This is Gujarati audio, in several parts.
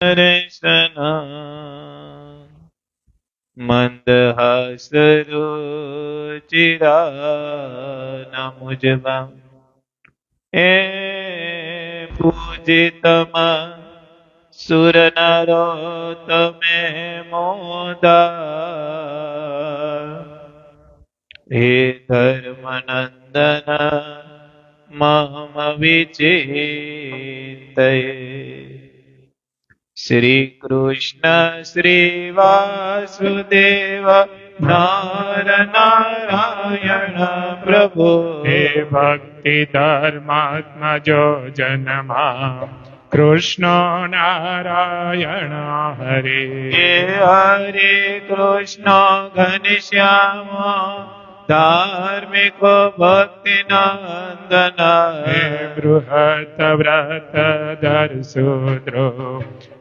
દર્શના મંદહાસરુચિરા મુજબા એ પૂજિતમા સુરનરો તમે મોદા હે ધર્મનંદન મમ વિચિંતયે શ્રી કૃષ્ણ શ્રી વાસુદેવ નાર નારાયણ પ્રભુ હે ભક્તિ ધર્માત્મજો જન્મા કૃષ્ણ નારાયણ હરે હે હરે કૃષ્ણ ઘનશ્યામ ધાર્મિક ભક્તિ નંદન હે બૃહત વ્રત દરસુદ્રો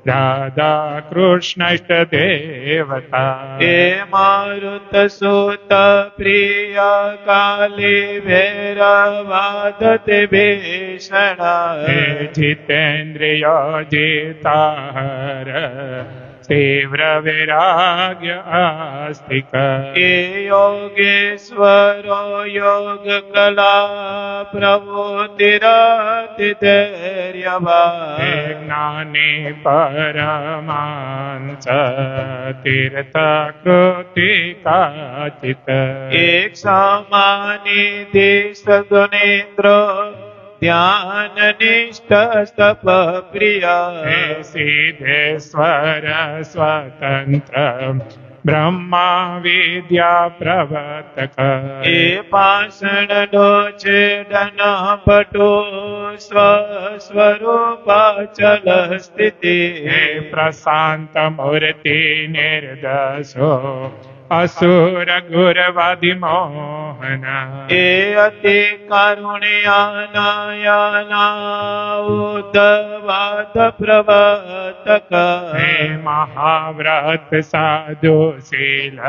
રાધા કૃષ્ણ ઇષ્ટ દેવતા હે મારુત સુત પ્રિય કાલી ભૈરવાદતે ભીષણ હે જીતેન્દ્રિય જીતાહર તીવ્ર વૈરાગ્ય આસ્તિક હે યોગેશ્વરો યોગ કલા પ્રભુતિરતિ હે ધૈર્યવાન જ્ઞાની પરમાંસ તીર્થ કૃતિકાચિત એક સમાનિધિ સગુણેન્દ્ર ધ્યાન નિષ્ઠ તપ પ્રિય હે સિદ્ધેશ્વર સ્વતંત્ર બ્રહ્મા વિદ્યા પ્રવર્તક એ પાષણ છેદન પટો સ્વસ્વરૂપ ચલ સ્થિતિ હે પ્રશાંત મૂર્તિ નિર્દશો અસુર ગુરવાદિ મોહન એ અતિ કારુણ્યાનાયના ઉદ્ધવાદ પ્રવર્તક હે મહાવ્રત સાધુ શીલ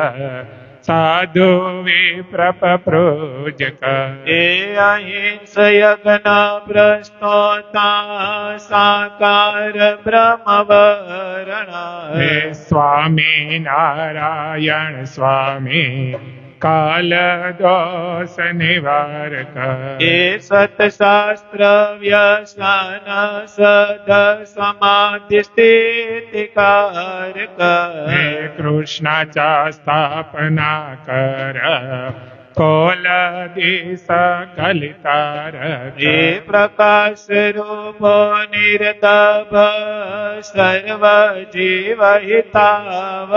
સાધુ વિપ્રપૃજક એ અહિંસ યજ્ઞ પ્રસ્તોતા સાકાર બ્રહ્મવરણ હે સ્વામી નારાયણ સ્વામી કાલ દોષ નિવારક એ સતશાસ્ત્ર વ્યસન સદ સમાધિ સ્થિતિકારક હે કૃષ્ણાચા સ્થાપના કર કોલ દિશ કલિતારક એ પ્રકાશ રૂપો નિર્દભ સર્વ જીવ હિતાવહ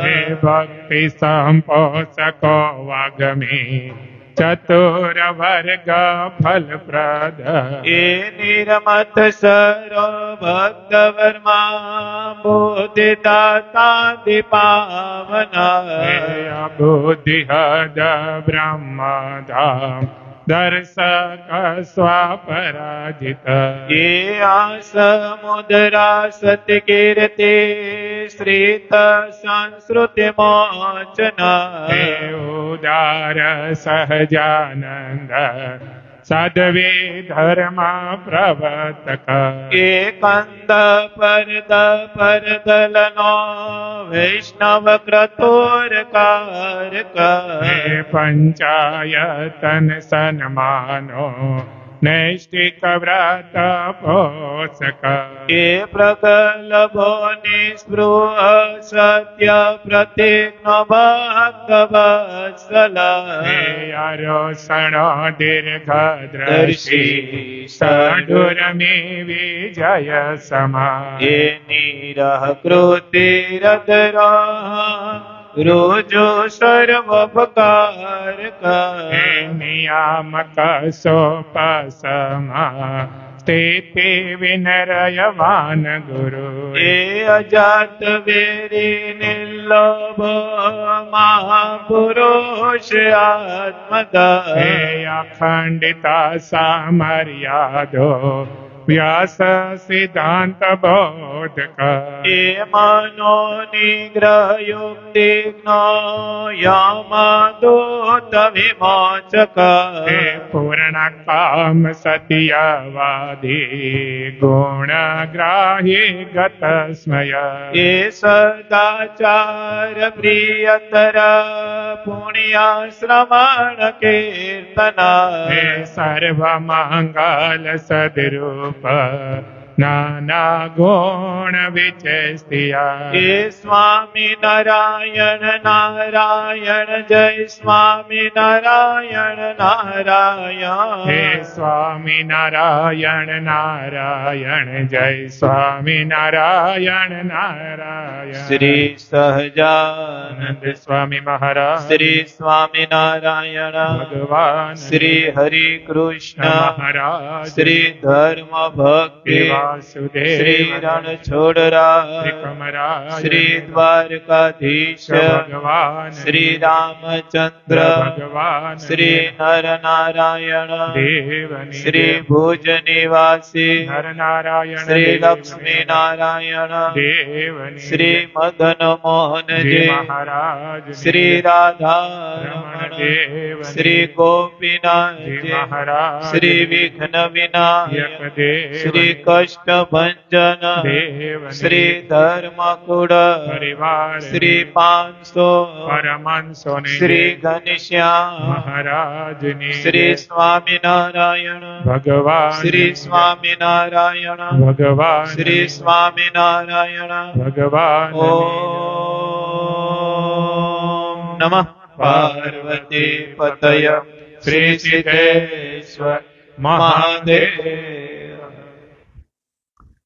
હે ભક્તિ સંપોષકો વાગમી ચતુર વર્ગ ફલપ્રદ એ નિરમત સરો ભક્ત વર્મા બોધિદાતા દીપાવન હે અબુદ્ધિ હદ બ્રહ્મધામ દર્શક સ્વાપરાજિત એ આસમુદ્રા સત્ય કીર્તિ શ્રીત સંસ્કૃતિ મોચન હે ઉદાર સહજાનંદ સાધ્વી ધર્મ પ્રવર્તક એ કંદ પરદ પરદલનો વૈષ્ણવ ક્રતુર કારક હે પંચાયતન સન્માનો નૈષ્ટિક વ્રત પોષક એ પ્રગલભો નિસ્પૃહ સત્ય પ્રતિજ્ઞ ભક્તવત્સલ હે આરોષણ દીર્ઘદ્રશી દર્શી સડુરમી વિજય સમા એ નિરહ કૃતિરતરા રોજો સર્વપકારક હે નિયામક સોપસમા સ્થિતિ વિનરયવાન ગુરુ એ અજાત વેરી નિર્લોભ મહાપુરુષ આત્મદા હે અખંડિતા સામર્યાદો વ્યાસ સિદ્ધાંત બોધક એ મનો નિગ્રહ યુક્તિ યામદૂત વિમોચક હે પૂર્ણ કામ સત્યવાદી ગુણગ્રાહી ગત સ્મય એ સદાચાર પ્રિયતર પુણ્ય શ્રવણ કીર્તના હે સર્વ મંગલ સદરૂપ નાના ગુણ વિચેસ્તિયા એ સ્વામી નારાયણ નારાયણ જય સ્વામી નારાયણ હે નારાયણ સ્વામી નારાયણ નારાયણ જય સ્વામી નારાયણ નારાયણ શ્રી સહજાનંદ આનંદ સ્વામી મહારાજ શ્રી સ્વામી નારાયણ ભગવાન શ્રી હરિ કૃષ્ણ મહારાજ શ્રી ધર્મ ભક્તિ વાસુદેવ શ્રી રણછોડરાય કમરાજ શ્રી દ્વારકાધીશ ભગવાન શ્રી રામચંદ્ર ભગવાન શ્રી નર નારાયણ દેવની શ્રી ભુજ નિવાસી નર નારાયણ શ્રી લક્ષ્મી નારાયણ દેવની શ્રી મદન મોહનજી મહારાજ શ્રી રાધા રમણ રમણ દેવ શ્રી ગોપીનાથજી મહારાજ શ્રી વિઘ્ન વિનાયક દેવ શ્રી કષ્ટ ભંજન દેવ શ્રી ધર્મકુળ પરિવાર શ્રી 500 પરમાંશો શ્રી ઘનશ્યામ મહારાજની શ્રી સ્વામિનારાયણ ભગવાન શ્રી સ્વામિનારાયણ ભગવાન શ્રી સ્વામિનારાયણ ભગવાન ઓમ નમઃ પાર્વતી પતય શ્રી સિદ્ધેશ્વર મહાદેવ.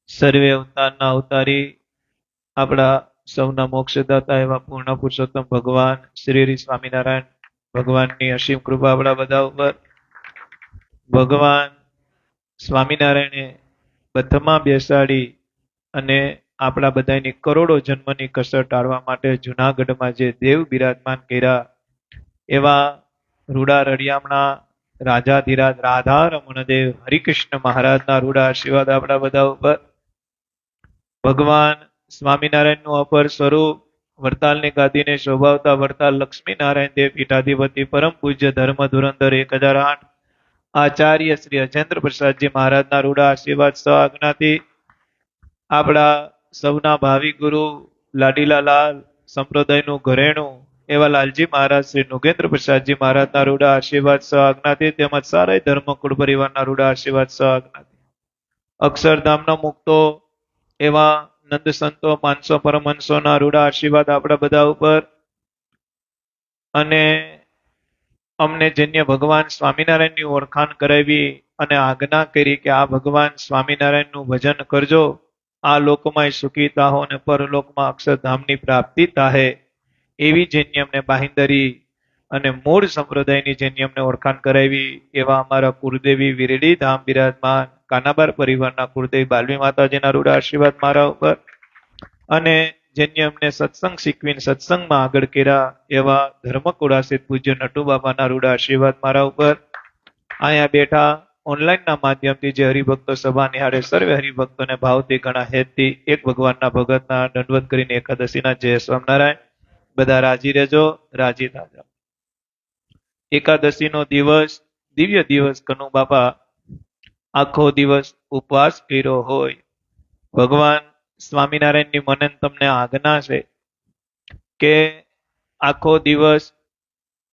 સર્વે અવતારના અવતારી આપણા સૌના મોક્ષદાતા એવા પૂર્ણ પુરુષોત્તમ ભગવાન શ્રી હરિ સ્વામિનારાયણ ભગવાનની અસીમ કૃપા આપણા બધા ઉપર. ભગવાન સ્વામિનારાયણે બધામાં બેસાડી અને આપણા બધાની કરોડો જન્મની કસર ટાળવા માટે જુનાગઢમાં જે દેવ બિરાજમાન કર્યા એવા રૂડા રળિયામણા રાજાધિરાજ રાધા રમણદેવ હરિકૃષ્ણ મહારાજના રૂડા આશીર્વાદ આપણા બધા ઉપર. ભગવાન સ્વામિનારાયણનું અપર સ્વરૂપ વડતાલની ગાદીને શોભાવતા વડતાલ લક્ષ્મી નારાયણ દેવ પીઠાધિપતિ પરમ પૂજ્ય ધર્મ ધુરંધર 1008 આચાર્ય શ્રી અજેન્દ્ર પ્રસાદજી મહારાજના રૂડા આશીર્વાદ સહ આજ્ઞાથી આપણા સૌના ભાવિ ગુરુ લાડીલા લાલ સંપ્રદાયનું ઘરેણું એવા લાલજી મહારાજ શ્રી નુગેન્દ્ર પ્રસાદજી મહારાજના રૂડા આશીર્વાદ સહ આજ્ઞાથી તેમજ સારા ધર્મકુળ પરિવારના રૂડા આશીર્વાદ સહ આજ્ઞાથી અક્ષરધામના મુક્તો એવા નંદ સંતો 500 પરમહંસોના રૂડા આશીર્વાદ આપણા બધા ઉપર. અને અમને જેન્ય ભગવાન સ્વામિનારાયણની ઓળખાણ કરાવી અને આજ્ઞા કરી કે આ ભગવાન સ્વામિનારાયણનું ભજન કરજો, આ લોકમાં સુખી તાહો અને પરલોકમાં અક્ષરધામની પ્રાપ્તિ થાહે, એવી જેની અમને બાહિંદરી અને મૂળ સંપ્રદાયની જેની અમને ઓળખાણ કરાવી એવા અમારા કુળદેવી વિરડી ધામ બિરાજમાન કાનાબાર પરિવારના કુળદેવી બાલવી માતાજીના રૂડા આશીર્વાદ મારા ઉપર. અને જેની અમને સત્સંગ શીખવીને સત્સંગમાં આગળ કર્યા એવા ધર્મકુળાસિત પૂજ્ય નટુ બાબાના રૂડા આશીર્વાદ મારા ઉપર. અહીંયા બેઠા ઓનલાઈનના માધ્યમથી જે હરિભક્તો સભા નિહાળે સર્વે હરિભક્તોને ભાવથી ઘણા હેતથી એક ભગવાનના ભગતના દંડવત કરીને એકાદશીના જય સ્વામિનારાયણ. બધા રાજી રહેજો, રાજી થાજો. એકાદશીનો દિવસ દિવ્ય દિવસ કનુ બાપા આખો દિવસ ઉપવાસ કર્યો હોય. ભગવાન સ્વામિનારાયણની મને તમને આજ્ઞા છે કે આખો દિવસ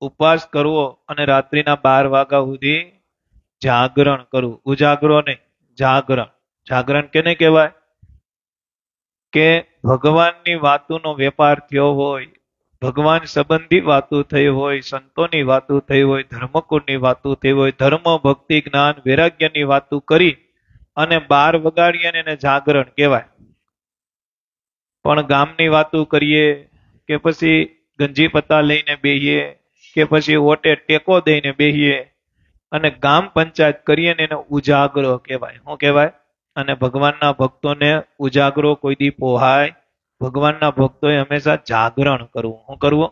ઉપવાસ કરવો અને રાત્રિના 12 વાગ્યા સુધી જાગરણ કરવું. ઉજાગરો નહીં, જાગરણ. જાગરણ કેને કહેવાય? કે ભગવાનની વાતોનો વેપાર થયો હોય, ભગવાન સંબંધી વાતો થઈ હોય, સંતોની વાતો થઈ હોય, ધર્મકુળની વાતો થઈ હોય, ધર્મ ભક્તિ જ્ઞાન વૈરાગ્યની વાતો કરી અને 12 વગાડીએ ને એને જાગરણ કહેવાય. પણ ગામની વાતો કરીએ કે પછી ગંજી પત્તા લઈને બેહીએ કે પછી ઓટે ટેકો દઈને બેહીએ અને ગામ પંચાયત કરીએ ને એને ઉજાગરો કહેવાય. શું કહેવાય? અને ભગવાનના ભક્તોને ઉજાગરો કોઈ દી પોહાય? ભગવાનના ભક્તોએ હંમેશા જાગરણ કરવું. શું કરવું?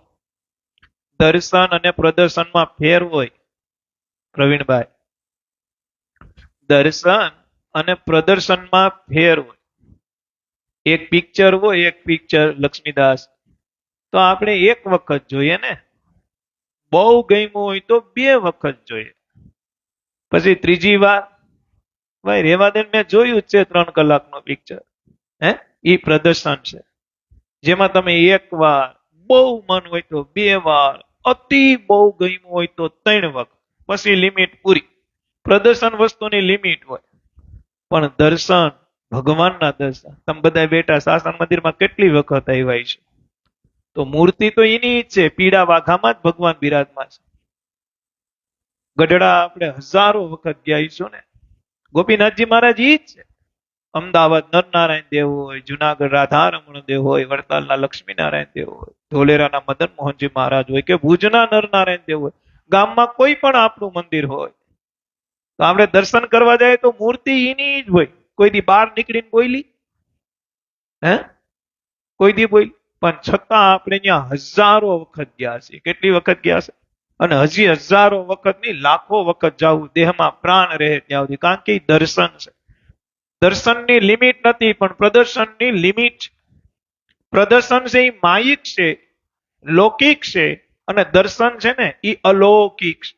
દર્શન અને પ્રદર્શનમાં ફેર હોય પ્રવીણભાઈ. દર્શન અને પ્રદર્શનમાં ફેર હોય. એક પિક્ચર હોય, એક પિક્ચર લક્ષ્મીદાસ, તો આપણે એક વખત જોઈએ ને. બહુ ગમ્યું હોય તો બે વખત જોઈએ. પછી ત્રીજી વાર ભાઈ રેવા દે, મેં જોયું જ છે 3 કલાકનું પિક્ચર. હે, ઈ પ્રદર્શન છે, જેમાં તમે એક વાર, બહુ મન હોય તો બે વાર, અતિ બહુ ગમ્યું હોય તો 3 વખત, પછી લિમિટ પૂરી. પ્રદર્શન વસ્તુની લિમિટ હોય, પણ દર્શન, ભગવાનના દર્શન, તમે બધા બેટા સાસણ મંદિરમાં કેટલી વખત આવ્યા છે? તો મૂર્તિ તો એની જ છે, પીળા વાઘામાં જ ભગવાન બિરાજમાન છે. ગઢડા આપણે હજારો વખત ગયા છું ને. ગોપીનાથજી મહારાજ ઈ જ છે. અમદાવાદ નરનારાયણ દેવ હોય, જુનાગઢ રાધારમણ દેવ હોય, વડતાલના લક્ષ્મીનારાયણ દેવ હોય, ધોલેરાના મદન મોહનજી મહારાજ હોય, કે ભુજના નરનારાયણ દેવ હોય, ગામમાં કોઈ પણ આપણું મંદિર હોય, તો આપણે દર્શન કરવા જાય તો મૂર્તિ એની જ હોય. કોઈ દી બહાર નીકળીને બોલી? હે, કોઈ દી બોલી? પણ છતાં આપણે ત્યાં હજારો વખત ગયા છીએ. કેટલી વખત ગયા છે? અને હજી હજારો વખત નહીં, લાખો વખત જવું, દેહમાં પ્રાણ રહે ત્યાં સુધી, કારણ કે ઈ દર્શન છે. દર્શનની લિમિટ નથી, પણ પ્રદર્શનની લિમિટ છે. પ્રદર્શન છે એ માયિક છે, લૌકિક છે, અને દર્શન છે ને એ અલૌકિક છે.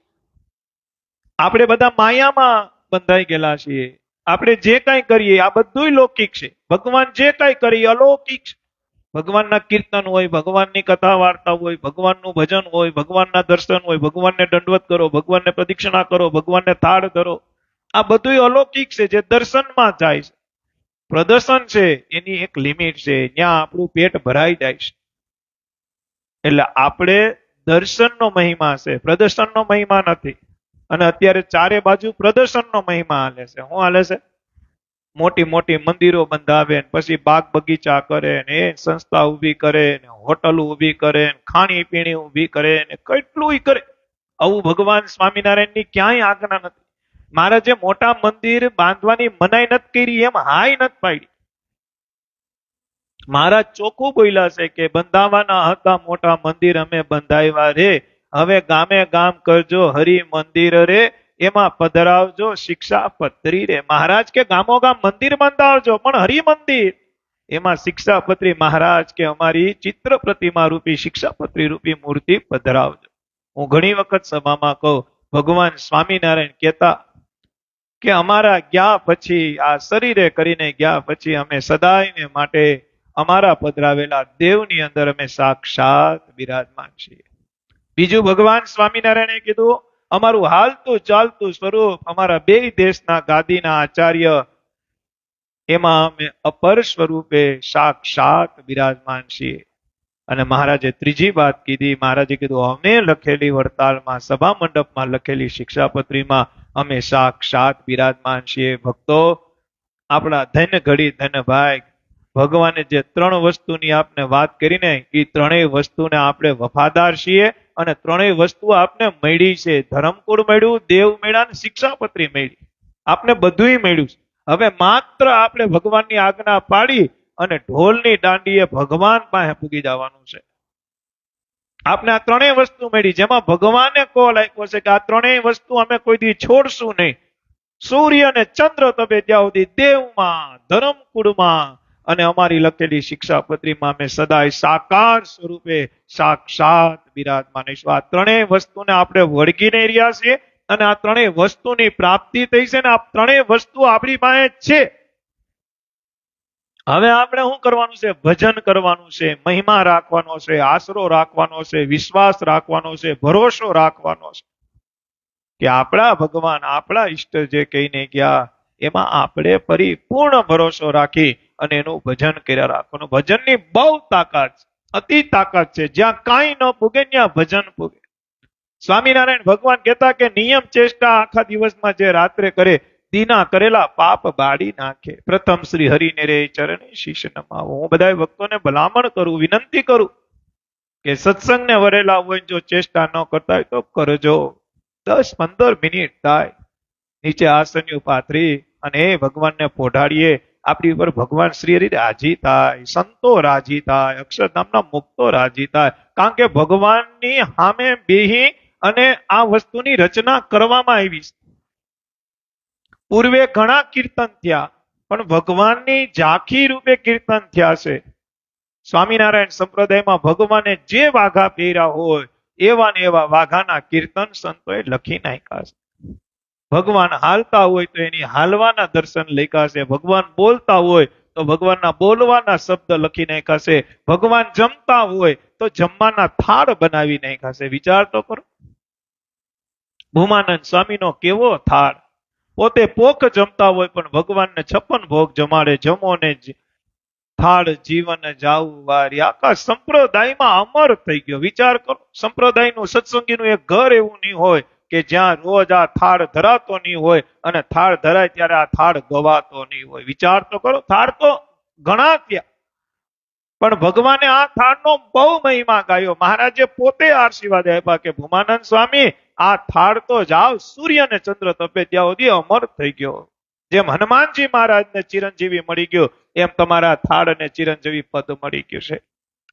આપણે બધા માયામાં બંધાઈ ગયેલા છીએ. આપણે જે કાંઈ કરીએ આ બધું લૌકિક છે. ભગવાન જે કાંઈ કરે એ અલૌકિક છે. ભગવાનના કીર્તન હોય, ભગવાનની કથા વાર્તા હોય, ભગવાનનું ભજન હોય, ભગવાનના દર્શન હોય, ભગવાનને દંડવત કરો, ભગવાનને પ્રદક્ષિણા કરો, ભગવાનને થાળ ધરો, આ બધું અલૌકિક છે જે દર્શનમાં જાય છે. પ્રદર્શન છે એની એક લિમિટ છે, ત્યાં આપણું પેટ ભરાઈ જાય છે. એટલે આપણે દર્શનનો મહિમા છે, પ્રદર્શનનો મહિમા નથી. અને અત્યારે ચારે બાજુ પ્રદર્શનનો મહિમા હાલે છે. શું હાલે છે? મોટી મોટી મંદિરો બંધાવે, પછી બાગ બગીચા કરે, ને એ સંસ્થા ઊભી કરે, ને હોટલ ઊભી કરે, ને ખાણી પીણી ઊભી કરે, ને કેટલું કરે. આવું ભગવાન સ્વામિનારાયણની ક્યાંય આજ્ઞા નથી. મહારાજે મોટા મંદિર બાંધવાની મનાઈ નથી કરી, એમ હાય નથી પાડી. મહારાજ ચોખ્ખું બોલ્યા છે કે બંધાવાના હતા મોટા મંદિર, અમે બંધાવ્યા રે. હવે ગામે ગામ કરજો હરિ મંદિર રે, એમાં પધરાવજો શિક્ષાપત્રી રે. મહારાજ કે ગામો ગામ મંદિર બંધાવજો, પણ હરિ મંદિર, એમાં શિક્ષાપત્રી. મહારાજ કે અમારી ચિત્ર પ્રતિમા રૂપી શિક્ષાપત્રી રૂપી મૂર્તિ પધરાવજો. હું ઘણી વખત સભામાં કહું, ભગવાન સ્વામિનારાયણ કહેતા કે અમારા ગયા પછી, આ શરીરે કરીને ગયા પછી, અમે સદાયને માટે અમારા પધરાવેલા દેવની અંદર અમે સાક્ષાત બિરાજમાન છીએ. બીજું ભગવાન સ્વામિનારાયણે કીધું, અમારું હાલતું ચાલતું સ્વરૂપ, અમારા બે દેશના ગાદીના આચાર્ય, એમાં અમે અપર સ્વરૂપે સાક્ષાત બિરાજમાન છીએ. અને મહારાજે ત્રીજી વાત કીધી. મહારાજે કીધું, અમે લખેલી વડતાલમાં સભા મંડપમાં લખેલી શિક્ષાપત્રીમાં અમે સાક્ષાત બિરાજમાન છીએ. ભક્તો, આપણા ધન ઘડી ધન ભાઈ, ભગવાને જે 3 વસ્તુની આપને વાત કરીને, એ 3 વસ્તુને આપણે વફાદાર છીએ, અને 3 વસ્તુ આપને મળી છે. ધર્મકુળ મળ્યું, દેવ મળ્યા, ને શિક્ષાપત્રી મળી. આપને બધુંય મળ્યું છે. હવે માત્ર આપણે ભગવાનની આજ્ઞા પાડી અને ઢોલની દાંડીએ ભગવાન પાસે પૂગી જવાનું છે. આપને આ 3 વસ્તુ મળી, જેમાં ભગવાને કોલ આપ્યો છે કે આ 3 વસ્તુ અમે કોઈ દી છોડશું નહીં. સૂર્ય અને ચંદ્ર તપે ત્યાં સુધી દેવમાં, ધર્મકુળમાં, અને અમારી લખેલી શિક્ષાપત્રીમાં અમે સદાય સાકાર સ્વરૂપે સાક્ષાત બિરાજમાન રહીશું. આ 3 વસ્તુને આપણે વળગીને રહ્યા છીએ, અને આ 3 વસ્તુની પ્રાપ્તિ થઈ છે, ને આ 3 વસ્તુ આપણી પાસે છે. હવે આપણે શું કરવાનું છે? ભજન કરવાનું છે, મહિમા રાખવાનો છે, આશરો રાખવાનો છે, વિશ્વાસ રાખવાનો છે, ભરોસો રાખવાનો છે કે આપણા ભગવાન, આપણા ઈષ્ટ જે કહીને ગયા, એમાં આપણે પરિપૂર્ણ ભરોસો રાખી અને એનું ભજન કર્યા રાખવાનું. ભજનની બહુ તાકાત છે, અતિ તાકાત છે. જ્યાં કાંઈ ન પૂગે ત્યાં ભજન પૂગે. સ્વામિનારાયણ ભગવાન કહેતા કે નિયમ ચેષ્ટા આખા દિવસમાં જે રાત્રે કરે, દીના કરેલા પાપ બાળી નાખે. પ્રથમ શ્રી હરિને રે ચરણે શીશ નમાવો. હું બધા ભક્તોને ભલામણ કરું, વિનંતી કરું કે સત્સંગને વરેલા હોય, જો ચેષ્ટા ન કરતા હોય તો કરજો. 10-15 મિનિટ થાય, નીચે આસન્યું પાથરી અને એ ભગવાનને પોઢાડીએ. આપણી ઉપર ભગવાન શ્રી હરિ રાજી થાય, સંતો રાજી થાય, અક્ષરધામના મુક્તો રાજી થાય. કારણ કે ભગવાનની સામે બેહી અને આ વસ્તુની રચના કરવામાં આવી છે. પૂર્વે ઘણા કીર્તન થયા, પણ ભગવાનની ઝાંખી રૂપે કીર્તન થયા છે. સ્વામિનારાયણ સંપ્રદાયમાં ભગવાને જે વાઘા પહેર્યા હોય એવા ને એવા વાઘાના કીર્તન સંતોએ લખી નાખ્યા છે. ભગવાન હાલતા હોય તો એની હાલવાના દર્શન લખ્યા છે. ભગવાન બોલતા હોય તો ભગવાનના બોલવાના શબ્દ લખી નાખ્યા છે. ભગવાન જમતા હોય તો જમવાના થાળ બનાવી નાખ્યા છે. વિચાર તો કરો. ભૂમાનંદ સ્વામીનો કેવો થાળ! પોતે પોખ જમતા હોય પણ ભગવાનને 56 ભોગ જમાડે. જમો ને થાળ જીવન જાવું વારી. આખા સંપ્રદાયમાં અમર થઈ ગયો. વિચાર કરો, સંપ્રદાયનું સત્સંગીનું એક ઘર એવું નહીં હોય કે જ્યાં રોજ આ થાળ ધરાતો નહીં હોય, અને થાળ ધરાય ત્યારે આ થાળ ગવાતો નહીં હોય. વિચાર તો કરો. થાળ તો ઘણા થયા, પણ ભગવાને આ થાળનો બહુ મહિમા ગાયો. મહારાજે પોતે આશીર્વાદ આપ્યા કે ભૂમાનંદ સ્વામી, આ થાળ તો જાવ સૂર્ય ને ચંદ્ર તપે ત્યાં સુધી અમર થઈ ગયો. જેમ હનુમાનજી મહારાજને ચિરંજીવી મળી ગયો, એમ તમારા થાળ ને ચિરંજીવી પદ મળી ગયું છે.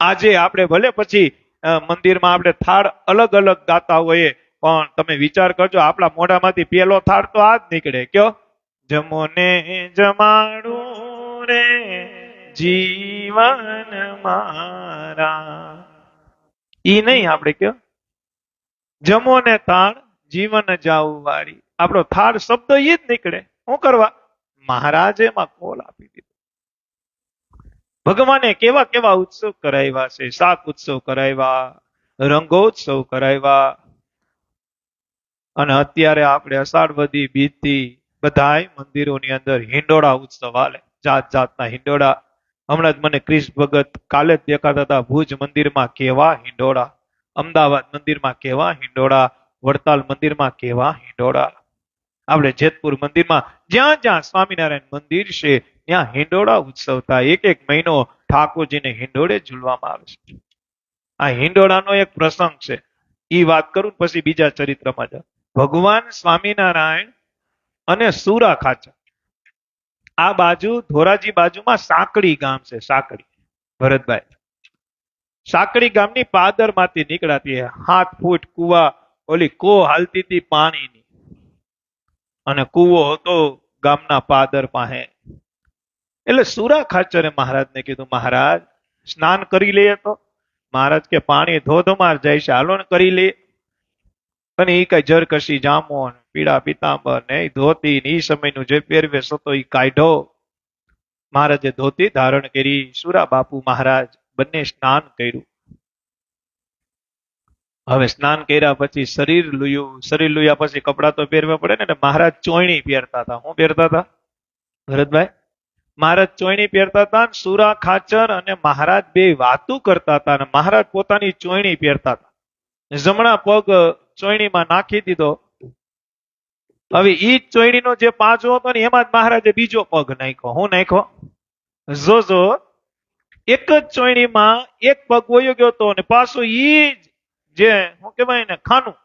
આજે આપણે ભલે પછી મંદિરમાં આપણે થાળ અલગ અલગ ગાતા હોઈએ, પણ તમે વિચાર કરજો, આપણા મોઢામાંથી પેલો થાળ તો આ જ નીકળે. કયો? જમો ને જમાડું રે જીવન મારા. ઈ નહીં આપણે કયો? જમો ને થાળ જીવન જાવું વારી. આપણો થાળ શબ્દ ઈ જ નીકળે. શું કરવા? મહારાજે એમાં કોલ આપી દીધો. ભગવાને કેવા કેવા ઉત્સવ કરાવ્યા છે. શાક ઉત્સવ કરાવ્યા, રંગોત્સવ કરાવ્યા, અને અત્યારે આપણે અષાઢવદી બીજથી બધાય મંદિરોની અંદર હિંડોળા ઉત્સવ હાલે. જાત જાતના હિંડોળા. હમણાં જ મને ક્રિશ ભગત કાલે જ દેખાતા હતા. ભુજ મંદિરમાં કેવા હિંડોળા, અમદાવાદ મંદિરમાં કેવા હિંડોળા, વડતાલ મંદિરમાં કેવા હિંડોળા, આપણે જેતપુર મંદિરમાં જ્યાં જ્યાં સ્વામિનારાયણ મંદિર છે ત્યાં હિંડોળા ઉત્સવ થાય. એક એક મહિનો ઠાકોરજીને હિંડોળે ઝૂલવામાં આવે છે. આ હિંડોળાનો એક પ્રસંગ છે, ઈ વાત કરું પછી બીજા ચરિત્રમાં જાઉં. ભગવાન સ્વામિનારાયણ અને સુરા ખાચર, આ બાજુ ધોરાજી બાજુમાં સાંકડી ગામ છે. સાંકડી, ભરતભાઈ, સાંકડી ગામની પાદર માંથી નીકળાતી 7 ફૂટ કુવા, ઓલી કો હાલતી હતી પાણીની, અને કુવો હતો ગામના પાદર પાસે. એટલે સુરા ખાચરે મહારાજને કીધું, મહારાજ સ્નાન કરી લઈએ તો? મહારાજ કે પાણી ધોધમાર જાય છે, હાલો ને કરી લઈએ. અને એ કઈ જરકશી જામો, પીળા પિતાંબર ને ધોતી ને ઈ સમયનું જે પહેરવેશ હતો એ કાઢ્યો. મહારાજે ધોતી ધારણ કરી. સુરા બાપુ મહારાજ બંને સ્નાન કર્યું. હવે સ્નાન કર્યા પછી શરીર લુયું. શરીર લુયા પછી કપડા તો પહેરવા પડે ને, એટલે મહારાજ ચોયણી પહેરતા હતા. શું પહેરતા હતા ભરતભાઈ? મહારાજ ચોયણી પહેરતા હતા. સુરા ખાચર અને મહારાજ બે વાતું કરતા હતા, અને મહારાજ પોતાની ચોયણી પહેરતા હતા. જમણા પગ ચોયણીમાં નાખી દીધો. હવે ઈ જ ચોયણીનો જે પાંચો હતો ને એમાં જ મહારાજે બીજો પગ નાખ્યો. હું નાખ્યો? જોજો, એક જ ચોયણીમાં એક પગ વયો ગયો હતો, અને પાછો ઈ જે શું કહેવાય ને ખાનું,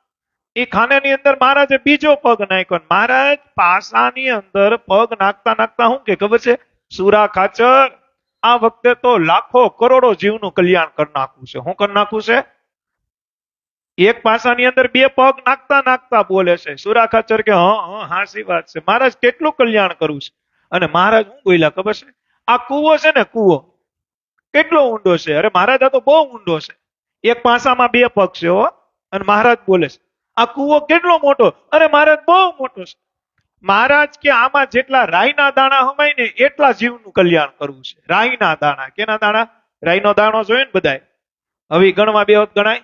એ ખાનાની અંદર મહારાજે બીજો પગ નાખ્યો. મહારાજ પાસાની અંદર પગ નાખતા નાખતા શું કે ખબર છે? સુરા ખાચર, આ વખતે તો લાખો કરોડો જીવનું કલ્યાણ કરી નાખવું છે. શું કરી નાખવું છે? એક પાસાની અંદર બે પગ નાખતા નાખતા બોલે છે. સુરા ખાચર કે હા હાસી વાત છે મહારાજ, કેટલું કલ્યાણ કરવું છે. અને મહારાજ શું બોલ્યા ખબર છે? આ કૂવો છે ને, કૂવો કેટલો ઊંડો છે? અરે મહારાજ આ તો બહુ ઊંડો છે. એક પાસામાં બે પગ છે હો. અને મહારાજ બોલે છે આ કૂવો કેટલો મોટો? અરે મહારાજ બહુ મોટો છે. મહારાજ કે આમાં જેટલા રાઈના દાણા હમાય ને એટલા જીવનું કલ્યાણ કરવું છે. રાઈના દાણા. કેના દાણા? રાઈનો દાણો જોયો ને બધાય? હવે ગણવા બે ગણાય.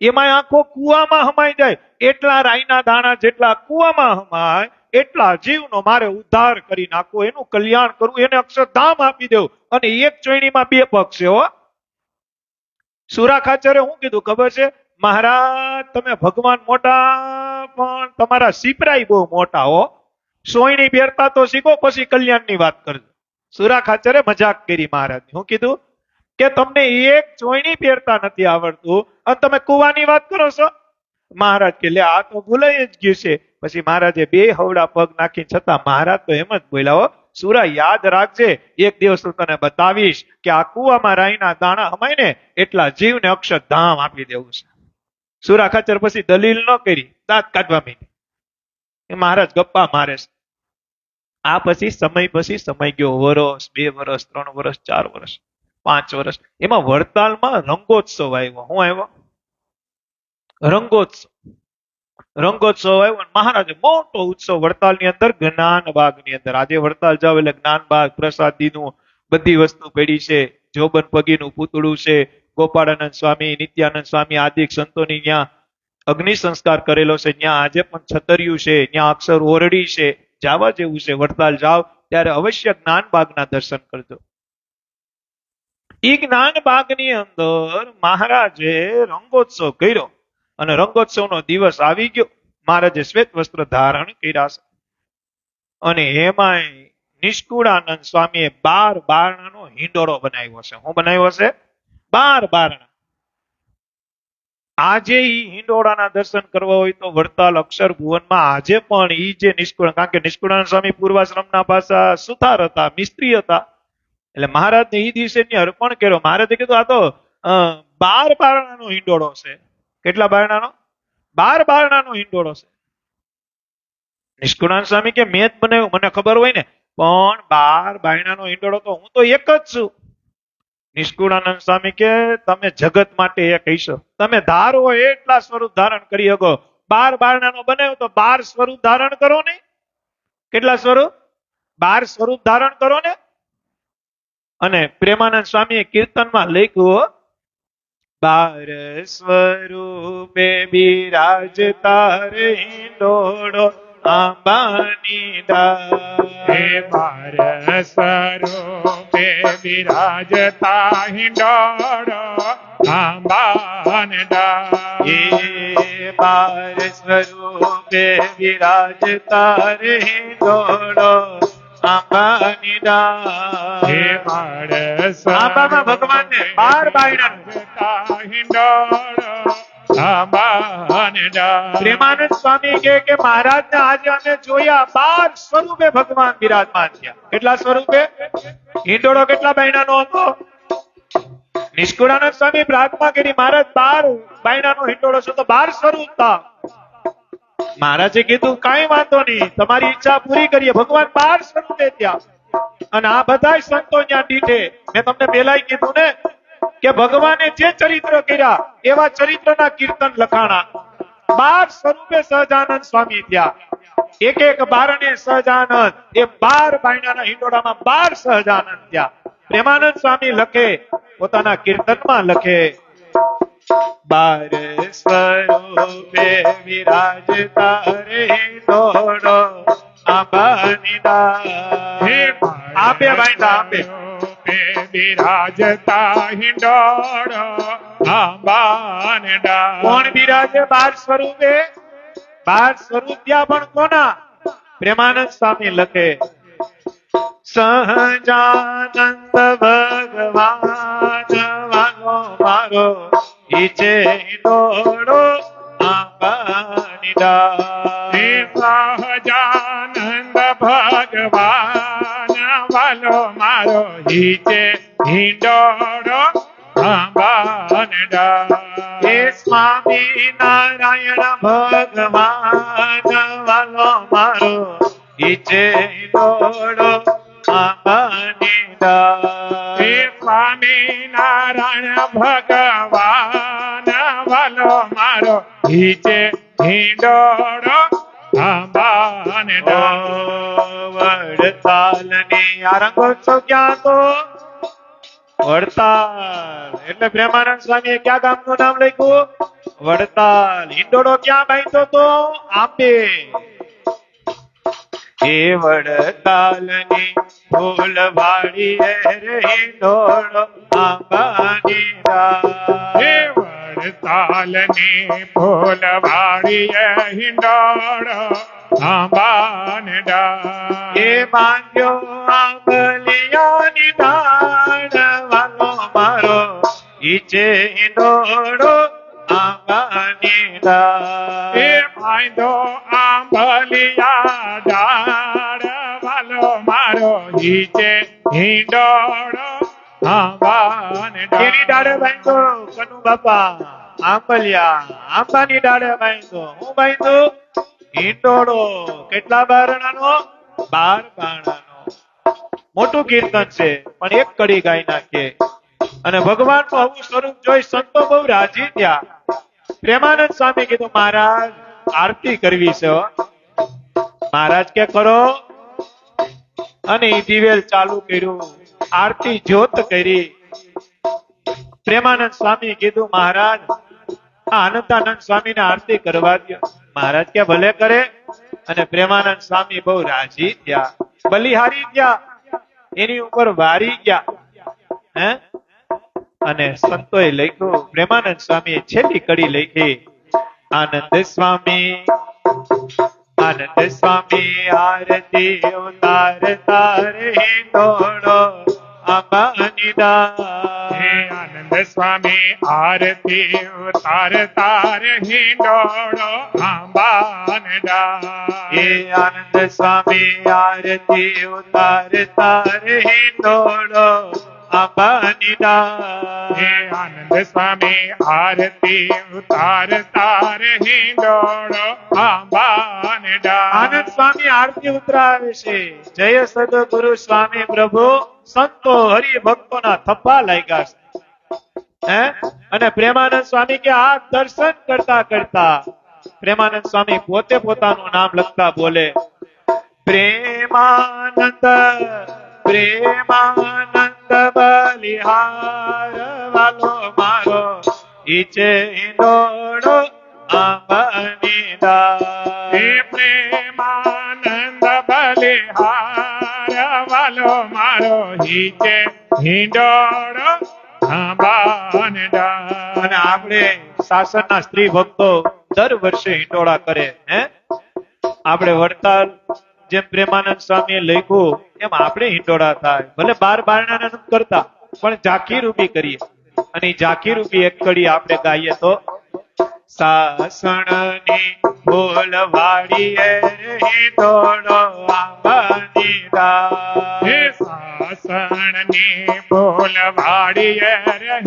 એમાં આખો કુવામાં હમાઈ જાય. એટલા રાઈના દાણા જેટલા કુવામાં હમાય એટલા જીવનો મારે ઉદ્ધાર કરી નાખવો, એનું કલ્યાણ કરવું, એને અક્ષરધામ આપી દેવું. અને એક ચોયણીમાં બે પગ છે હો. સુરા ખાચરે શું કીધું ખબર છે? મહારાજ તમે ભગવાન મોટા, પણ તમારા સિપરાઈ બહુ મોટા હો. સોયણી પહેરતા તો શીખો, પછી કલ્યાણની વાત કરજો. સુરા ખાચરે મજાક કરી મહારાજ. શું કીધું? કે તમને એક ચોયણી પહેરતા નથી આવડતું અને તમે કુવાની વાત કરો છો? મહારાજ કે લે આ તો ભૂલાઈ જ ગયું છે. પછી મહારાજે બે હવડા પગ નાખી, છતાં મહારાજ તો એમ જ બોલ્યા હો, સુરા યાદ રાખજે, એક દિવસ હું તને બતાવીશ કે આ કુવામાં રાઈના દાણા હમાય ને એટલા જીવને અક્ષરધામ આપી દેવું છે. સુરા ખાચર પછી દલીલ ન કરી, દાંત કાઢવા માંડી. એ મહારાજ ગપ્પા મારે છે. આ પછી સમય ગયો, વર્ષ, 2 વર્ષ, 3 વર્ષ, 4 વર્ષ, 5 વર્ષ. એમાં વડતાલમાં રંગોત્સવ આવ્યો. શું આવ્યો? રંગોત્સવ. રંગોત્સવ આવ્યો અને મહારાજે મોટો ઉત્સવ વડતાલની અંદર, જ્ઞાનબાગની અંદર. આજે વડતાલ જાવ એટલે જ્ઞાનબાગ પ્રસાદીનું બધી વસ્તુ પડી છે. જોબન પગીનું પૂતળું છે. ગોપાળાનંદ સ્વામી, નિત્યાનંદ સ્વામી આદિક સંતોની ત્યાં અગ્નિ સંસ્કાર કરેલો છે. ત્યાં આજે પણ છતરિયું છે, ત્યાં અક્ષર ઓરડી છે. જાવા જેવું છે. વડતાલ જાવ ત્યારે અવશ્ય જ્ઞાનબાગના દર્શન કરજો. ઈ જ્ઞાનબાગની અંદર મહારાજે રંગોત્સવ કર્યો અને રંગોત્સવનો દિવસ આવી ગયો. મહારાજે શ્વેત વસ્ત્ર ધારણ કર્યા છે અને એમાંય નિષ્કુળાનંદ સ્વામીએ 12 બારણાનો હિંડોળો બનાવ્યો છે. શું બનાવ્યો છે? 12 બારણા. આજે ઈ હિંડોળાના દર્શન કરવા હોય તો વડતાલ અક્ષર ભુવનમાં આજે પણ ઈ જે નિષ્કુળ, કારણ કે નિષ્કુળાનંદ સ્વામી પૂર્વાશ્રમના પાછા સુથાર હતા, મિસ્ત્રી હતા. એટલે મહારાજને ઈ દિવસે અર્પણ કર્યો. મહારાજે કીધું આ તો 12 બારણાનો હિંડોળો છે. કેટલા બારણાનો? 12 બારણાનો હિંડોળો છે. નિષ્કુળાનંદ સ્વામી કે મેં જ બનાવ્યું, મને ખબર હોય ને, પણ 12 બારણાનો હિંડોળો તો હું તો એક જ છું. નિષ્કુળાનંદ સ્વામી કે તમે જગત માટે એક હશો, તમે ધારો એટલા સ્વરૂપ ધારણ કરી શકો. 12 બારણાનો બનાવ્યો તો 12 સ્વરૂપ ધારણ કરો ને. કેટલા સ્વરૂપ? 12 સ્વરૂપ ધારણ કરો ને. અને પ્રેમાનંદ સ્વામીએ કીર્તનમાં લખ્યું, 12 સ્વરૂપે બિરાજતા રે હિંડોળો આંબાની ડાળ. 12 સ્વરૂપે બિરાજતા હિંડોળો આંબાની ડાળ. એ 12 સ્વરૂપે બિરાજતા રે હિંડોળો આંબાની ડાળ. 12 આંબામાં ભગવાનને 12 બાયણા. હિંડોળો આંબાની ડાળ. પ્રેમાનંદ સ્વામી કે મહારાજને આજે અમે જોયા 12 સ્વરૂપે ભગવાન બિરાજમાન થયા. કેટલા સ્વરૂપે? હિંડોળો કેટલા બાયણાનો હતો? નિષ્કુળાનંદ સ્વામી પ્રાર્થના કરી, મહારાજ 12 બાયણાનો હિંડોળો છે તો 12 સ્વરૂપ હતા. મહારાજે કીધું કાંઈ વાંધો નહીં, તમારી ઈચ્છા પૂરી કરીએ. ભગવાન 12 સ્વરૂપે થયા. અને આ બધા સંતો ત્યાં દીઠે. મેં તમને પહેલાય કીધું ને કે ભગવાને જે ચરિત્ર કર્યા એવા ચરિત્રના કીર્તન લખાણા. 12 સ્વરૂપે સહજાનંદ સ્વામી થયા. એક એક બારણે સહજાનંદ. એ 12 બાયણાના હિંડોળામાં 12 સહજાનંદ થયા. પ્રેમાનંદ સ્વામી લખે, પોતાના કીર્તનમાં લખે, 12 સ્વરૂપે વિરાજતા રે હિંડોળો આંબાની ડાળ. આપે બાયણા આપે. બિરાજતા હિંડોળો આંબાની ડાળ. કોણ બિરાજે 12 સ્વરૂપે? 12 સ્વરૂપ ત્યાં પણ કોના? પ્રેમાનંદ સ્વામી લખે, સહજાનંદ ભગવાન વાલો મારો ઈચે હિંડોળો આંબાની ડાળ. સહજાનંદ ભગવાન વાલો મારો ઈચે હિંડોળો આંબાની ડાળ. હે સ્વામી નારાયણ ભગવાન વાલો મારો ઈચે હિંડોળો આંબાની ડાળ. સ્વામી નારાયણ ભગવાન વાલો મારો ઈચે હિંડોળો આંબાની ડાળ. વડતાલની આ રંગોત્સવ ક્યાં હતો? વડતાલ. એટલે પ્રેમાનંદ સ્વામીએ ક્યાં ગામનું નામ લખ્યું? વડતાલ. હિંડોળો ક્યાં બાંધ્યો તો? આંબે. એ વડતાલની ફૂલવાડીએ રે હિંડોળો આંબાની ડાળ. વડતાલની ફૂલવાડીએ હિંડોળો આંબાની ડાળ. એ બાંધ્યો આંબલિયાની ડાળ વાલો મારો ઈચે હિંડોળો આંબાની ડાળ. એ બાંધો આંબલિયા ડાળ વાલો મારો ઈચે હિંડોળો આંબાની ડાળ. કેની ડાળે બાંધ્યો? કનુ બાપા આંબલિયા આંબાની ડાળે બાંધ્યો. હું બાંધ્યું? હિંડોળો. કેટલા બારણાનો? 12 બાણાનો મોટું કીર્તન છે, પણ એક કડી ગાઈ નાખીએ. અને ભગવાનનું આવું સ્વરૂપ જોઈ સંતો બહુ રાજી થયા. પ્રેમાનંદ સ્વામી કીધું, મહારાજ આરતી કરવી છે હો. મહારાજ કે કરો. અને ઈ દિવેલ ચાલુ કર્યું, આરતી જ્યોત કરી. પ્રેમાનંદ સ્વામી કીધું, મહારાજ આ અનંતાનંદ સ્વામીને આરતી કરવા દો. મહારાજ કે ભલે કરે. અને પ્રેમાનંદ સ્વામી બહુ રાજી થયા, બલિહારી થયા, એની ઉપર વારી ગયા. હે અને સંતોએ લખ્યું, પ્રેમાનંદ સ્વામીએ છેલ્લી કડી લખી, આનંદ સ્વામી આરતી ઉતારતા રે દોડો આંબાની હે આનંદ સ્વામી આરતી ઉતારતા રહી ડોળો આંબાન હે આનંદ સ્વામી આરતી ઉતારતા રે દોડો આંબાની હે આનંદ સ્વામી આરતી ઉતારતા રહી ડોળો આંબાન આનંદ સ્વામી આરતી ઉતરાવે છે. જય સદગુરુ સ્વામી પ્રભુ. સંતો હરિભક્તોના થપ્પા લાગ્યા છે. હે અને પ્રેમાનંદ સ્વામી કે આ દર્શન કરતા કરતા પ્રેમાનંદ સ્વામી પોતે પોતાનું નામ લખતા બોલે, પ્રેમાનંદ બલિહાર વાલો મારો ઈચે ઈંડોળો આંબાની હે પ્રેમાનંદ બલિહાર વાલો મારો હિચે હિંડોળો આંબાન અને આપણે શાસનના સ્ત્રી ભક્તો દર વર્ષે હિંડોળા કરે. હે આપણે વડતાલ જેમ પ્રેમાનંદ સ્વામીએ લખ્યું એમ આપણે હિંડોળા થાય. ભલે 12 બારણા નથી કરતા, પણ ઝાંખી રૂપી કરીએ. અને ઈ ઝાંખી રૂપી એક કડી આપણે ગાઈએ તો, સાસણની ફૂલવાડીએ હિંડોળો આંબાની હે સાસણની ફૂલવાડીએ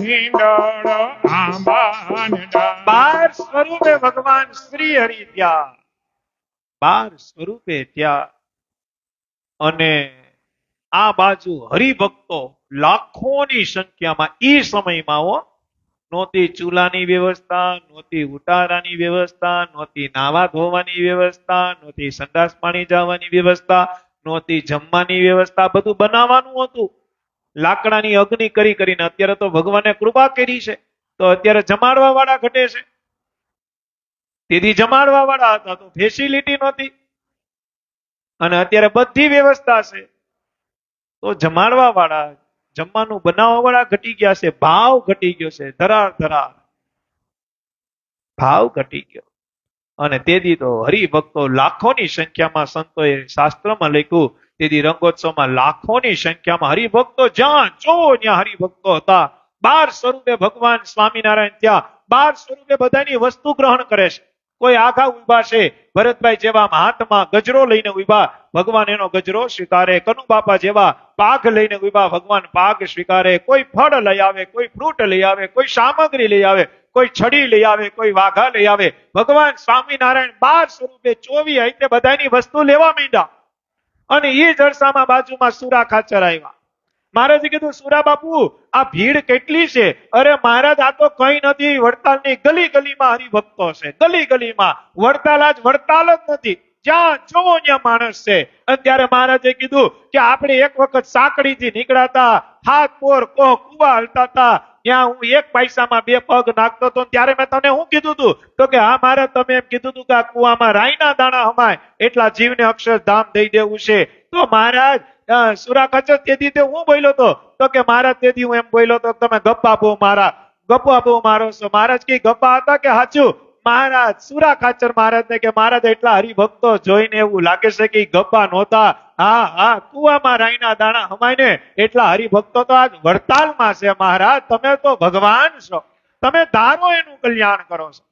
હિંડોળો આંબાન 12 સ્વરૂપે ભગવાન શ્રી હરિ ત્યાં, 12 સ્વરૂપે ત્યાં. અને આ બાજુ હરિભક્તો લાખોની સંખ્યામાં ઈ સમયમાં નહોતી ચૂલાની વ્યવસ્થા, નહોતી ઉટારાની વ્યવસ્થા, નહોતી નાવા ધોવાની વ્યવસ્થા, નહોતી સંડાસ પાણી જવાની વ્યવસ્થા, નહોતી જમવાની વ્યવસ્થા. બધું બનાવવાનું હતું. લાકડાની અગ્નિ કરીને. અત્યારે તો ભગવાને કૃપા કરી છે, તો અત્યારે જમાડવા વાળા ઘટે છે. તેથી જમાડવા વાળા હતા તો ફેસિલિટી નહોતી, અને અત્યારે બધી વ્યવસ્થા છે તો જમાડવા વાળા, જમવાનું બનાવવા વાળા ઘટી ગયા છે. ભાવ ઘટી ગયો છે, ધરાર ભાવ ઘટી ગયો. અને તેથી તો હરિભક્તો લાખોની સંખ્યામાં, સંતોએ શાસ્ત્રમાં લખ્યું, તેથી રંગોત્સવમાં લાખોની સંખ્યામાં હરિભક્તો જ્યાં જો ત્યાં હરિભક્તો હતા. 12 સ્વરૂપે ભગવાન સ્વામિનારાયણ ત્યાં 12 સ્વરૂપે બધાની વસ્તુ ગ્રહણ કરે છે. કોઈ આઘા ઉભા છે, ભરતભાઈ જેવા હાથમાં ગજરો લઈને ઉભા, ભગવાન એનો ગજરો સ્વીકારે. કનુ બાપા જેવા પાઘ લઈને ઉભા, ભગવાન પાઘ સ્વીકારે. કોઈ ફળ લઈ આવે, કોઈ ફ્રૂટ લઈ આવે, કોઈ સામગ્રી લઈ આવે, કોઈ છડી લઈ આવે, કોઈ વાઘા લઈ આવે. ભગવાન સ્વામિનારાયણ 12 સ્વરૂપે 24 એટલે બધાની વસ્તુ લેવા માંડ્યા. અને એ જળસામાં બાજુમાં સુરા ખાચર આવ્યા. મહારાજે કીધું, સુરા બાપુ આ ભીડ કેટલી છે? અરે મહારાજ આ તો કઈ નથી, વડતાલની ગલી ગલીમાં હરિભક્તો છે. ગલી ગલીમાં વડતાલ જ નથી, જ્યાં જોવો ત્યાં માણસ છે. અને ત્યારે મહારાજે કીધું કે આપણે એક વખત સાંકડીથી નીકળાતા, હાથ પોર કોહ કુવા હલતા હતા, ત્યાં હું 1 પૈસામાં 2 પગ નાખતો હતો. ત્યારે મેં તને શું કીધું હતું? તો કે હા મહારાજ, તમે એમ કીધું હતું કે આ કુવામાં રાઈના દાણા હમાય એટલા જીવને અક્ષરધામ દઈ દેવું છે. તો મહારાજ સુરા ખચર તેથી તે હું બોલ્યો હતો? તો કે મહારાજ તેથી હું એમ બોલ્યો હતો તમે ગપ્પા બહુ મારો છો. મહારાજ કે ગપ્પા હતા કે સાચું? મહારાજ સુરા ખાચર મહારાજને કે મહારાજ એટલા હરિભક્તો જોઈને એવું લાગે છે કે ગપ્પા નહોતા. હા કુવામાં રાઈના દાણા હમાય ને એટલા હરિભક્તો તો આજ વડતાલમાં છે. મહારાજ તમે તો ભગવાન છો, તમે ધારો એનું કલ્યાણ કરો છો.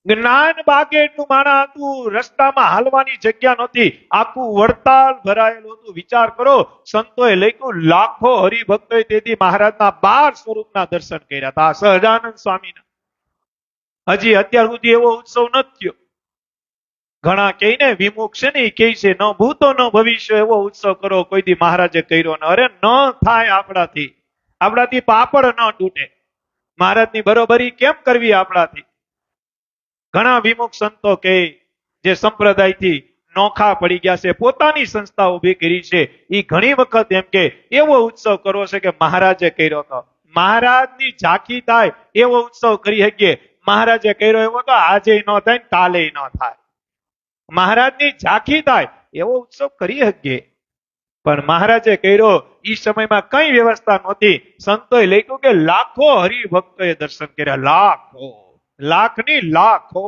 જ્ઞાન બાગે એટલું માણા હતું, રસ્તામાં હાલવાની જગ્યા નહોતી, આખું વડતાલ ભરાયેલું હતું. વિચાર કરો, સંતોએ લખ્યું લાખો હરિભક્તોએ તેથી મહારાજના 12 સ્વરૂપના દર્શન કર્યા હતા. સહજાનંદ સ્વામીના હજી અત્યાર સુધી એવો ઉત્સવ નથી થયો. ઘણા કહે ને વિમુખ છે ને એ કહે છે ન ભૂતો ન ભવિષ્ય એવો ઉત્સવ કરો કોઈ દી મહારાજે કર્યો ને. અરે ન થાય આપણાથી પાપડ ન તૂટે. મહારાજની બરોબરી કેમ કરવી આપણાથી? ઘણા વિમુખ સંતો કે જે સંપ્રદાયથી નોખા પડી ગયા છે, પોતાની સંસ્થા ઉભી કરી છે, એ ઘણી વખત એમ કે એવો ઉત્સવ કરવો છે કે મહારાજે કર્યો હતો. મહારાજની ઝાંખી થાય એવો ઉત્સવ કરી શકીએ. મહારાજે કર્યો એવો તો આજે ન થાય ને કાલે ન થાય. મહારાજની ઝાંખી થાય એવો ઉત્સવ કરી શકીએ, પણ મહારાજે કર્યો એ સમયમાં કઈ વ્યવસ્થા નહોતી. સંતોએ લખ્યું કે લાખો હરિભક્તોએ દર્શન કર્યા. લાખની લાખો.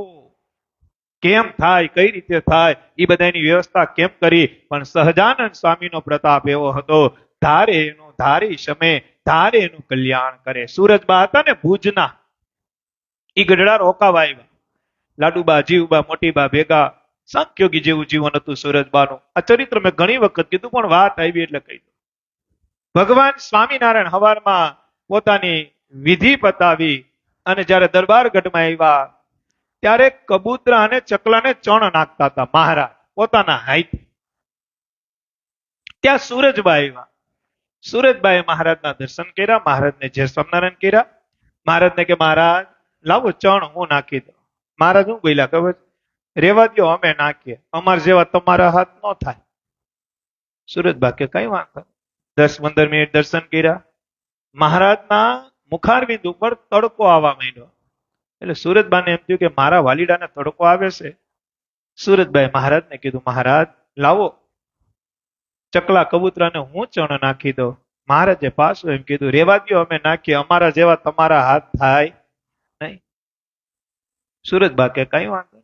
કેમ થાય, કઈ રીતે થાય, એ બધાની વ્યવસ્થા કેમ કરી? પણ સહજાનંદ સ્વામીનો પ્રતાપ એવો હતો, ધારે એનું ધારી સમય ધારે એનું કલ્યાણ કરે. સુરજબા હતા ને ભુજના, એ ગઢડા રોકાવા આવ્યા. લાડુબા, જીવબા, મોટીબા ભેગા સાંખ્યોગી જેવું જીવન હતું સુરજબાનું. આ ચરિત્ર મેં ઘણી વખત કીધું, પણ વાત આવી એટલે કહી દઉં. ભગવાન સ્વામિનારાયણ હવારમાં પોતાની વિધિ પતાવી અને જયારે દરબારગઢમાં આવ્યા ત્યારે કબૂતરા અને ચકલાને ચણ નાખતા હતા મહારાજ પોતાના હાથે. ત્યાં સુરજબા આવ્યા. સુરજબાએ મહારાજના દર્શન કર્યા, મહારાજને જય સ્વામિનારાયણ કર્યા. મહારાજને કે મહારાજ લાવો ચણ હું નાખી દઉં. મહારાજ હું બોલ્યા ખબર? રેવા દો, અમે નાખીએ, અમાર જેવા તમારા હાથ ન થાય. સુરજબા કે કઈ વાંધો. 10-15 મિનિટ દર્શન કર્યા. મહારાજના મુખારવિંદ ઉપર તડકો આવવા માંડ્યો. એટલે સુરજબાને એમ થયું કે મારા વાલીડાને તડકો આવે છે. સુરજબાએ મહારાજને કીધું, મહારાજ લાવો ચકલા કબૂતરાને હું ચણ નાખી દઉં. મહારાજે પાછું એમ કીધું, રેવા દો, અમે નાખીએ, અમારા જેવા તમારા હાથ થાય નહીં. સુરજબા કે કઈ વાંધો.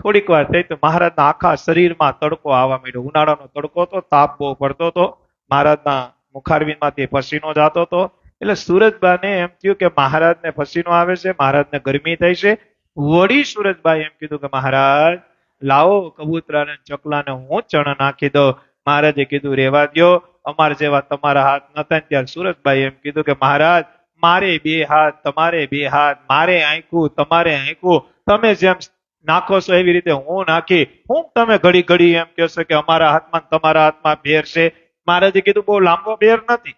થોડીક વાર થઈ તો મહારાજના આખા શરીરમાં તડકો આવવા માંડ્યો. ઉનાળાનો તડકો તો, તાપ બહુ પડતો હતો. મહારાજના મુખારવિંદમાંથી પસીનો જાતો હતો. એટલે સુરજબાને એમ થયું કે મહારાજને પસીનો આવે છે, મહારાજને ગરમી થઈ છે. વળી સુરજબાએ એમ કીધું કે મહારાજ લાવો કબૂતરાને ચકલાને હું ચણ નાખી દઉં. મહારાજે કીધું રેવા દો, અમાર જેવા તમારા હાથ ન થાય. ત્યારે સુરજબાઈ એમ કીધું કે મહારાજ મારે 2 હાથ, તમારે 2 હાથ, મારે આંખું, તમારે આંખું, તમે જેમ નાખો છો એવી રીતે હું નાખી. હું તમે ઘડી ઘડી એમ કહેશો કે અમારા હાથમાં તમારા હાથમાં બેર છે. મહારાજે કીધું બહુ લાંબો બેર નથી,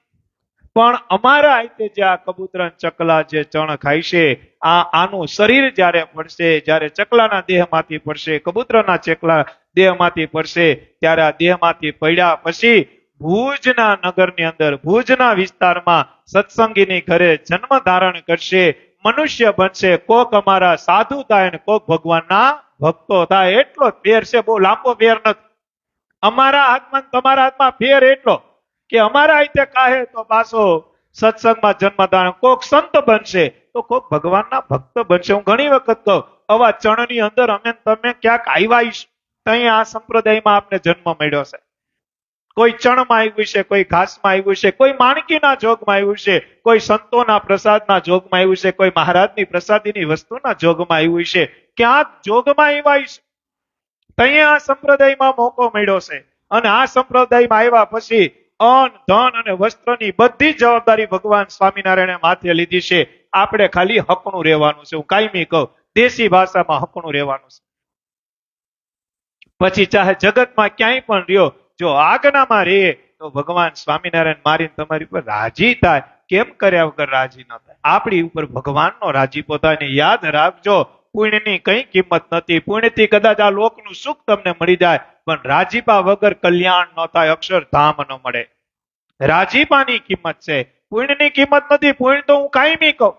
પણ અમારા હાથે જે આ કબૂતરા ચકલા જે ચણ ખાય છે, આનું શરીર જ્યારે પડશે, જ્યારે ચકલાના દેહમાંથી પડશે, કબૂતરના ચકલા દેહમાંથી પડશે, ત્યારે આ દેહમાંથી પડ્યા પછી ભુજના નગરની અંદર, ભુજના વિસ્તારમાં સત્સંગીની ઘરે જન્મ ધારણ કરશે, મનુષ્ય બનશે. કોક અમારા સાધુ થાય ને કોક ભગવાનના ભક્તો થાય. એટલો જ ફેર છે, બહુ લાંબો ફેર નથી. અમારા હાથમાં તમારા હાથમાં ફેર એટલો કે અમારા હાથે કાહે તો પાછો સત્સંગમાં જન્મ ધારણ, કોક સંત બનશે તો કોક ભગવાનના ભક્ત બનશે. હું ઘણી વખત કહું, આવા ચણની અંદર અમે તમે ક્યાંક આવ્યા ત્યાં આ સંપ્રદાયમાં આપને જન્મ મળ્યો છે. કોઈ ચણમાં આવ્યું છે, કોઈ ઘાસમાં આવ્યું છે, કોઈ માણકીના જોગમાં આવ્યું છે, કોઈ સંતોના પ્રસાદના જોગમાં આવ્યું છે, કોઈ મહારાજની પ્રસાદીની વસ્તુના જોગમાં આવ્યું છે. ક્યાંક જોગમાં આવ્યા છે, ત્યાં આ સંપ્રદાયમાં મોકો મળ્યો છે. અને આ સંપ્રદાયમાં આવ્યા પછી અન્ન, ધન અને વસ્ત્રની બધી જવાબદારી ભગવાન સ્વામિનારાયણે માથે લીધી છે. આપણે ખાલી હકનું રહેવાનું છે. હું કાયમી કહું, દેશી ભાષામાં હકનું રહેવાનું છે. પછી ચાહે જગતમાં ક્યાંય પણ રહ્યો, જો આજ્ઞામાં રહે તો ભગવાન સ્વામિનારાયણ મારીને તમારી ઉપર રાજી થાય. કેમ કર્યા વગર રાજી ન થાય? આપણી ઉપર ભગવાનનો રાજીપો થાય. ને યાદ રાખજો, પુણ્યની કઈ કિંમત નથી. પુણ્યથી કદાચ આ લોકનું સુખ તમને મળી જાય, પણ રાજીપા વગર કલ્યાણ ન થાય, અક્ષરધામ ન મળે. રાજીપાની કિંમત છે, પુણ્યની કિંમત નથી. પુણ્ય તો હું કાયમી કહું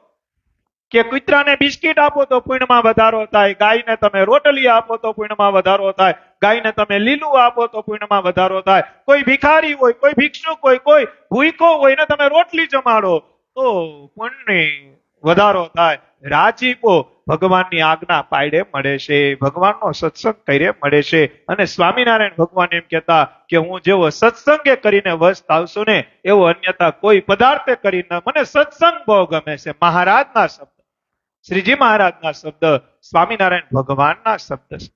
કે કૂતરાને બિસ્કિટ આપો તો પુણ્યમાં વધારો થાય, ગાયને તમે રોટલી આપો તો પુણ્યમાં વધારો થાય, ગાયને તમે લીલું આપો તો પુણ્યમાં વધારો થાય. કોઈ ભિખારી હોય, કોઈ ભિક્ષુક હોય, કોઈ ભૂખો હોય ને તમે રોટલી જમાડો તો પુણ્ય વધારો થાય. રાજીપો ભગવાનની આજ્ઞા પાડે મળે છે, ભગવાનનો સત્સંગ કરે મળે છે. અને સ્વામિનારાયણ ભગવાન એમ કહેતા કે હું જેવો સત્સંગે કરીને વશ આવશું ને એવો અન્યથા કોઈ પદાર્થે કરીને મને સત્સંગ બહુ ગમે છે. મહારાજના શબ્દ, શ્રીજી મહારાજના શબ્દ, સ્વામિનારાયણ ભગવાનના શબ્દ છે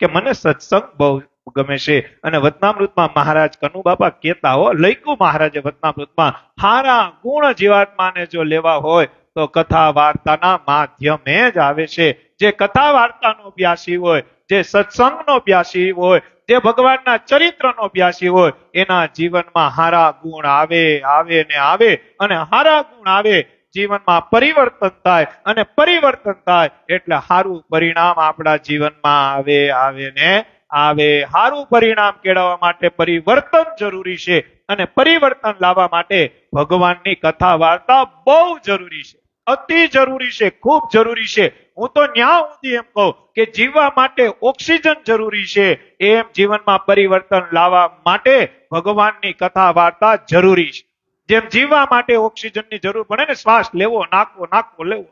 કે મને સત્સંગ બહુ ગમે છે. અને વચનામૃતમાં મહારાજ કનુબાપા કહેતા હો, લખ્યું મહારાજે વચનામૃતમાં, હારા ગુણ જીવાત્માને જો લેવા હોય તો કથા વાર્તાના માધ્યમે જ આવે છે. જે કથા વાર્તાનો અભ્યાસી હોય જે સત્સંગનો અભ્યાસી હોય, જે ભગવાનના ચરિત્રનો અભ્યાસી હોય, એના જીવનમાં હારા ગુણ આવે આવે ને આવે, અને હારા ગુણ આવે જીવનમાં પરિવર્તન થાય, અને પરિવર્તન થાય એટલે સારું પરિણામ આપણા જીવનમાં આવે આવે ને આવે. સારું પરિણામ કેળવવા માટે પરિવર્તન જરૂરી છે, અને પરિવર્તન લાવવા માટે ભગવાનની કથા વાર્તા બહુ જરૂરી છે, અતિ જરૂરી છે, ખૂબ જરૂરી છે. હું તો ન્યા સુધી એમ કહું કે જીવવા માટે ઓક્સિજન જરૂરી છે, એમ જીવનમાં પરિવર્તન લાવવા માટે ભગવાનની કથા વાર્તા જરૂરી છે. જેમ જીવવા માટે ઓક્સિજનની જરૂર પડે ને, શ્વાસ લેવો નાખવો નાખવો લેવો,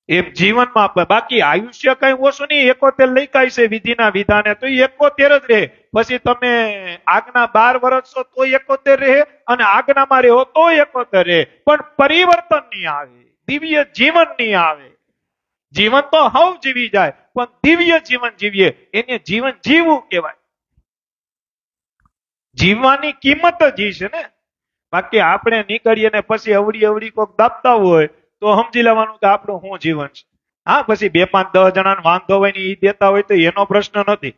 એમ જીવનમાં બાકી આયુષ્ય કઈ ઓછું નહીં. 71 લખાય છે વિધિના વિધાને, તો 71 જ રહે. પછી તમે આજ્ઞા 12 વર્ષ છો તો 71 રહે, અને આજ્ઞામાં રહો તો 71 રહે, પણ પરિવર્તન નહીં આવે, દિવ્ય જીવન નહીં આવે. જીવન તો હવ જીવી જાય, પણ દિવ્ય જીવન જીવીએ એને જીવન જીવવું કહેવાય. જીવવાની કિંમત જ છે ને. બાકી આપણે નીકળીએ ને પછી અવડી અવડી કોઈક દાબતા હોય તો સમજી લેવાનું કે આપણું શું જીવન છે. હા, પછી 2, 5, 10 જણાને વાંધો હોય ને એ દેતા હોય તો એનો પ્રશ્ન નથી,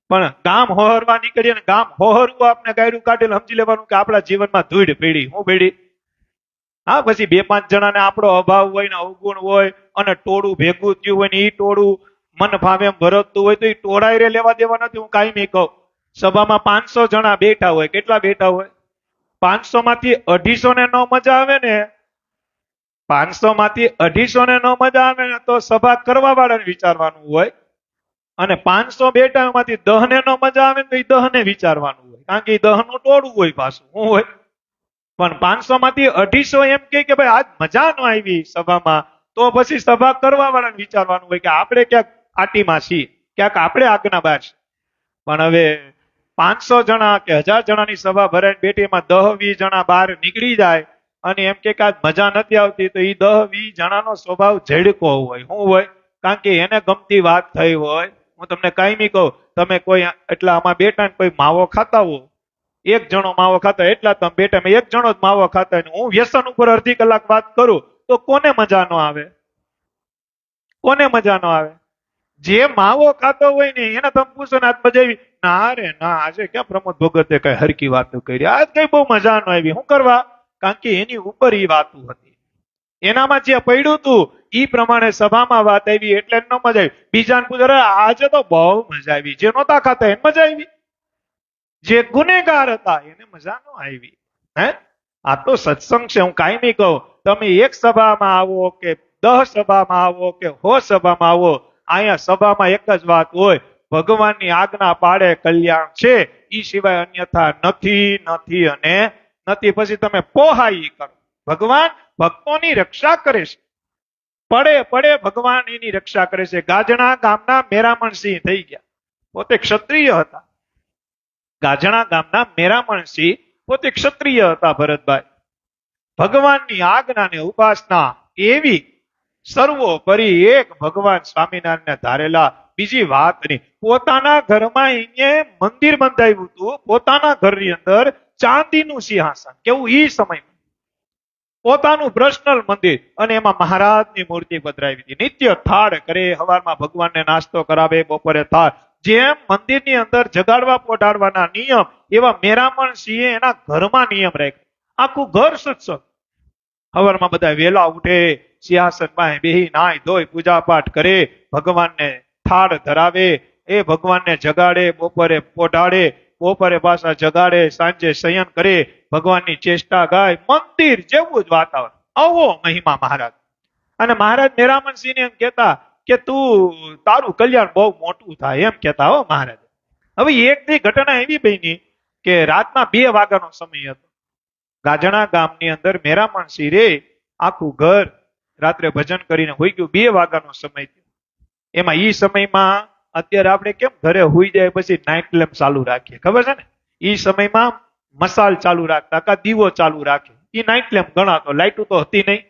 પણ ગામ હોહરવા નીકળીએ ને ગામ હોહરવું આપણે ગાયરું કાઢીને સમજી લેવાનું કે આપણા જીવનમાં ધૂળ પીડી હું પીડી. હા, પછી 2, 5 જણાને આપણો અભાવ હોય ને અવગુણ હોય, અને ટોળું ભેગું થયું હોય ને એ ટોળું મન ભાવે એમ ભરતતું હોય તો એ ટોળાય લેવા દેવા નથી. હું કાયમી કહું, સભામાં 500 જણા બેઠા હોય, કેટલા બેઠા હોય? 500 માંથી 250 ને નો મજા આવે ને, 500 માંથી 250 ને નો મજા આવે ને તો સભા કરવા વાળાને વિચારવાનું હોય, અને 500 બેઠા માંથી 10 ને નો મજા આવે ને તો એ 10 ને વિચારવાનું હોય, કારણ કે એ 10 નું ટોળું હોય પાછું શું હોય. પણ 500 માંથી 250 એમ કે ભાઈ આજ મજા ન આવી સભામાં, તો પછી સભા કરવા વાળાને વિચારવાનું હોય કે આપણે ક્યાંક આટીમાં છીએ, ક્યાંક આપણે આજ્ઞા બહાર છે. પણ હવે 500 જણા કે 1000 જણાની સભા ભરાઈને બેઠીમાં 10-20 જણા બહાર નીકળી જાય અને એમ કે આજ મજા નથી આવતી, તો એ 10-20 જણાનો સ્વભાવ ઝેડકો હોય. શું હોય? કારણ કે એને ગમતી વાત થઈ હોય. હું તમને કાયમી કહું, તમે કોઈ એટલા આમાં બેઠા ને કોઈ માવો ખાતા હો, 1 જણો માવો ખાતા, એટલા તમે બેઠા 1 જણો જ માવો ખાતા હોય, હું વ્યસન ઉપર અડધી કલાક વાત કરું તો કોને મજા ન આવે? કોને મજા ન આવે? જે માવો ખાતો હોય ને એને તમે પૂછો ને આજ મજા આવી? ના રે ના, આજે ક્યાં પ્રમોદ ભગતે કઈ હરકી વાતો કરી, આજ કઈ બહુ મજા ન આવી. શું કરવા? કારણ કે એની ઉપર એ વાતો હતી, એનામાં જે પડ્યું હતું એ પ્રમાણે સભામાં વાત આવી એટલે ન મજા આવી. બીજાને પૂછે આજે તો બહુ મજા આવી, જે નહોતા ખાતા એને મજા આવી, જે ગુનેગાર હતા એને મજા ન આવી. હે, આ તો સત્સંગ છે. હું કાયમી કહું, તમે એક સભામાં આવો કે 10 સભામાં આવો કે 100 સભામાં આવો, અહીંયા સભામાં એક જ વાત હોય, ભગવાનની આજ્ઞા પાડે કલ્યાણ છે, ઈ સિવાય અન્યથા નથી નથી અને નથી. પછી તમે પોહાઈ કરો. ભગવાન ભક્તોની રક્ષા કરે છે, પડે પડે ભગવાન એની રક્ષા કરે છે. ગાજણા ગામના મેરામણસિંહ થઈ ગયા, પોતે ક્ષત્રિય હતા. ગાજણા ગામના મેરામણસિંહ પોતે ક્ષત્રિય હતા. ભરતભાઈ, ભગવાનની આજ્ઞા ને ઉપાસના એવી સર્વોપરી એક ભગવાન સ્વામિનારાયણ ધારેલા. બીજી વાત નહીં, પોતાના ઘરમાં એને મંદિર બંધાવ્યું હતું, પોતાના ઘરની અંદર ચાંદીનું સિંહાસન, કેવું ઈ સમયમાં પોતાનું પર્સનલ મંદિર, અને એમાં મહારાજની મૂર્તિ પધરાવી હતી. નિત્ય થાળ કરે, સવારમાં ભગવાનને નાસ્તો કરાવે, બપોરે થાળ. જેમ મંદિરની અંદર જગાડવા પોઢાડવાના નિયમ, એવા મેરામણ સિંહે એના ઘરમાં નિયમ રાખ્યો. આખું ઘર સત્સંગ. સવારમાં બધા વેલા ઉઠે, સિંહાસનમાં બેહી નાય ધોઈ પૂજા પાઠ કરે, ભગવાનને થાળ ધરાવે, એ ભગવાનને જગાડે, બપોરે પોઢાડે, બપોરે પાછા જગાડે, સાંજે શયન કરે, ભગવાનની ચેષ્ટા ગાય, મંદિર જેવું જ વાતાવરણ. આવો મહિમા મહારાજ. અને મહારાજ મેરામણસિંહને એમ કહેતા કે તું તારું કલ્યાણ બહુ મોટું થાય, એમ કહેતા હો મહારાજ. હવે એક દી ઘટના એવી બની કે રાતના 2 વાગ્યાનો સમય હતો. ગાજણા ગામની અંદર મેરામણસિંહ રે આખું ઘર રાત્રે ભજન કરીને હોઈ ગયું. 2 વાગ્યાનો સમય થયો. એમાં ઈ સમયમાં અત્યારે આપણે કેમ ઘરે હોઈ જાય પછી નાઇટ લેમ્પ ચાલુ રાખીએ, ખબર છે ને? ઈ સમયમાં મસાલ ચાલુ રાખતા, કા દીવો ચાલુ રાખે, ઈ નાઇટ લેમ્પ ગણાતો. લાઇટું તો હતી નહીં,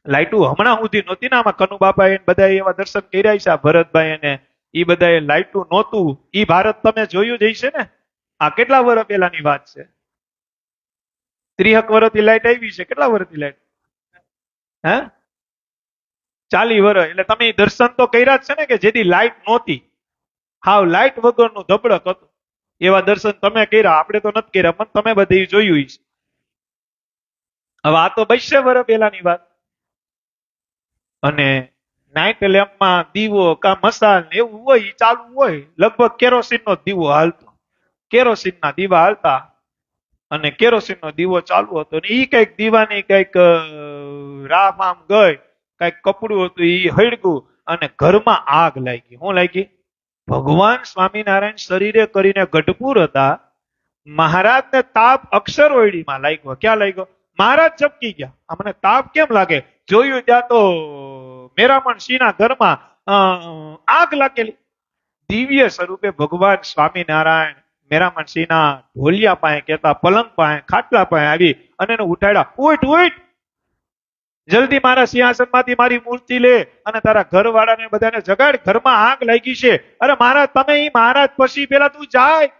લાઇટું હમણાં સુધી નહોતી ને. આમાં કનુબાપા બધા એવા દર્શન કર્યા છે, ભરતભાઈ એને ઈ બધા લાઇટું નહોતું. ઈ ભારત તમે જોયું જ હશે ને. આ કેટલા વર્ષ પહેલાની વાત છે? 30 વર્ષથી લાઇટ આવી છે. કેટલા વર્ષથી લાઇટ? હે, 40 વર્ષ એટલે તમે ઈ દર્શન તો કર્યા જ છે ને કે જેથી લાઈટ નહોતી, હાવ લાઈટ વગરનું ધબડક હતું, એવા દર્શન તમે કર્યા, આપણે તો નથી કર્યા, પણ તમે બધી જોયું છે. હવે આ તો 200 વર્ષ પહેલાની વાત. અને નાઇટ લેમ્પમાં દીવો કા મસાલ ને એવું હોય ઈ ચાલુ હોય, લગભગ કેરોસીનનો દીવો હાલતો, કેરોસીનના દીવા હાલતા અને કેરોસીનનો દીવો ચાલુ હતો ને ઈ કઈક દીવાની કઈક રામ આમ ગઈ, કઈક કપડું હતું ઈ હળગ્યું અને ઘરમાં આગ લાગી. શું લાગી? ભગવાન સ્વામિનારાયણ શરીરે કરીને ગઢપુર હતા, મહારાજને તાપ અક્ષરવૈડીમાં લાગ્યો. ક્યાં લાગ્યો? મહારાજ ચપકી ગયા. આ મને તાપ કેમ લાગે? જોયું ત્યાં તો મેરામણ સિંહના ઘરમાં આગ લાગેલી. દિવ્ય સ્વરૂપે ભગવાન સ્વામિનારાયણ મેરામણ સિંહના ઢોલિયા પાસે કહેતા પલંગ પાસે ખાટલા પાસે આવી અને એને ઉઠાડ્યા. ઉઠ ઉઠ, જલ્દી મારા સિંહાસન માંથી મારી મૂર્તિ લે અને તારા ઘરવાળાને બધાને જગાડ, ઘરમાં આગ લાગી છે. અરે મહારાજ તમે ઈ મહારાજ પછી પેલા તું જાય.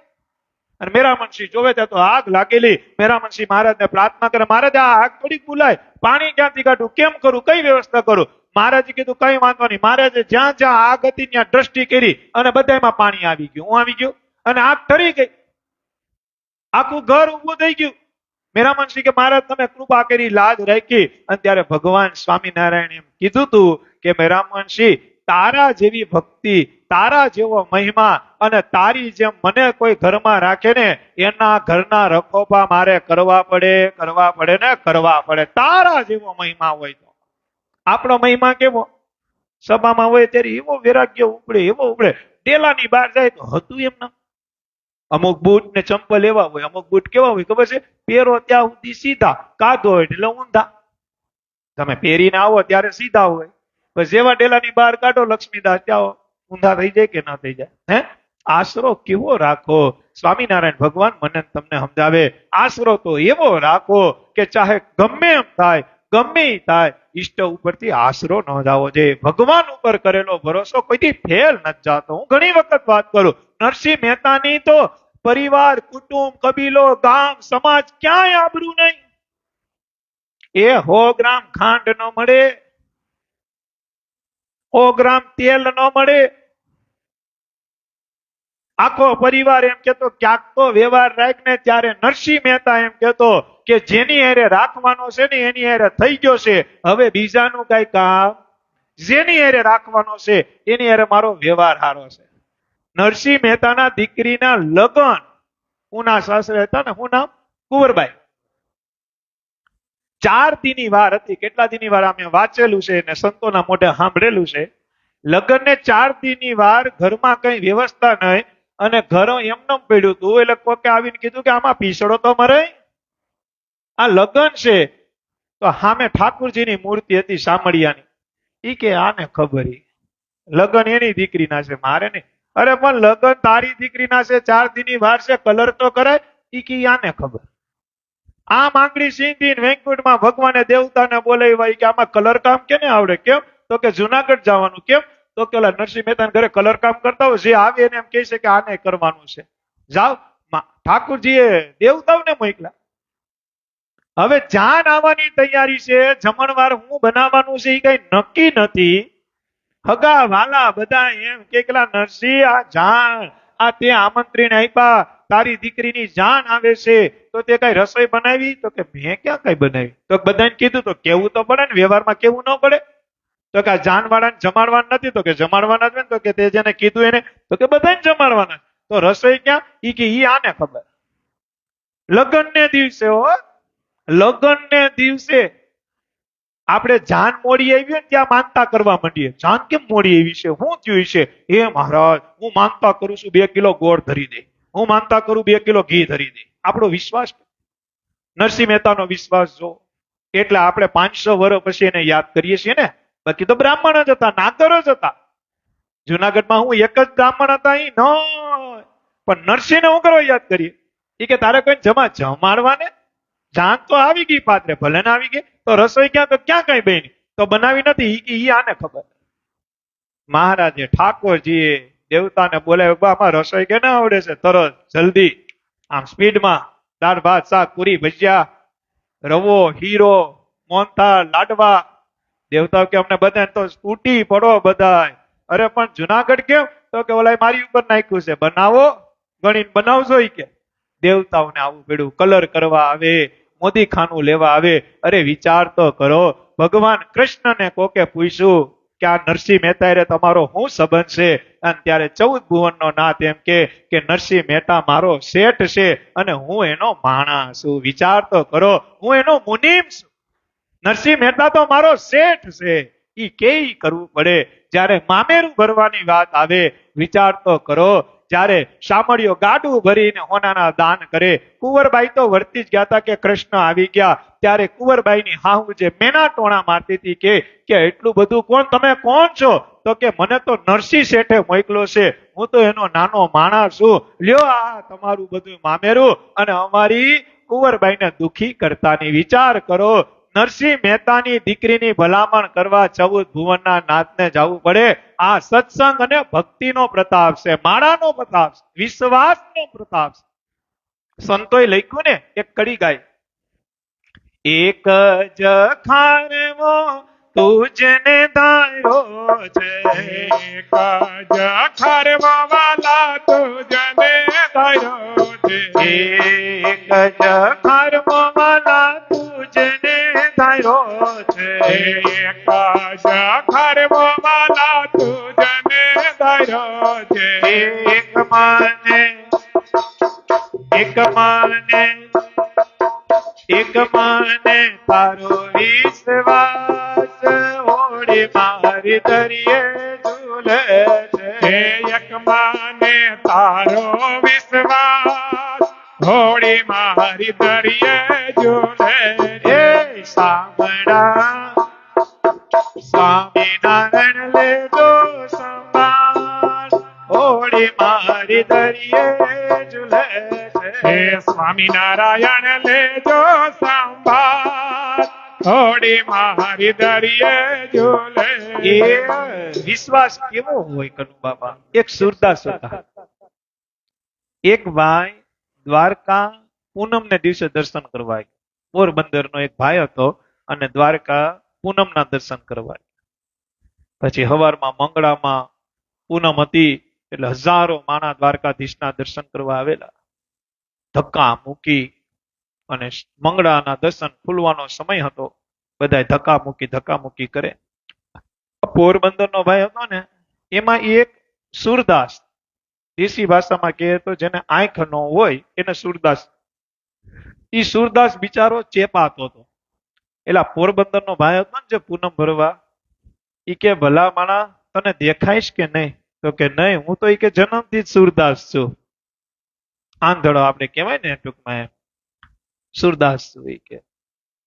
અને મેરામણસિંહ જોવે ત્યાં તો આગ લાગેલી. મેરામણસિંહ મહારાજને પ્રાર્થના કરે, મહારાજ આ આગ થોડી બોલાય, પાણી ક્યાંથી કાઢું, કેમ કરું, કઈ વ્યવસ્થા કરું? મહારાજે કીધું કઈ વાંધો નહીં. મહારાજે જ્યાં જ્યાં આગ હતી ત્યાં દ્રષ્ટિ કરી અને બધામાં પાણી આવી ગયું. હું આવી ગયું અને આગ ઠરી ગઈ, આખું ઘર ઊભું થઈ ગયું. મેરામણસિંહ કે મહારાજ તમે કૃપા કરી, લાજ રાખી. અને ત્યારે ભગવાન સ્વામિનારાયણ એમ કીધું તું કે મેરામણસિંહ તારા જેવી ભક્તિ, તારા જેવો મહિમા અને તારી જેમ મને કોઈ ઘરમાં રાખે ને એના ઘરના રખોપા મારે કરવા પડે ને કરવા પડે. તારા જેવો મહિમા હોય તો. આપણો મહિમા કેવો? સભામાં હોય ત્યારે એવો વૈરાગ્ય ઉપડે, એવો ઉપડે. ડેલાની બહાર જાય તો હતું એમ ના. અમુક બૂટ ને ચંપલ એવા હોય, અમુક બૂટ કેવા હોય ખબર છે? પહેરો ત્યાં સુધી સીધા, કાઢો એટલે ઊંધા. તમે પહેરીને આવો ત્યારે સીધા હોય, બસ જેવા ડેલાની બહાર કાઢો લક્ષ્મીદાસ ત્યાં ઊંધા થઈ જાય કે ના થઈ જાય? હે, આશરો કેવો રાખો? સ્વામિનારાયણ ભગવાન મને તમને સમજાવે, આશરો તો એવો રાખો કે ચાહે ગમે એમ થાય, ગમે ઈ થાય, ઈષ્ટ ઉપરથી આશરો ન જાવો જોઈએ. ભગવાન ઉપર કરેલો ભરોસો કોઈથી ફેલ નથી જાતો. હું ઘણી વખત વાત કરું, નરસિંહ મહેતાની તો પરિવાર, કુટુંબ, કબીલો, ગામ, સમાજ ક્યાંય આબરૂ નહીં. એ 100 ગ્રામ ખાંડ ન મળે, 100 ગ્રામ તેલ ન મળે. આખો પરિવાર એમ કેતો ક્યાંક તો વ્યવહાર રાખને. ત્યારે નરસિંહ મહેતા એમ કેતો કે જેની હારે રાખવાનો છે ને એની હારે થઈ ગયો છે, હવે બીજાનું કઈ કામ. જેની હારે રાખવાનો છે એની હારે મારો વ્યવહાર સારો છે. નરસિંહ મહેતાના દીકરીના લગ્ન ઉના સાસરે હતા ને, શું નામ? કુંવરબાઈ. 4 દીની વાર હતી. કેટલા દીની વાર અમે વાંચેલું છે ને સંતોના મોઢે સાંભળેલું છે. લગ્નને 4 દીની વાર, ઘરમાં કઈ વ્યવસ્થા નહીં અને ઘર એમનેમ પડ્યું હતું. એટલે કોકે આવીને કીધું કે આમાં પીસડો તો મરે, આ લગ્ન છે. તો સામે ઠાકુરજીની મૂર્તિ હતી સામળિયાની. ઈ કે આને ખબર, લગ્ન એની દીકરીના છે, મારે નહીં. અરે પણ લગ્ન તારી દીકરીના છે, 4 દીની વાર છે, કલર તો કરાય. ઈ કે આને ખબર. આ માંગડી સિંધી વેંકુટમાં ભગવાને દેવતાને બોલાવ્યા કે આમાં કલર કામ કેને આવડે? કેમ? તો કે જુનાગઢ જવાનું. કેમ? તો કે નરસિંહ મહેતા ઘરે કલર કામ કરતા હોય, જે આવે એને એમ કહે છે કે આને કરવાનું છે, જાઓ. ઠાકુરજીએ દેવતાઓને મોકલા. હવે જાન આવવાની તૈયારી છે, જમણવાર હું બનાવવાનું છે એ કઈ નક્કી નથી. હગા વાલા બધા એમ કે નરસિંહ આ જાન, આ તે આમંત્રણ આપ્યા, તારી દીકરીની જાન આવે છે, તો તે કઈ રસોઈ બનાવી? તો કે મેં ક્યાં કઈ બનાવી. તો બધાને કીધું તો કેવું તો પડે ને, વ્યવહારમાં કેવું ન પડે. તો કે આ જાન વાળાને જમાડવાના નથી. તો કે જમાડવાના જ ને. તો કે તે જેને કીધું એને. તો કે બધાને જમાડવાના. તો રસોઈ ક્યાં? ઈ કે ઈ આને ખબર. લગ્નને દિવસે હો, લગ્નને દિવસે આપણે જાન મોડી આવી ને ત્યાં માનતા કરવા માંડીએ. જાન કેમ મોડી આવી છે, શું થયું છે? એ મહારાજ હું માનતા કરું છું 2 કિલો ગોળ ધરી દે, હું માનતા કરું 2 કિલો ઘી ધરી દે. આપણો વિશ્વાસ, નરસિંહ મહેતાનો વિશ્વાસ જો. એટલે આપણે 500 વર્ષ પછી એને યાદ કરીએ છીએ ને. બાકી તો બ્રાહ્મણ જ હતા, નાગર જ હતા. જુનાગઢમાં હું એક જ બ્રાહ્મણ હતા ઈ ન, પણ નરસિંહને હું કરવા યાદ કરીએ? એ કે તારે કોઈ જમાડવાને. જાન તો આવી ગઈ પાત્રે, ભલે ને આવી ગઈ, તો રસોઈ ક્યાં? તો ક્યાં કઈ બની તો બનાવી નથી. ઈ આને ખબર. મહારાજે ઠાકોરજીએ દેવતાને બોલાવ્યો, આમાં રસોઈ કે ના આવડે છે? તરત જલ્દી આમ સ્પીડમાં દાળ ભાત શાક પૂરી ભજીયા રવો હીરો મોહનથાળ લાડવા દેવતાઓ કે અમને બધાને તો તૂટી પડો બધાય. અરે પણ જુનાગઢ કેમ? તો કે ઓલા મારી ઉપર નાખ્યું છે, બનાવો, ગણીને બનાવજો ઈ કે. દેવતાઓને આવું પડ્યું, કલર કરવા આવે, મોદી ખાનું લેવા આવે. અરે વિચાર તો કરો, ભગવાન કૃષ્ણને કોકે પૂછ્યું કે આ નરસિંહ મહેતા રે તમારો શું સંબંધ છે? અને ત્યારે 14 ભુવનનો નાથ એમ કે નરસિંહ મહેતા મારો શેઠ છે અને હું એનો માણસ છું. વિચાર તો કરો, હું એનો મુનિમ છું. નરસિંહ મહેતા તો મારો શેઠ છે. ઈ કેઈ કરવું પડે. જ્યારે મામેરું ભરવાની વાત આવે, વિચાર તો કરો, જ્યારે શામળિયો ગાડું ભરીને હોનાના દાન કરે. કુંવરબાઈ તો વર્તી જ ગયા હતા કે કૃષ્ણ આવી ગયા. ત્યારે કુંવરબાઈની હાહુ જે મેના ટોણા મારતી હતી કે એટલું બધું કોણ, તમે કોણ છો? તો કે મને તો નરસિંહ શેઠે મોકલો છે, હું તો એનો નાનો માણસ છું. લ્યો આ તમારું બધું મામેરું અને અમારી કુંવરબાઈને દુખી કરતાની. વિચાર કરો, નરસિંહ મહેતાની દીકરીની ભલામણ કરવા 14 ભુવનના નાથને જવું પડે. આ સત્સંગ અને ભક્તિનો પ્રતાપ છે, માળાનો પ્રતાપ છે, વિશ્વાસનો પ્રતાપ છે. સંતોએ લખ્યું ને એક કડી ગાય, એક જ ખારવો તુજને ધાર્યો છે, એક જ ખરવા વાલા તુજને ધાર્યો છે, એક જ ખારવો વાલા તુજને ધાર્યો છે, એક જ ખરવા વાલા તુજને ધાર્યો છે, એક માને તારો વિશ્વાસ, હોડી મારી દરિયે ઝૂલે છે. એક માને તારો વિશ્વાસ, હોડી મારી દરિયે ઝૂલે છે. એ સામડા સ્વામિનારાયણ લેજો સંભાળ, હોડી મારી દરિયે ઝૂલે હે છે. સ્વામિનારાયણ લેજો સંભાળ, હોડી મારી દરિયે ઝૂલે એ છે. વિશ્વાસ કેવો હોય કનુ બાબા? એક સુરદાસ હતા. એક ભાઈ દ્વારકા પૂનમને દિવસે દર્શન કરવા ગયા. પોરબંદરનો એક ભાઈ હતો અને દ્વારકા પૂનમના દર્શન કરવા ગયા. પછી હવારમાં મંગળામાં પૂનમ હતી એટલે હજારો માણા દ્વારકાધીશના દર્શન કરવા આવેલા. ધક્કા મૂકી અને મંગળાના દર્શન ખુલવાનો સમય હતો. બધાય ધક્કા મૂકી કરે. પોરબંદરનો ભાઈ હતો ને, એમાં એક સુરદાસ, દેશી ભાષામાં કહે તો જેને આંખ ન હોય એને સુરદાસ. ઈ સુરદાસ બિચારો ચેપાતો હતો. એલા પોરબંદરનો ભાઈ હતો ને જે પૂનમ ભરવા, ઈ કે ભલા માણા તને દેખાઈશ કે નહીં? તો કે નહીં, હું તો ઈ કે જન્મથી જ સુરદાસ છું. આંધળો આપણે કહેવાય ને ટૂંકમાં એમ, સુરદાસ છું ઈ કે.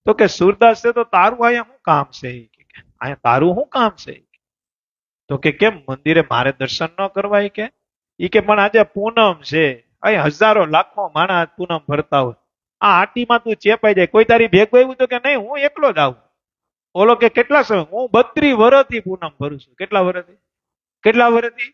તો કે સુરદાસ છે તો તારું અહીંયા શું કામ છે? ઈ કે અહીંયા તારું શું કામ છે? તો કે કેમ મંદિરે મારે દર્શન ન કરવા? ઈ કે પણ આજે પૂનમ છે, અહીં હજારો લાખો માણસ પૂનમ ભરતા હોય, આ આટીમાં તું ચેપાઈ જાય. કોઈ તારી ભેગું આવ્યું? તો કે નહીં, હું એકલો જ આવું. ઓલો કે કેટલા સમય? હું 32 વર્ષથી પૂનમ ભરું છું. કેટલા વર્ષથી?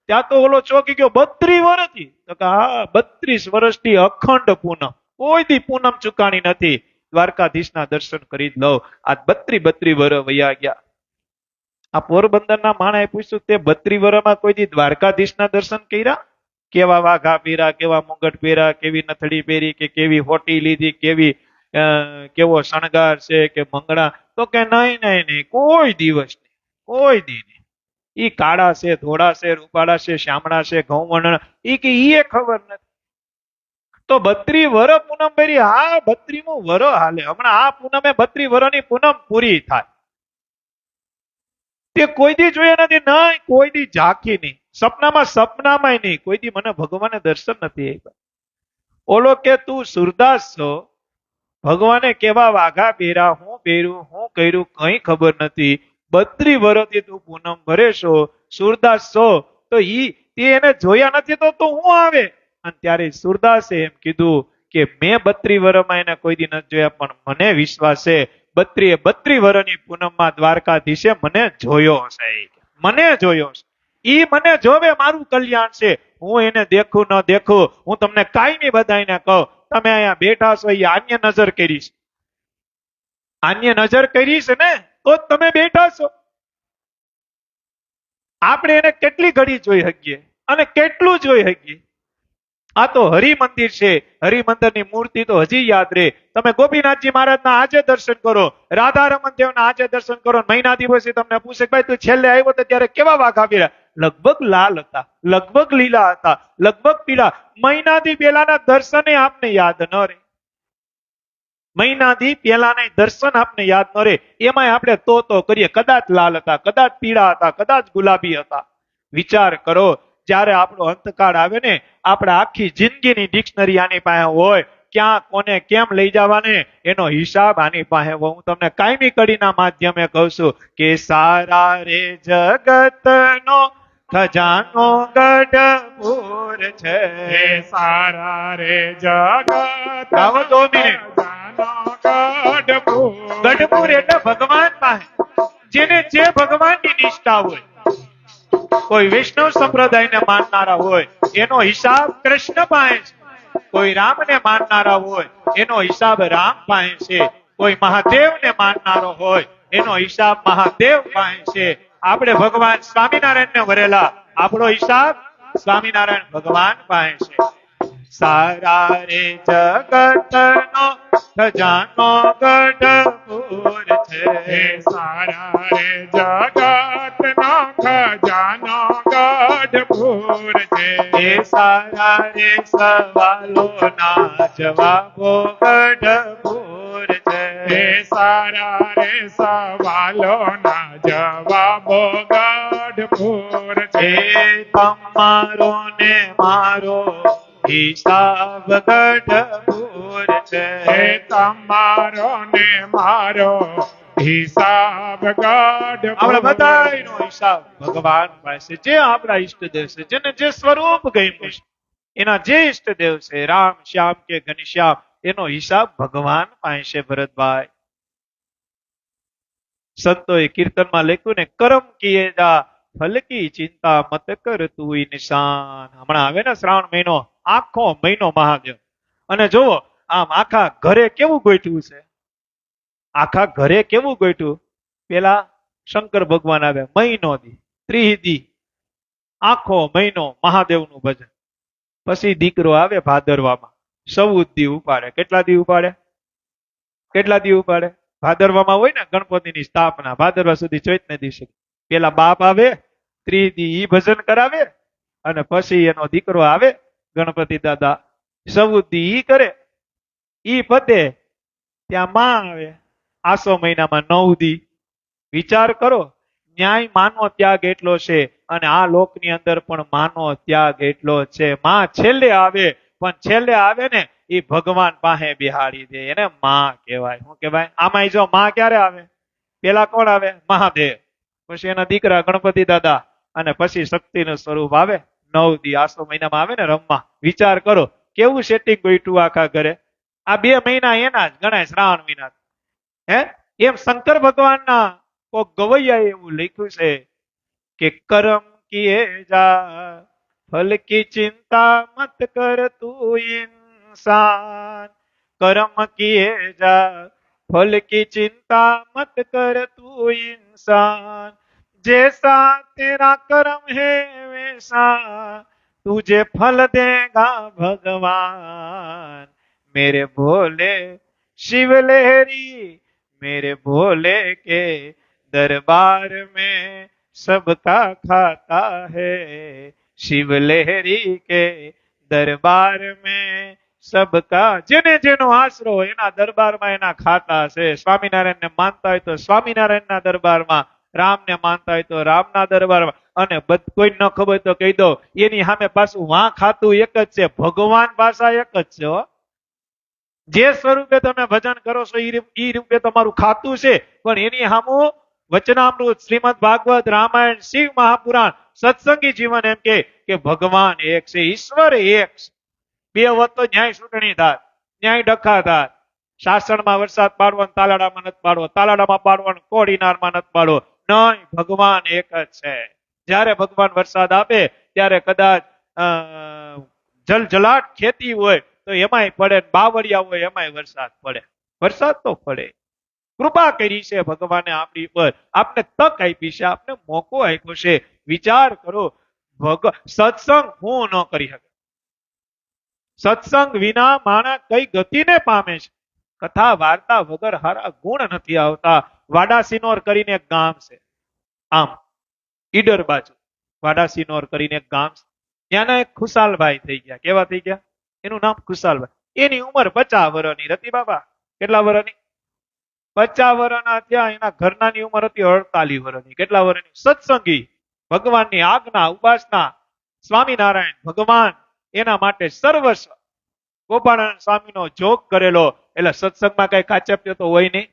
ત્યાં તો ઓલો ચોકી ગયો, 32 વર્ષથી? તો કે હા, 32 વર્ષથી અખંડ પૂનમ, કોઈ દી પૂનમ ચુકાણી નથી. દ્વારકાધીશના દર્શન કરી જ લઉં. આ 32 વર્ષ વયા ગયા. આ પોરબંદરના માણસે પૂછ્યું, તે 32 વર્ષમાં કોઈ દી દ્વારકાધીશના દર્શન કર્યા? કેવા વાઘા પહેર્યા, કેવા મુંગટ પહેર્યા, કેવી નથડી પહેરી, કે કેવી હોટી લીધી, કેવો શણગાર છે કે મંગળા? તો કે નહીં, કોઈ દિવસ નહીં, કોઈ દી નહીં. ઈ કાળા છે, ધોળા છે, રૂપાળા છે, શ્યામળા છે, ઘઉં ઈ કે ઈ ખબર નથી. તો 32 વર્ષ પૂનમ ભરી. હા, 32મું વર્ષ હાલે. હમણાં આ પૂનમે 32 વર્ષની પૂનમ પૂરી થાય. તે કોઈ દી જોયા નથી? નહીં, કોઈ દી ઝાંખી નહીં, સપનામાં નહીં, કોઈ દી મને ભગવાને દર્શન નથી આપ્યા. ઓલો કે તું સુરદાસ છો, ભગવાને કેવા વાઘા પહેર્યા, હું પહેર્યું, હું કર્યું, કઈ ખબર નથી. 32 વર્ષથી તું પૂનમ ભરે છો, સુરદાસ છો, તો તે એને જોયા નથી તો તું હું આવે? અને ત્યારે સુરદાસે એમ કીધું કે મેં 32 વર્ષમાં એને કોઈ દી નથી જોયા, પણ મને વિશ્વાસ છે 32 વર્ષની પૂનમમાં દ્વારકાધીશે મને જોયો છે. મને જોયો છે, ઈ મને જોવે, મારું કલ્યાણ છે. હું એને દેખું ન દેખું, હું તમને કાયમી બધાઈને કહું, તમે અહીંયા બેઠા છો એ આન્ય નજર કરી છે. આન્ય નજર કરી છે ને, તો જ તમે બેઠા છો. આપણે એને કેટલી ઘડી જોઈ શકીએ અને કેટલું જોઈ શકીએ. આ તો હરિમંદિર છે. હરિમંદિરની મૂર્તિ તો હજી યાદ રહે. તમે ગોપીનાથજી મહારાજના આજે દર્શન કરો, રાધારમણ દેવના આજે દર્શન કરો, મહિના દિવસે તમને પૂછે ભાઈ તું છેલ્લે આવ્યો તો ત્યારે કેવા વાઘ આવી રહ્યા? લગભગ લાલ હતા, લગભગ લીલા હતા, લગભગ પીળા. મહિનાથી પહેલાના દર્શને આપને યાદ ન રહે. મહિનાથી પહેલાના દર્શન આપને યાદ ન રહે. એમાંય આપણે તો કરીએ, કદાચ લાલ હતા, કદાચ પીળા હતા, કદાચ ગુલાબી હતા. વિચાર કરો, જ્યારે આપણો અંતકાળ આવે ને, આપણે આખી જિંદગીની ડિક્શનરી આની પાસે હોય, ક્યાં કોને કેમ લઈ જવાને એનો હિસાબ આની પાસે હોય. હું તમને કાયમી કડીના માધ્યમે કહું છું કે સારા રે જગતનો ખજાનો ગઢપુર છે. સારા રે જગત ગાવો 2 મિનિટ. ગઢપુર. ગઢપુર એટલે ભગવાન પાસે, જેને જે ભગવાનની નિષ્ઠા હોય. કોઈ વૈષ્ણવ સંપ્રદાયને માનનારા હોય એનો હિસાબ કૃષ્ણ પાસે છે. કોઈ રામને માનનારા હોય એનો હિસાબ રામ પાસે છે. કોઈ મહાદેવને માનનારો હોય એનો હિસાબ મહાદેવ પાસે છે. આપણે ભગવાન સ્વામિનારાયણને વરેલા, આપણો હિસાબ સ્વામિનારાયણ ભગવાન પાસે છે. સારા રે જગતનો ખજાનો ગઢપુર છે. સારા રે જગતનો ખજાનો ગઢપુર છે. એ સારા રે સવાલોના જવાબો ગઢપુર છે. એ સારા રે સવાલોના જવાબો ગઢપુર છે. એ તમારો ને મારો હિસાબ ગઢપુર છે. એ તમારો ને મારો હિસાબ આપણે ગઢપુર બધાનો હિસાબ ભગવાન પાસે. જે આપણા ઈષ્ટદેવ છે, જેને જે સ્વરૂપ ગમ્યું છે, એના જે ઈષ્ટદેવ છે, રામ શ્યામ કે ઘનશ્યામ, એનો હિસાબ ભગવાન પાસે. ભરતભાઈ, સંતોએ કીર્તનમાં લખ્યું ને, કરમ કિએ જા ફલ કી ચિંતા મત કર તું નિશાન. હમણાં આવે ને શ્રાવણ મહિનો, આખો મહિનો મહાદેવ. અને જુઓ આમ આખા ઘરે કેવું ગોઠવું છે, આખા ઘરે કેવું ગોઠવું. પેલા શંકર ભગવાન આવે મહિનો દી, ત્રિહિદી, આખો મહિનો મહાદેવનું ભજન. પછી દીકરો આવે ભાદરવામાં, 14 દી ઉપાડે. કેટલા દી ઉપાડે? કેટલા દી ઉપાડે? ભાદરવામાં હોય ને ગણપતિની સ્થાપના, ભાદરવા સુધી ચૈતન્ય દિવસે પેલા બાપ આવે, ત્રિહિદી ઈ ભજન કરાવે, અને પછી એનો દીકરો આવે ગણપતિ દાદા, 14 દી ઈ કરે. ઈ પતે ત્યાં માં આવે આસો મહિનામાં 9 દી. વિચાર કરો, ન્યાય માનો ત્યાગ એટલો છે, અને આ લોકની અંદર પણ માનો ત્યાગ એટલો છે. માં છેલ્લે આવે, પણ છેલ્લે આવે ને એ ભગવાન પાસે બિહાડી દે, એને માં કહેવાય. શું કહેવાય? આમાં જો માં ક્યારે આવે? પેલા કોણ આવે? મહાદેવ. પછી એના દીકરા ગણપતિ દાદા, અને પછી શક્તિનું સ્વરૂપ આવે 9 દી આસો મહિનામાં આવે ને રમવા. વિચાર કરો કેવું સેટિંગ ગોઠવું આખા ઘરે. આ 2 મહિના એના જ ગણાય શ્રાવણ મહિના. હે એમ શંકર ભગવાનના કોક ગવૈયાએ એવું લખ્યું છે કે કરમ કિએ જા ફલ કી ચિંતા મત કર તું इंसान. कर्म किए जा फल की चिंता मत कर तू इंसान. जैसा तेरा कर्म है वैसा तुझे फल देगा भगवान. मेरे भोले शिव लहरी मेरे भोले के दरबार में सबका खाता है. शिव लहरी के दरबार में सबका, જેને જેનો આશરો એના દરબારમાં એના ખાતા છે. સ્વામિનારાયણને માનતા હોય તો સ્વામિનારાયણના દરબારમાં, રામને માનતા હોય તો રામના દરબારમાં, અને કોઈ ન ખબર તો કહી દો એની સામે પાછું વાં ખાતું એક જ છે, ભગવાન પાછા એક જ છે. જે સ્વરૂપે તમે ભજન કરો છો એ રૂપે તમારું ખાતું છે, પણ એની સામું વચનામૃત, શ્રીમદ ભાગવત, રામાયણ, શિવ મહાપુરાણ, સત્સંગી જીવન એમ કે ભગવાન એક છે, ઈશ્વર એક છે. 2 વખત તો ન્યાય ચૂંટણી થાય, ન્યાય ડખા થાય. શાસનમાં વરસાદ પાડવો, તાલાડામાં નથી પાડવો, તાલાડામાં પાડવો, કોડીનારમાં નથી પાડવો. નહીં, ભગવાન એક જ છે. જ્યારે ભગવાન વરસાદ આપે ત્યારે કદાચ જલજલાટ ખેતી હોય તો એમાંય પડે, બાવળિયા હોય એમાંય વરસાદ પડે. વરસાદ તો પડે. કૃપા કરી છે ભગવાને આપણી પર, આપને તક આપી છે, આપને મોકો આપ્યો છે. વિચાર કરો, સત્સંગ હું ન કરી શકે. સત્સંગ વિના માણસ કઈ ગતિને પામે છે. કથા વાર્તા વગર હારા ગુણ નથી આવતા. વાડાસિનોર કરીને એક ગામ છે, આમ ઈડર બાજુ વાડાસિનોર કરીને એક ગામ છે. ત્યાંના એક ખુશાલભાઈ થઈ ગયા. કેવા થઈ ગયા? એનું નામ ખુશાલભાઈ. એની ઉંમર 50 વર્ષની હતી બાબા. કેટલા વર્ષની? 50 વર્ષના થયા. એના ઘરનાની ઉંમર હતી 48 વર્ષની. કેટલા વર્ષની? સત્સંગી, ભગવાનની આજ્ઞા, ઉપાસના, સ્વામિનારાયણ ભગવાન એના માટે સર્વસ્વ. ગોપાળાનંદ સ્વામીનો જોગ કરેલો. એટલે સત્સંગમાં કઈ કાચપ્ય તો હોય નહીં.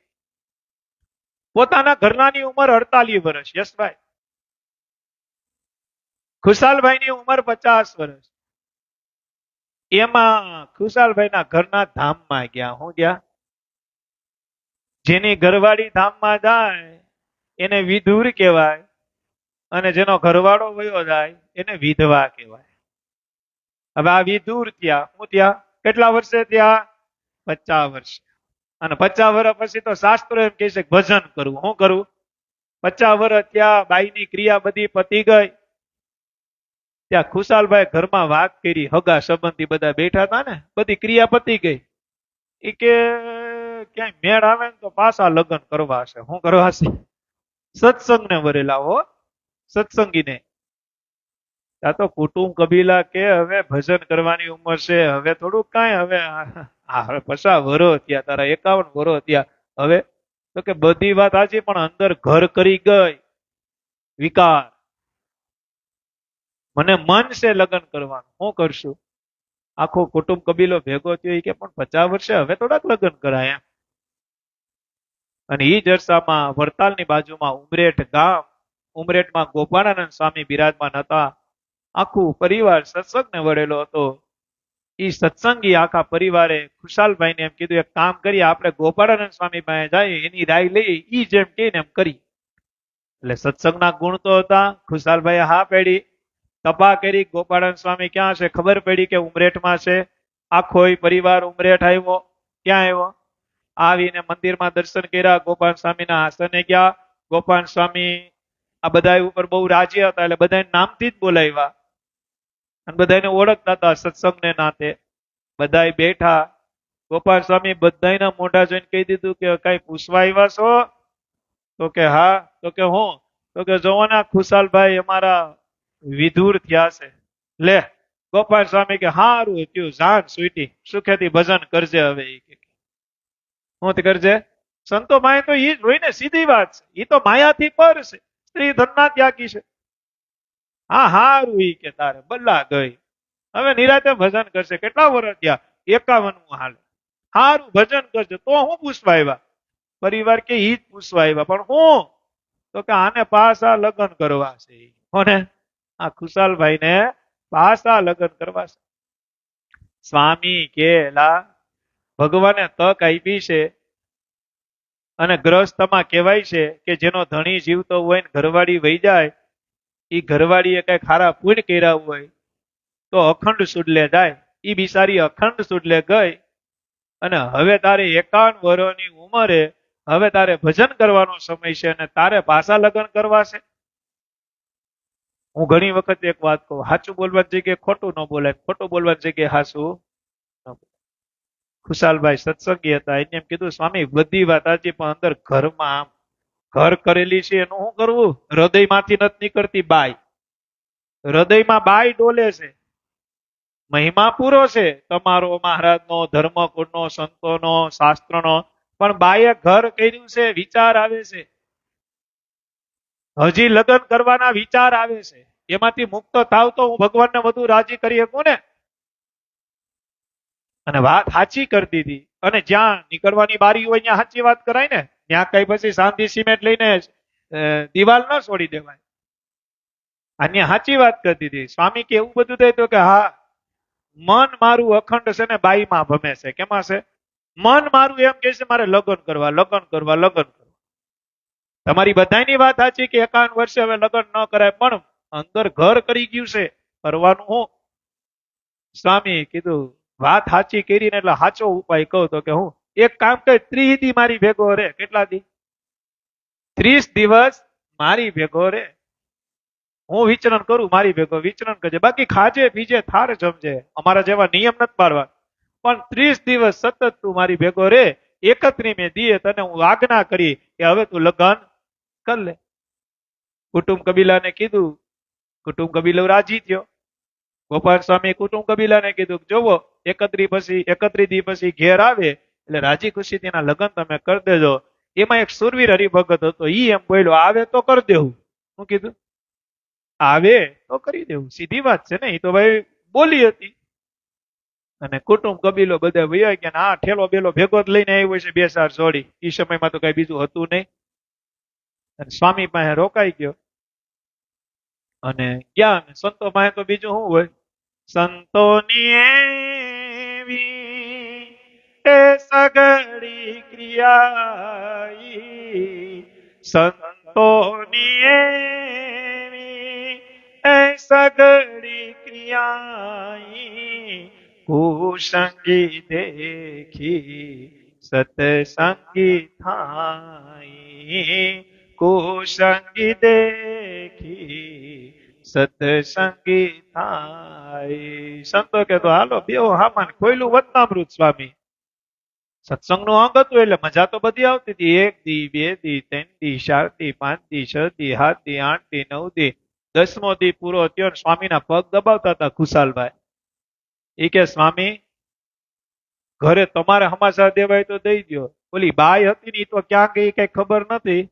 પોતાના ઘરનાની ઉંમર 48 વર્ષ. યશભાઈ, ખુશાલભાઈની ઉંમર 50 વર્ષ. એમાં ખુશાલભાઈના ઘરના ધામમાં ગયા. હું ગયા? જેની ઘરવાળી ધામમાં જાય એને વિધુર કહેવાય, અને જેનો ઘરવાળો વયો જાય એને વિધવા કહેવાય. હવે આ વિધુર થયા. હું ત્યાં કેટલા વર્ષે થયા? 50 વર્ષ. અને 50 વર્ષ પછી તો શાસ્ત્રો એમ કહે છે કે ભજન કરવું. શું કરવું? 50 વર્ષ ત્યાં બાઈની ક્રિયા બધી પતી ગઈ. ત્યાં ખુશાલભાઈ ઘરમાં વાત કરી. હગા સંબંધી બધા બેઠા હતા ને, બધી ક્રિયા પતી ગઈ. એ કે ક્યાંય મેળ આવે ને તો પાછા લગ્ન કરવા છે. શું કરવા છે? સત્સંગને વરેલા હો, સત્સંગીને. આ તો કુટુંબ કબીલા કે હવે ભજન કરવાની ઉંમર છે, હવે થોડુંક કાંઈ, હવે 50 વર્ષ થયા, તારા 51 વર્ષ થયા. હવે તો કે બધી વાત સાચી, પણ અંદર ઘર કરી ગઈ વિકાર. મને મન છે લગ્ન કરવાનું. શું કરશું? આખો કુટુંબ કબીલો ભેગો થયો કે પણ 50 વર્ષે હવે થોડાક લગ્ન કરાય એમ. અને એ જ અરસામાં વડતાલની બાજુમાં ઉમરેઠ ગામ, ઉમરેઠમાં ગોપાળાનંદ સ્વામી બિરાજમાન હતા. આખું પરિવાર સત્સંગને વળેલો હતો. એ સત્સંગી આખા પરિવારે ખુશાલભાઈને એમ કીધું, એક કામ કરીએ, આપણે ગોપાળાનંદ સ્વામી પાસે જઈએ, એની રાય લઈ, ઈ જેમ કહીને એમ કરી. એટલે સત્સંગના ગુણ તો હતા. ખુશાલભાઈએ હા પેડી, તપા કરી. ગોપાળાનંદ સ્વામી ક્યાં છે? ખબર પડી કે ઉમરેઠમાં છે. આખો પરિવાર ઉમરેઠ આવ્યો. ક્યાં આવ્યો? આવીને મંદિરમાં દર્શન કર્યા. ગોપાલ સ્વામીના આસને ગયા. ગોપાલ સ્વામી આ બધા ઉપર બહુ રાજી હતા, એટલે બધાને નામથી જ બોલાવ્યા અને બધાને ઓળખતા હતા સત્સંગને નાતે. બધા બેઠા. ગોપાલ સ્વામી બધાના મોઢા જોઈને કહી દીધું કે કઈ પૂછવા આવ્યા છો? તો કે હા. તો કે હું? તો કે જોવો ને ખુશાલભાઈ અમારા વિધુર થયા છે. લે. ગોપાલ સ્વામી કે હારું થયું, જાન સુઈટી, સુખેથી ભજન કરજે. હવે શું કરજે? સંતો માય તો ઈ જ હોય ને, સીધી વાત છે. ઈ તો માયાથી પર છે, સ્ત્રી ધનના ત્યાગી છે. હા હારું ઈ કે તારે બલ્લા ગઈ. હવે નિરાતે ભજન કરશે. કેટલા વર્ષ થયા? 51 હાલે. હારું ભજન કરશે. તો હું પૂછવા આવ્યા? પરિવાર કે ઈ જ પૂછવા આવ્યા. પણ હું? તો કે આને પાછા લગ્ન કરવા છે. કોને? આ ખુશાલભાઈ ને પાછા લગ્ન કરવા છે. સ્વામી કે લા, ભગવાને તક આપી છે, અને ગ્રસ્તમાં કહેવાય છે કે જેનો ધણી જીવતો હોય ને ઘરવાળી વહી જાય, એ ઘરવાળીએ કઈ ખારા પુણ્ય કર્યા હોય તો અખંડ સુડલે જાય. એ બિચારી અખંડ સુડલે ગઈ, અને હવે તારે 51 વર્ષની ઉંમરે હવે તારે ભજન કરવાનો સમય છે, અને તારે પાછા લગ્ન કરવા છે. હું ઘણી વખત એક વાત કહું, સાચું બોલવાની જગ્યાએ ખોટું ન બોલાય, ખોટું બોલવાની જગ્યાએ સાચું. ખુશાલભાઈ સત્સંગી હતા. એને એમ કીધું, સ્વામી બધી વાત સાચી, પણ અંદર ઘરમાં આમ ઘર કરેલી છે એનું શું કરવું? હૃદયમાંથી નથી નીકળતી બાઈ. હૃદયમાં બાઈ ડોલે છે. મહિમા પૂરો છે તમારો, મહારાજનો, ધર્મકુળનો, સંતોનો, શાસ્ત્રનો, પણ બાઈએ ઘર કર્યું છે, વિચાર આવે છે. હજી લગ્ન કરવાના વિચાર આવે છે. એમાંથી મુક્ત થાવ તો હું ભગવાનને વધુ રાજી કરી શકું ને. અને વાત સાચી કરી દીધી. અને જ્યાં નીકળવાની બારી હોય ત્યાં સાચી વાત કરાય ને. ત્યાં કઈ પછી શાંતિ સિમેન્ટ લઈને દિવાલ ન છોડી દેવાય. અન્ય સાચી વાત કરી દીધી. સ્વામી કે એવું બધું થાય? તો કે હા, મન મારું અખંડ છે ને બાઈમાં ભમે છે. કેમાં છે? મન મારું એમ કે છે મારે લગ્ન કરવા, લગ્ન કરવા, લગ્ન કરવા. તમારી બધાની વાત સાચી કે 51 વર્ષે હવે લગ્ન ન કરાય, પણ અંદર ઘર કરી ગયું છે, કરવાનું હું? સ્વામી કીધું વાત સાચી કરીને એટલે સાચો ઉપાય કહું. તો કે હું? એક કામ કર, 30 દી મારી ભેગો રે. કેટલા દી? 30 દિવસ મારી ભેગો રે. હું વિચરણ કરું મારી ભેગો વિચરણ કરજે, બાકી ખાજે પીજે થાર જમજે, અમારા જેવા નિયમ નથી પાડવા. પણ 30 દિવસ સતત તું મારી ભેગો રે. 31મી દીએ તને હું આજ્ઞા કરી કે હવે તું લગ્ન કર લે. કુટુંબ કબીલાને કીધું, કુટુંબ કબીલો રાજી થયો. ગોપાલ સ્વામી કુટુંબ કબીલાને કીધું કે જોવો 31 દી પછી ઘેર આવે એટલે રાજી ખુશી તેના લગ્ન તમે કરી દેજો. એમાં એક સુરવીર હરિભગત હતો, ઈ એમ બોલ્યો આવે તો કરી દેવું. શું કીધું? આવે તો કરી દેવું. સીધી વાત છે ને, એ તો ભાઈ બોલી હતી. અને કુટુંબ કબીલો બધા વયા ગયા ને આ ઠેલો બેલો ભેગો જ લઈને આવ્યો છે 2-4 જોડી. એ સમયમાં તો કઈ બીજું હતું નહીં. અને સ્વામી પાસે રોકાઈ ગયો અને ગયા ને સંતો પાસે તો બીજું શું હોય? સંતોની એવી એ સગળી ક્રિયા, સંતોની એવી એ સગળી ક્રિયા, કુસંગી દેખી સતસંગી થાય, કુસંગી દેખી સતસંગી થાય. સંતો કે તો હાલો બેહો હામાન ખોયલું વતનામૃત સ્વામી. સત્સંગનું અંગ હતું એટલે મજા તો બધી આવતી હતી. 1 દી 2 દી 3 દી 4 દી 5 દી 6 દી 7 દી 8 દી 9 દી 10મો દી પૂરો થયો. સ્વામીના પગ દબાવતા હતા ખુશાલભાઈ. એ કે સ્વામી ઘરે તમારે સમાચાર દેવાય તો દઈ દો. ઓલી બાઈ હતી ને એ તો ક્યાં ગઈ કઈ ખબર નથી.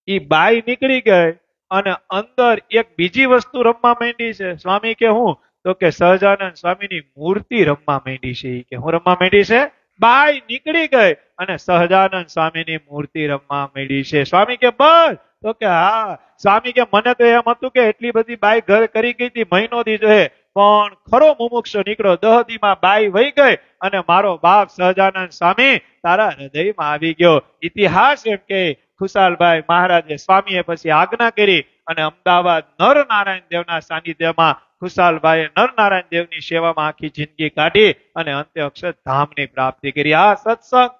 ઈ બાઈ નીકળી ગઈ અને અંદર એક બીજી વસ્તુ રમવા માંડી છે. સ્વામી કે હું? તો કે સહજાનંદ સ્વામીની મૂર્તિ રમવા માંડી છે. કે હું રમવા માંડી છે? બાઈ નીકળી ગઈ અને સહજાનંદ સ્વામીની મૂર્તિ રમવા માંડી છે. સ્વામી કે બસ? તો કે હા. સ્વામી કે મને તો એમ હતું કે એટલી બધી બાઈ ઘર કરી ગઈ હતી, મહિનો દી જોઈએ, પણ ખરો મુમુક્ષ નીકળ્યો. 10 દીમાં બાઈ વહી ગઈ અને મારો બાપ સહજાનંદ સ્વામી તારા હૃદયમાં આવી ગયો. ઇતિહાસ એમ કે ખુશાલભાઈ મહારાજે સ્વામીએ પછી આજ્ઞા કરી અને અમદાવાદ નરનારાયણ દેવના સાનિધ્યમાં ખુશાલભાઈએ નરનારાયણ દેવની સેવામાં આખી જિંદગી કાઢી અને અંતે અક્ષરધામની પ્રાપ્તિ કરી. આ સત્સંગ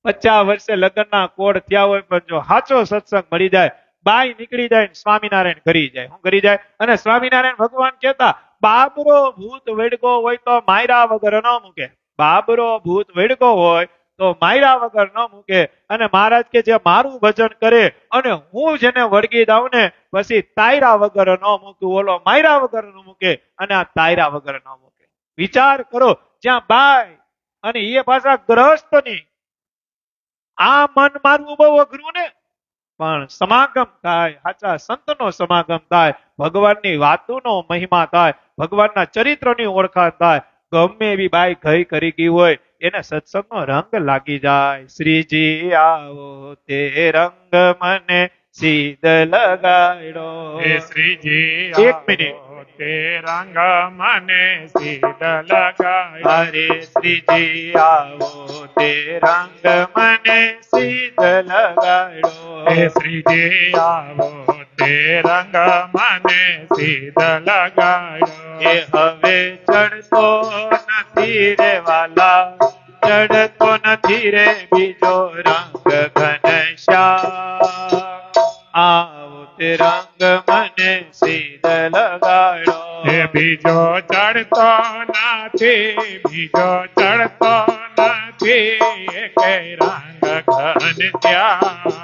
50 વર્ષે લગ્નના કોડ થયા હોય પણ જો સાચો સત્સંગ મળી જાય, બાઈ નીકળી જાય, સ્વામિનારાયણ કરી જાય. શું કરી જાય? અને સ્વામિનારાયણ ભગવાન કહેતા બાબરો ભૂત વેડગો હોય તો માયરા વગર ન મૂકે. બાબરો ભૂત વેડગો હોય તો માયરા વગર ન મૂકે. અને મહારાજ કે જે મારું ભજન કરે અને હું જેને વળગી દઉં ને પછી તાયરા વગર ન મૂકું, ઓલો માયરા વગર ન મૂકે અને આ તાયરા વગર ન મૂકે. વિચાર કરો, જ્યાં બાઈ અને એ પાછા ગ્રહસ્થની, આ મન મારવું બહુ અઘરું ને. પણ સમાગમ થાય, સાચા સંતનો સમાગમ થાય, ભગવાનની વાતોનો મહિમા થાય, ભગવાનના ચરિત્રની ઓળખાણ થાય. ગમે એવી બાઈ ઘઈ કરી ગઈ હોય એને સત્સંગનો રંગ લાગી જાય. શ્રીજી આવો તે રંગ મને સીધ લગાડો. હે શ્રીજી એક મિનિટ. આવો તે રંગ મને સીધ લગાડો. હરે શ્રીજી આવો તે રંગ મને સીધ લગાડો. હે શ્રીજી આવો તે રંગ મને સીધ લગાડો. એ હવે ચડતો નથી રે વાલા, ચડતો નથી રે બીજો રંગ ઘનશ્યામ. આવો તે રંગ મને સીધ લગાડો. હે બીજો ચડતો નથી, બીજો ચડતો નથી, કે રંગ ઘન ત્યાં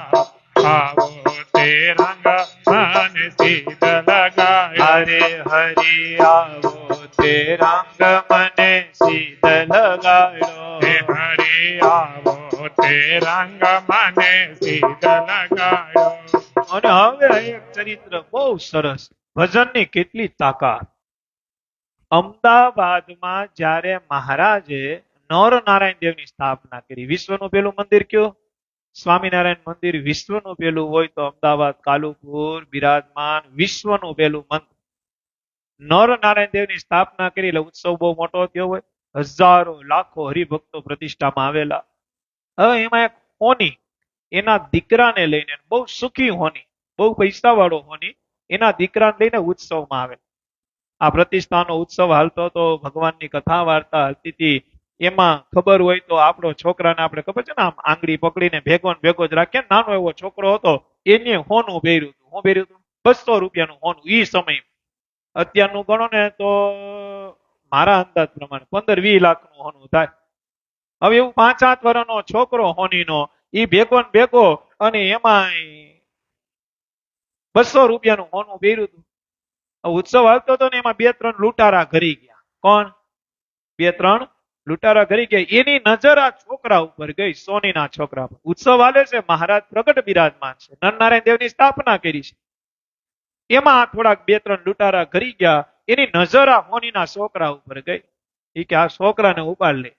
આવો તે રંગ મને સીધ લગાડો. હરે હરી આવો તે રંગ મને સીધ લગાડો. હે હરી આવો તે રંગ મને સીધ લગાડો. અને હવે એક ચરિત્ર બહુ સરસ, ભજનની કેટલી તાકાત. અમદાવાદમાં જ્યારે મહારાજે નરનારાયણ દેવની સ્થાપના કરી, વિશ્વનું પેલું મંદિર કયું? સ્વામિનારાયણ મંદિર વિશ્વનું પેલું હોય તો અમદાવાદ કાલુપુર બિરાજમાન વિશ્વનું પેલું મંદિર. નરનારાયણ દેવની સ્થાપના કરી એટલે ઉત્સવ બહુ મોટો થયો હોય, હજારો લાખો હરિભક્તો પ્રતિષ્ઠામાં આવેલા. હવે એમાં એક હોની એના દીકરાને લઈને, બહુ સુખી હોની, બહુ પૈસા વાળો હોની, એના દીકરાને લઈને ઉત્સવમાં આવે. આ પ્રતિષ્ઠાનો ઉત્સવ હાલતો હતો, ભગવાનની કથા વાર્તા હાલતી હતી. એમાં ખબર હોય તો આપણો છોકરાને આપણે ખબર છે ને આમ આંગળી પકડીને ભેગો ને ભેગો જ રાખીએ ને, નાનો એવો છોકરો હતો એને હોનું ભેર્યું હતું. શું ભેર્યું હતું? 200 રૂપિયાનું હોનું. ઈ સમય અત્યારનું ગણો ને તો મારા અંદાજ પ્રમાણે 15-20 લાખનું હોનું થાય. હવે એવું 5-7 વર્ષનો છોકરો હોનીનો ઈ ભેગો ને ભેગો અને એમાં 200 રૂપિયાનું હોનું ભેર્યું હતું. ઉત્સવ આવતો હતો ને એમાં 2-3 લૂંટારા ઘરી ગયા. કોણ? 2-3 લૂંટારા ઘરી ગયા. એની નજર આ છોકરા ઉપર ગઈ, સોનીના છોકરા પર. ઉત્સવ આલે છે, મહારાજ પ્રગટ બિરાજમાન છે, નરનારાયણ દેવની સ્થાપના કરી છે. એમાં થોડાક 2-3 લૂંટારા ઘરી ગયા. એની નજર આ હોનીના છોકરા ઉપર ગઈ. એ કે આ છોકરાને ઉપાડ લે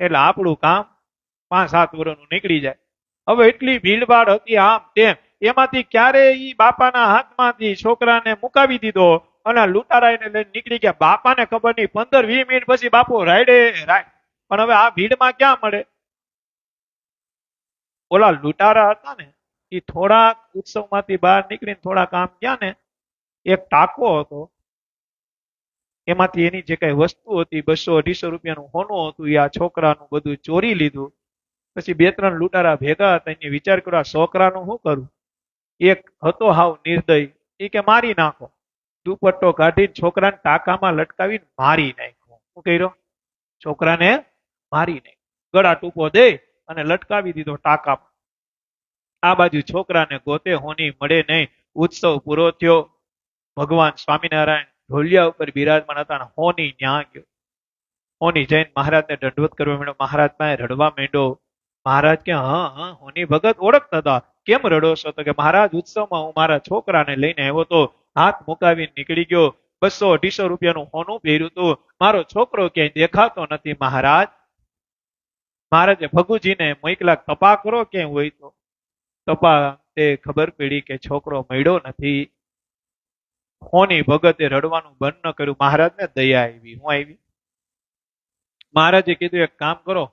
એટલે આપણું કામ 5-7 વર્ષનું નીકળી જાય. હવે એટલી ભીડભાડ હતી આમ તેમ, એમાંથી ક્યારે ઈ બાપાના હાથમાંથી છોકરાને મુકાવી દીધો અને લૂંટારા એને લઈને નીકળી ગયા. બાપાને ખબર નહીં, 15-20 મિનિટ પછી બાપુ રાયડે રાય. પણ હવે આ ભીડમાં ક્યાં મળે? ઓલા લૂંટારા હતા ને એ થોડાક ઉત્સવમાંથી બહાર નીકળીને થોડાક આમ ગયા ને, એક ટાંકો હતો, એમાંથી એની જે કઈ વસ્તુ હતી 200-250 રૂપિયાનું હોનું હતું, એ આ છોકરાનું બધું ચોરી લીધું. પછી 2-3 લૂંટારા ભેગા હતા. એને વિચાર કર્યો આ છોકરાનું શું કરું? એક હતો હાવ નિર્દય, એ કે મારી નાખો. દુપટ્ટો કાઢીને છોકરાને ટાંકામાં લટકાવીને મારી નાખ્યો. શું કર્યો? છોકરાને મારી નાખ્યો. ગળા ટૂંપો દે અને લટકાવી દીધો ટાંકામાં. આ બાજુ છોકરાને ગોતે હોની મળે નહીં. ઉત્સવ પૂરો થયો. ભગવાન સ્વામિનારાયણ ઢોલિયા ઉપર બિરાજમાન હતા. હોની ન્યા ગયો. હોની જઈને મહારાજને દંડવત કરવા માંડ્યો. મહારાજ પાસે રડવા માંડ્યો. મહારાજ કે હા હા હોની ભગત ઓળખતા હતા. કેમ રડો છો? તો કે મહારાજ ઉત્સવમાં હું મારા છોકરાને લઈને આવ્યો તો, હાથ મુકાવીને નીકળી ગયો. 200-250 રૂપિયાનું હોનું પહેર્યું હતું. મારો છોકરો ક્યાંય દેખાતો નથી મહારાજ. મહારાજે ભગુજીને મોકલા, તપા કરો ક્યાંય હોય તો. તપા તે ખબર પડી કે છોકરો મળ્યો નથી. હોની ભગતે રડવાનું બંધ ન કર્યું. મહારાજને દયા આવી. હું આવી? મહારાજે કીધું એક કામ કરો,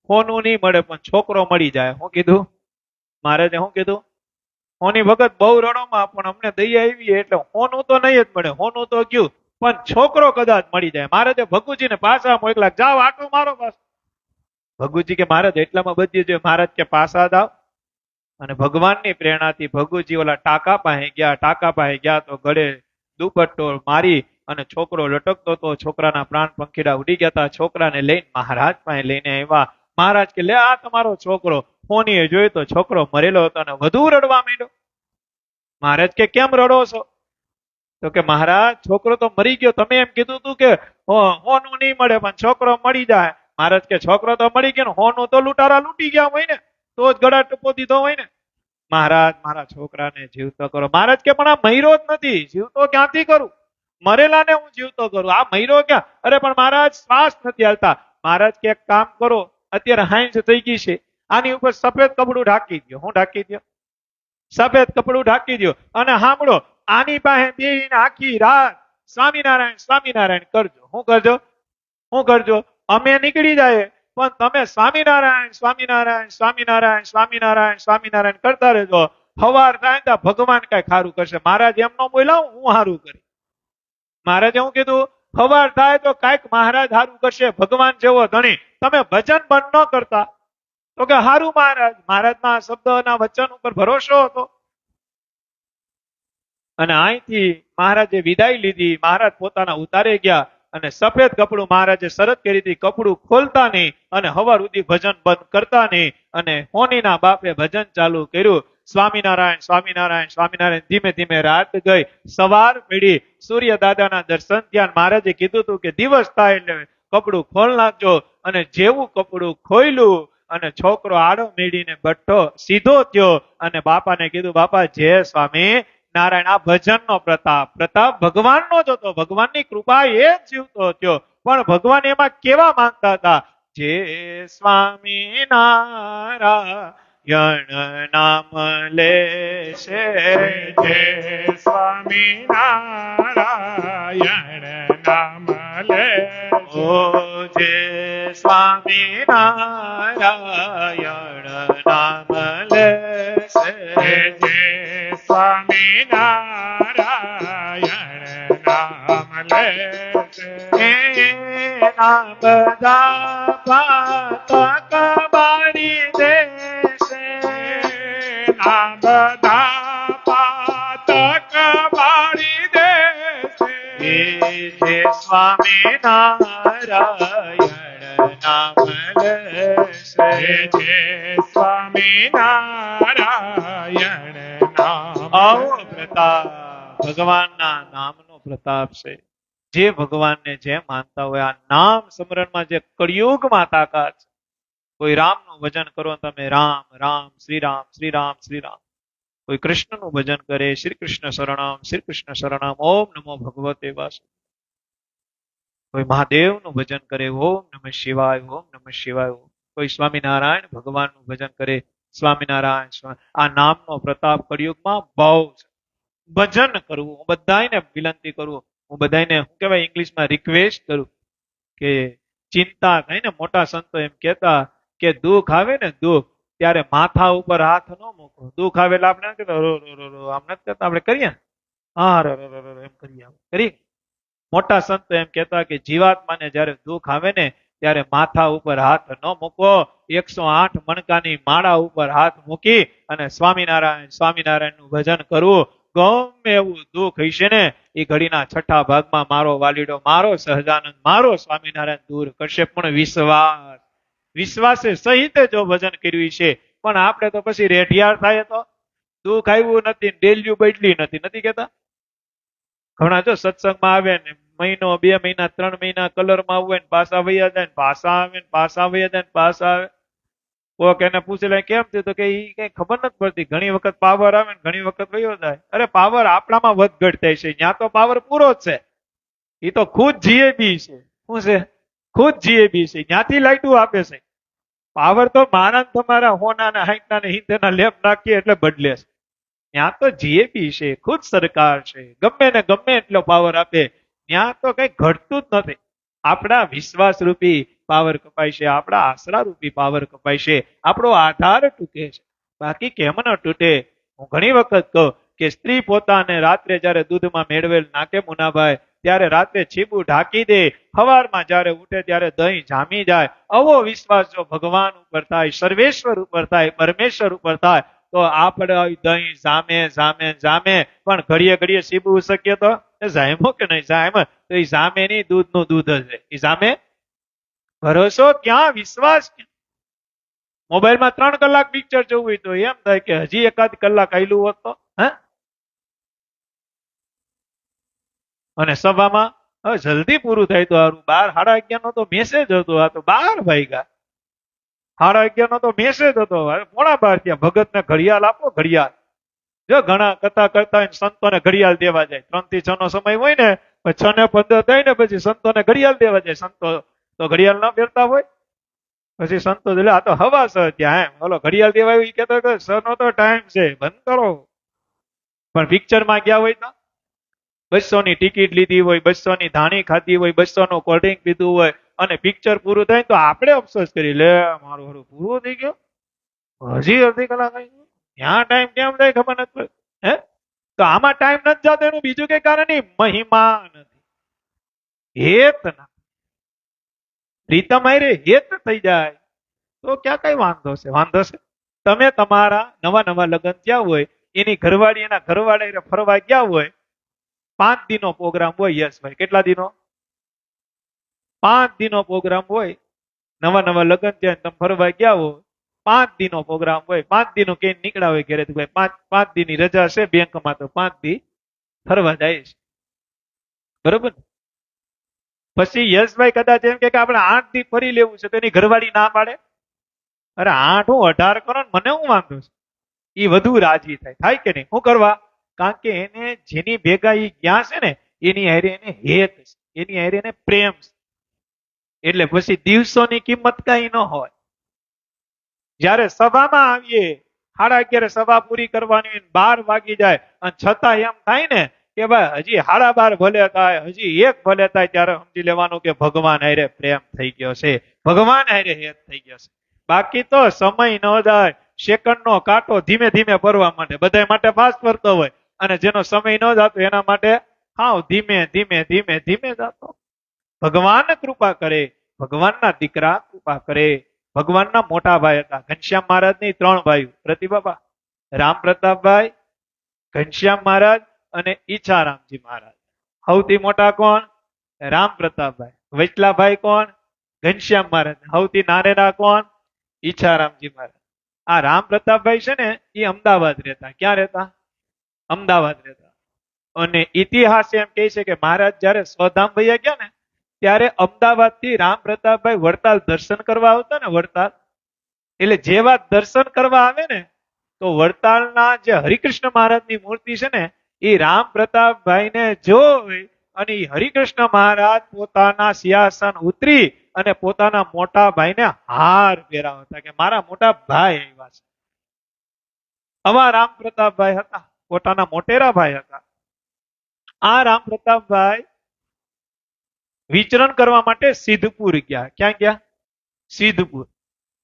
હોનું નહીં મળે પણ છોકરો મળી જાય. શું કીધું મહારાજે? શું કીધું? હોની ભગત બહુ રડોમાં પણ અમને દયા આવી એટલે હોનું તો નહીં જ મળે, હોનું તો ગયું પણ છોકરો કદાચ મળી જાય. મહારાજે ભગુજીને પાછા મોકલા, જાઓ આટો મારો પાછો. ભગુજી કે મહારાજ એટલામાં બધી જોઈએ. મહારાજ કે પાછા દાવ. અને ભગવાનની પ્રેરણાથી ભગુજી ઓલા ટાંકા પાસે ગયા. ટાંકા પાસે ગયા તો ગળે દુપટ્ટો મારી અને છોકરો લટકતો તો. છોકરાના પ્રાણ પંખીડા ઉડી ગયા હતા. છોકરાને લઈને મહારાજ પાસે લઈને આવ્યા. મહારાજ કે લે આ તમારો છોકરો. હોનીએ જોયો તો છોકરો મરેલો હતો અને વધુ રડવા માંડ્યો. મહારાજ કે કેમ રડો છો? તો કે મહારાજ છોકરો તો મરી ગયો, તમે એમ કીધું હતું કે હોનું નહીં મળે પણ છોકરો મળી જાય. મહારાજ કે છોકરો તો મળી ગયો ને હોનું તો લૂંટારા લૂંટી ગયા હોય ને, તો જ ગળા ટૂંપો દીધો હોય ને. મહારાજ મારા છોકરાને જીવતો કરો. મહારાજ કે પણ આ મર્યો જ નથી, જીવતો ક્યાંથી કરું? મરેલાને હું જીવતો કરું, આ મર્યો ક્યાં? અરે પણ મહારાજ શ્વાસ નથી હાલતા. મહારાજ કે એક કામ કરો, અત્યારે હાંજ થઈ ગઈ છે, આની ઉપર સફેદ કપડું ઢાંકી દો. હું ઢાંકી દો? સફેદ કપડું ઢાંકી દો અને સાંભળો, આની પાસે બેહીને આખી રાત સ્વામિનારાયણ સ્વામિનારાયણ કરજો. શું કરજો? શું કરજો? અમે નીકળી જાય પણ તમે સ્વામિનારાયણ સ્વામિનારાયણ સ્વામિનારાયણ સ્વામિનારાયણ સ્વામિનારાયણ કરતા રહેજો. સવાર થાય તો ભગવાન કઈ ખારું કરશે. મહારાજ એમ ન બોલાવું, હું સારું કરી. મહારાજે શું કીધું? સવાર થાય તો કઈક મહારાજ સારું કરશે, ભગવાન જેવો ધણી. તમે ભજન બંધ ન કરતા તો કે હારું મહારાજ. મહારાજના શબ્દના વચન ઉપર ભરોસો હતો. અને અહીંથી મહારાજે વિદાય લીધી. મહારાજ પોતાના ઉતારે ગયા અને સફેદ કપડું મહારાજે શરત કરી હતી, કપડું ખોલતા નહીં અને હવાર સુધી ભજન બંધ કરતા નહીં. અને હોનીના બાપે ભજન ચાલુ કર્યું. સ્વામિનારાયણ સ્વામિનારાયણ સ્વામિનારાયણ. ધીમે ધીમે રાત ગઈ, સવાર પડી. સૂર્ય દાદાના દર્શન થયા. મહારાજે કીધું હતું કે દિવસ થાય એટલે કપડું ખોલ નાખજો. અને જેવું કપડું ખોલ્યું અને છોકરો આડો મેળીને બઠ્ઠો સીધો થયો અને બાપાને કીધું, બાપા જય સ્વામી નારાયણ. આ ભજનનો પ્રતાપ, પ્રતાપ ભગવાનનો જ હતો. ભગવાનની કૃપા એ જ જીવતો થયો. પણ ભગવાન એમાં કેવા માંગતા હતા? જય સ્વામી નારાયણ નામ લેશે, જય સ્વામી નારાયણ નામ લે. ઓ જય સ્વામી નારાયણ નામ લેશે, જય સ્વામી નારાયણ નામ લે. ના બધા પાતક બાળી દેશે ના બધા પાતક બાળી દેશે એ જે સ્વામી નારાયણ નામ લેશે જે સ્વામી નારાયણ નામ આવો પ્રતાપ ભગવાનના નામનો પ્રતાપ છે. જે ભગવાનને જે માનતા હોય આ નામ સ્મરણમાં જે કળિયુગમાં તાકાત છે. કોઈ રામનું ભજન કરો તમે રામ રામ શ્રી રામ શ્રી રામ શ્રી રામ. કોઈ કૃષ્ણનું ભજન કરે શ્રી કૃષ્ણ શરણમ ઓમ નમો ભગવતે વાસુદેવાય. કોઈ મહાદેવનું ભજન કરે ઓમ નમઃ શિવાય ઓમ નમઃ શિવાય. કોઈ સ્વામિનારાયણ ભગવાનનું ભજન કરે સ્વામિનારાયણ. આ નામનો પ્રતાપ કળિયુગમાં બહુ છે. ભજન કરવું હું બધાને વિનંતી કરું, હું બધાને શું કહેવાય ઇંગ્લિશમાં રિક્વેસ્ટ કરું કે ચિંતા કહીને મોટા સંતો એમ કહેતા કે દુઃખ આવે ને દુઃખ ત્યારે માથા ઉપર હાથ ન મૂકો. દુઃખ આવે એટલે આપણે કહેતા રો રો રો રો આમ નથી કરતા, આપણે કરીએ ને હા રો રો રો એમ કરીએ. મોટા સંતો એમ કહેતા કે જીવાત્માને જ્યારે દુઃખ આવે ને ત્યારે માથા ઉપર હાથ ન મૂકો, 108 મણકાની માળા ઉપર હાથ મૂકી અને સ્વામિનારાયણ નું ભજન કરવું. ગમે એવું દુઃખ હશે ને એ ઘડીના છઠ્ઠા ભાગમાં મારો વાલીડો મારો સહજાનંદ મારો સ્વામિનારાયણ દૂર કરશે. પણ વિશ્વાસે સહિત જો ભજન કર્યું છે. પણ આપણે તો પછી રેઢિયાર થાય તો દુઃખ આવ્યું નથી, ડેલ્યુ બદલી નથી કેતા. ઘણા જો સત્સંગમાં આવે ને મહિનો 2 મહિના 3 મહિના કલરમાં આવું ને પાછા વૈયા જાય ને પાછા આવે ને પાછા વૈયા જાય ને પાછા આવે. કોક એને પૂછેલા કેમ થયું તો કે ઈ કઈ ખબર નથી પડતી. ઘણી વખત પાવર આવે ને ઘણી વખત વયો જાય. અરે પાવર આપણામાં વધઘટ થાય છે, ત્યાં તો પાવર પૂરો જ છે. એ તો ખુદ જીએબી છે. શું છે? ખુદ જીએબી છે. ત્યાંથી લાઈટું આપે છે. પાવર તો મારા તમારા હોનાના હાઈટના ને હિંદના લેપ નાખીએ એટલે બદલે છે. ત્યાં તો જીએબી છે, ખુદ સરકાર છે. ગમે ને ગમે એટલો પાવર આપે, ત્યાં તો કઈ ઘટતું જ નથી. આપણા વિશ્વાસ રૂપી પાવર કપાય છે, આપણા આશરા રૂપી પાવર કપાય છે, આપણો આધાર તૂટે છે. બાકી કેમ ન તૂટે? હું ઘણી વખત કહું કે સ્ત્રી પોતાને રાત્રે જયારે દૂધમાં મેળવેલ નાખે મુનાભાઈ, ત્યારે રાત્રે છીબું ઢાંકી દે, સવારમાં જયારે ઉઠે ત્યારે દહીં જામી જાય. આવો વિશ્વાસ જો ભગવાન ઉપર થાય, સર્વેશ્વર ઉપર થાય, પરમેશ્વર ઉપર થાય તો આપણે દહીં જામે જામે જામે. પણ ઘડીએ ઘડીએ છીબું શકીએ તો જામ્યો કે નહીં જામ તો એ જામે નહીં, દૂધનું દૂધ જ રહે. એ જામે ભરોસો ક્યાં, વિશ્વાસ ક્યાં? મોબાઈલમાં 3 કલાક પિક્ચર જોવું હોય તો એમ થાય કે હજી એકાદ કલાક આયલું હોત તો. અને સભામાં હવે જલ્દી પૂરું થાય તો સારું. 12, 11 નો તો મેસેજ હતો. આ તો 12 વાગ્યા. 11:30 નો તો મેસેજ હતો. પોણા 12 થયા. ભગતને ઘડિયાળ આપો, ઘડિયાળ. જો ઘણા કથા કરતા હોય સંતોને ઘડિયાળ દેવા જાય. 3 થી 6 નો સમય હોય ને, 6 ને 15 થાય ને પછી સંતોને ઘડિયાળ દેવા જાય. સંતો તો ઘડિયાળ ના ફેરતા હોય. પછી સંતો આ તો હવા છે ત્યાં એમ ઓલો ઘડિયાળ દેવા આવ્યું કેતો કે સરનો તો ટાઈમ છે, બંધ કરો. પણ પિક્ચરમાં ગયા હોય તો 200 ની ટિકિટ લીધી હોય, 200 ની ધાણી ખાધી હોય, 200 નું કોલ્ડ ડ્રિંક પીધું હોય અને પિક્ચર પૂરું થાય તો આપણે અફસોસ કરી લે મારું હરું પૂરું થઈ ગયું, હજી અડધી કલાક આવી ગયું. ત્યાં ટાઈમ કેમ થાય ખબર નથી પડતી. હે તો આમાં ટાઈમ નથી જતો એનું બીજું કઈ કારણ નહીં, મહિમા નથી, હેત નથી. પ્રીતમ આયરે હેત થઈ જાય તો ક્યાં કઈ વાંધો છે? વાંધો છે તમે તમારા નવા લગ્ન થયા હોય, એની ઘરવાળી એના ઘરવાળા ફરવા ગયા હોય, 5 દિનો પ્રોગ્રામ હોય. યશભાઈ કેટલા દિનો? 5 દિનો પ્રોગ્રામ હોય. નવા લગ્ન થયા તમે ફરવા ગયા હો, 5 દિનો પ્રોગ્રામ હોય. 5 દિનો કઈ નીકળ્યા હોય ઘરે, ભાઈ 5 દિન ની રજા છે બેંકમાં તો 5 દી ફરવા જાય છે, બરોબર. પછી યશભાઈ કદાચ એમ કે આપણે 8 દી ફરી લેવું છે તો એની ઘરવાળી ના પાડે. અરે 8 હું 18 કરો ને મને શું વાંધો છે? એ વધુ રાજી થાય કે નહીં? શું કરવા? કારણ કે એને જેની ભેગા ઈ ગયા છે ને એની હારે એને હેત છે, એની હારે એને પ્રેમ છે. એટલે પછી દિવસોની કિંમત કઈ ન હોય. જયારે સભામાં આવીએ 11:30 સભા પૂરી કરવાની 12 વાગી જાય અને છતાં એમ થાય ને કે ભાઈ હજી 12:30 ભલે થાય, હજી 1 ભલે થાય, ત્યારે સમજી લેવાનું કે ભગવાન હારે પ્રેમ થઈ ગયો છે, ભગવાન હારે હેત થઈ ગયો છે. બાકી તો સમય ન જાય, સેકન્ડનો કાંટો ધીમે ધીમે ફરવા માટે બધા માટે ફાસ્ટ ફરતો હોય અને જેનો સમય ન જતો એના માટે હાવ ધીમે ધીમે જતો. ભગવાન કૃપા કરે, ભગવાનના દીકરા કૃપા કરે. ભગવાનના મોટા ભાઈ હતા ઘનશ્યામ મહારાજની 3 ભાઈઓ પ્રતિબાબા, રામ પ્રતાપભાઈ, ઘનશ્યામ મહારાજ અને ઈચ્છારામજી મહારાજ. સૌથી મોટા કોણ? રામ પ્રતાપભાઈ. વચલા ભાઈ કોણ? ઘનશ્યામ મહારાજ. સૌથી નાનેના કોણ? ઈચ્છારામજી મહારાજ. આ રામ પ્રતાપભાઈ છે ને એ અમદાવાદ રહેતા. ક્યાં રહેતા? અમદાવાદ રહેતા. અને ઇતિહાસ એમ કહે છે કે મહારાજ જયારે સ્વધામ વયા ગયા ને ત્યારે અમદાવાદ થી રામ પ્રતાપભાઈ વડતાલ દર્શન કરવા આવતા ને, વડતાલ એટલે જેવા દર્શન કરવા આવે ને તો વડતાલના જે હરિકૃષ્ણ મહારાજની મૂર્તિ છે ને એ રામ પ્રતાપભાઈને જોઈ અને ઈ હરિકૃષ્ણ મહારાજ પોતાના સિંહાસન ઉતરી અને પોતાના મોટા ભાઈને હાર પહેરાવતા કે મારા મોટા ભાઈ આવ્યા છે. આવા રામ પ્રતાપભાઈ હતા, પોતાના મોટેરા ભાઈ હતા. આ રામ પ્રતાપભાઈ વિચરણ કરવા માટે સિદ્ધપુર ગયા. ક્યાં ગયા? સિદ્ધપુર.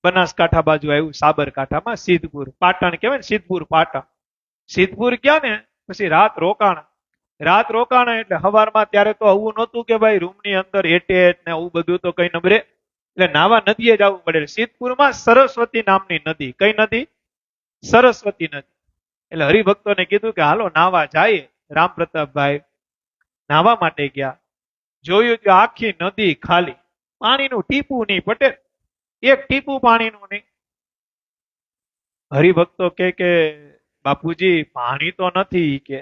બનાસકાંઠા બાજુ આવ્યું, સાબરકાંઠામાં સિદ્ધપુર. પાટણ કહેવાય ને, સિદ્ધપુર પાટણ. સિદ્ધપુર ગયા ને પછી રાત રોકાણા. રાત રોકાણા એટલે સવારમાં ત્યારે તો આવું નહોતું કે ભાઈ રૂમની અંદર એટેચ ને આવું બધું તો કઈ નબરે, એટલે નાવા નદીએ જવું પડે. સિદ્ધપુરમાં સરસ્વતી નામની નદી. કઈ નદી? સરસ્વતી નદી. એટલે હરિભક્તોને કીધું કે હાલો નાવા જાય. રામ પ્રતાપભાઈ નાવા માટે ગયા. જોયું કે આખી નદી ખાલી, પાણીનું ટીપું નહીં પટેલ, એક ટીપું પાણીનું નહીં. હરિભક્તો કે બાપુજી પાણી તો નથી કે.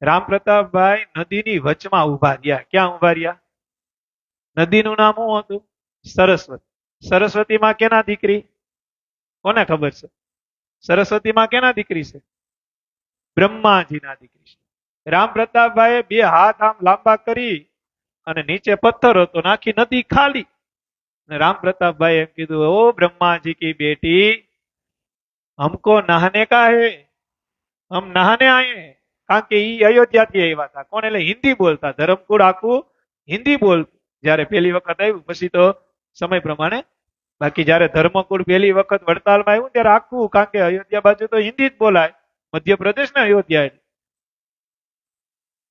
રામ પ્રતાપભાઈ નદીની વચમાં ઉભા રહ્યા. ક્યાં ઉભા રહ્યા? નદીનું નામ શું હતું? સરસ્વતી. સરસ્વતીમાં કેના દીકરી? કોને ખબર છે? સરસ્વતીમાં કેના દીકરી છે? બ્રહ્માજીના દીકરી છે. રામ પ્રતાપભાઈએ 2 હાથ આમ લાંબા કરી અને નીચે પથ્થર હતો નાખી, નદી ખાલી. અને રામ પ્રતાપભાઈ એમ કીધું, ઓ ब्रह्मा जी की बेटी, हमको नहाने का है, हम नहाने आए हैं. કારણ કે ઈ અયોધ્યા થી આવ્યા હતા. કોણ? એટલે હિન્દી બોલતા. ધરમકુળ આખું હિન્દી બોલતું જયારે પહેલી વખત આવ્યું. પછી તો સમય પ્રમાણે, બાકી જયારે ધર્મકુળ પહેલી વખત વડતાલમાં આવ્યું ત્યારે આખું, કારણ કે અયોધ્યા બાજુ તો હિન્દી જ બોલાય. મધ્યપ્રદેશ ને અયોધ્યા એટલે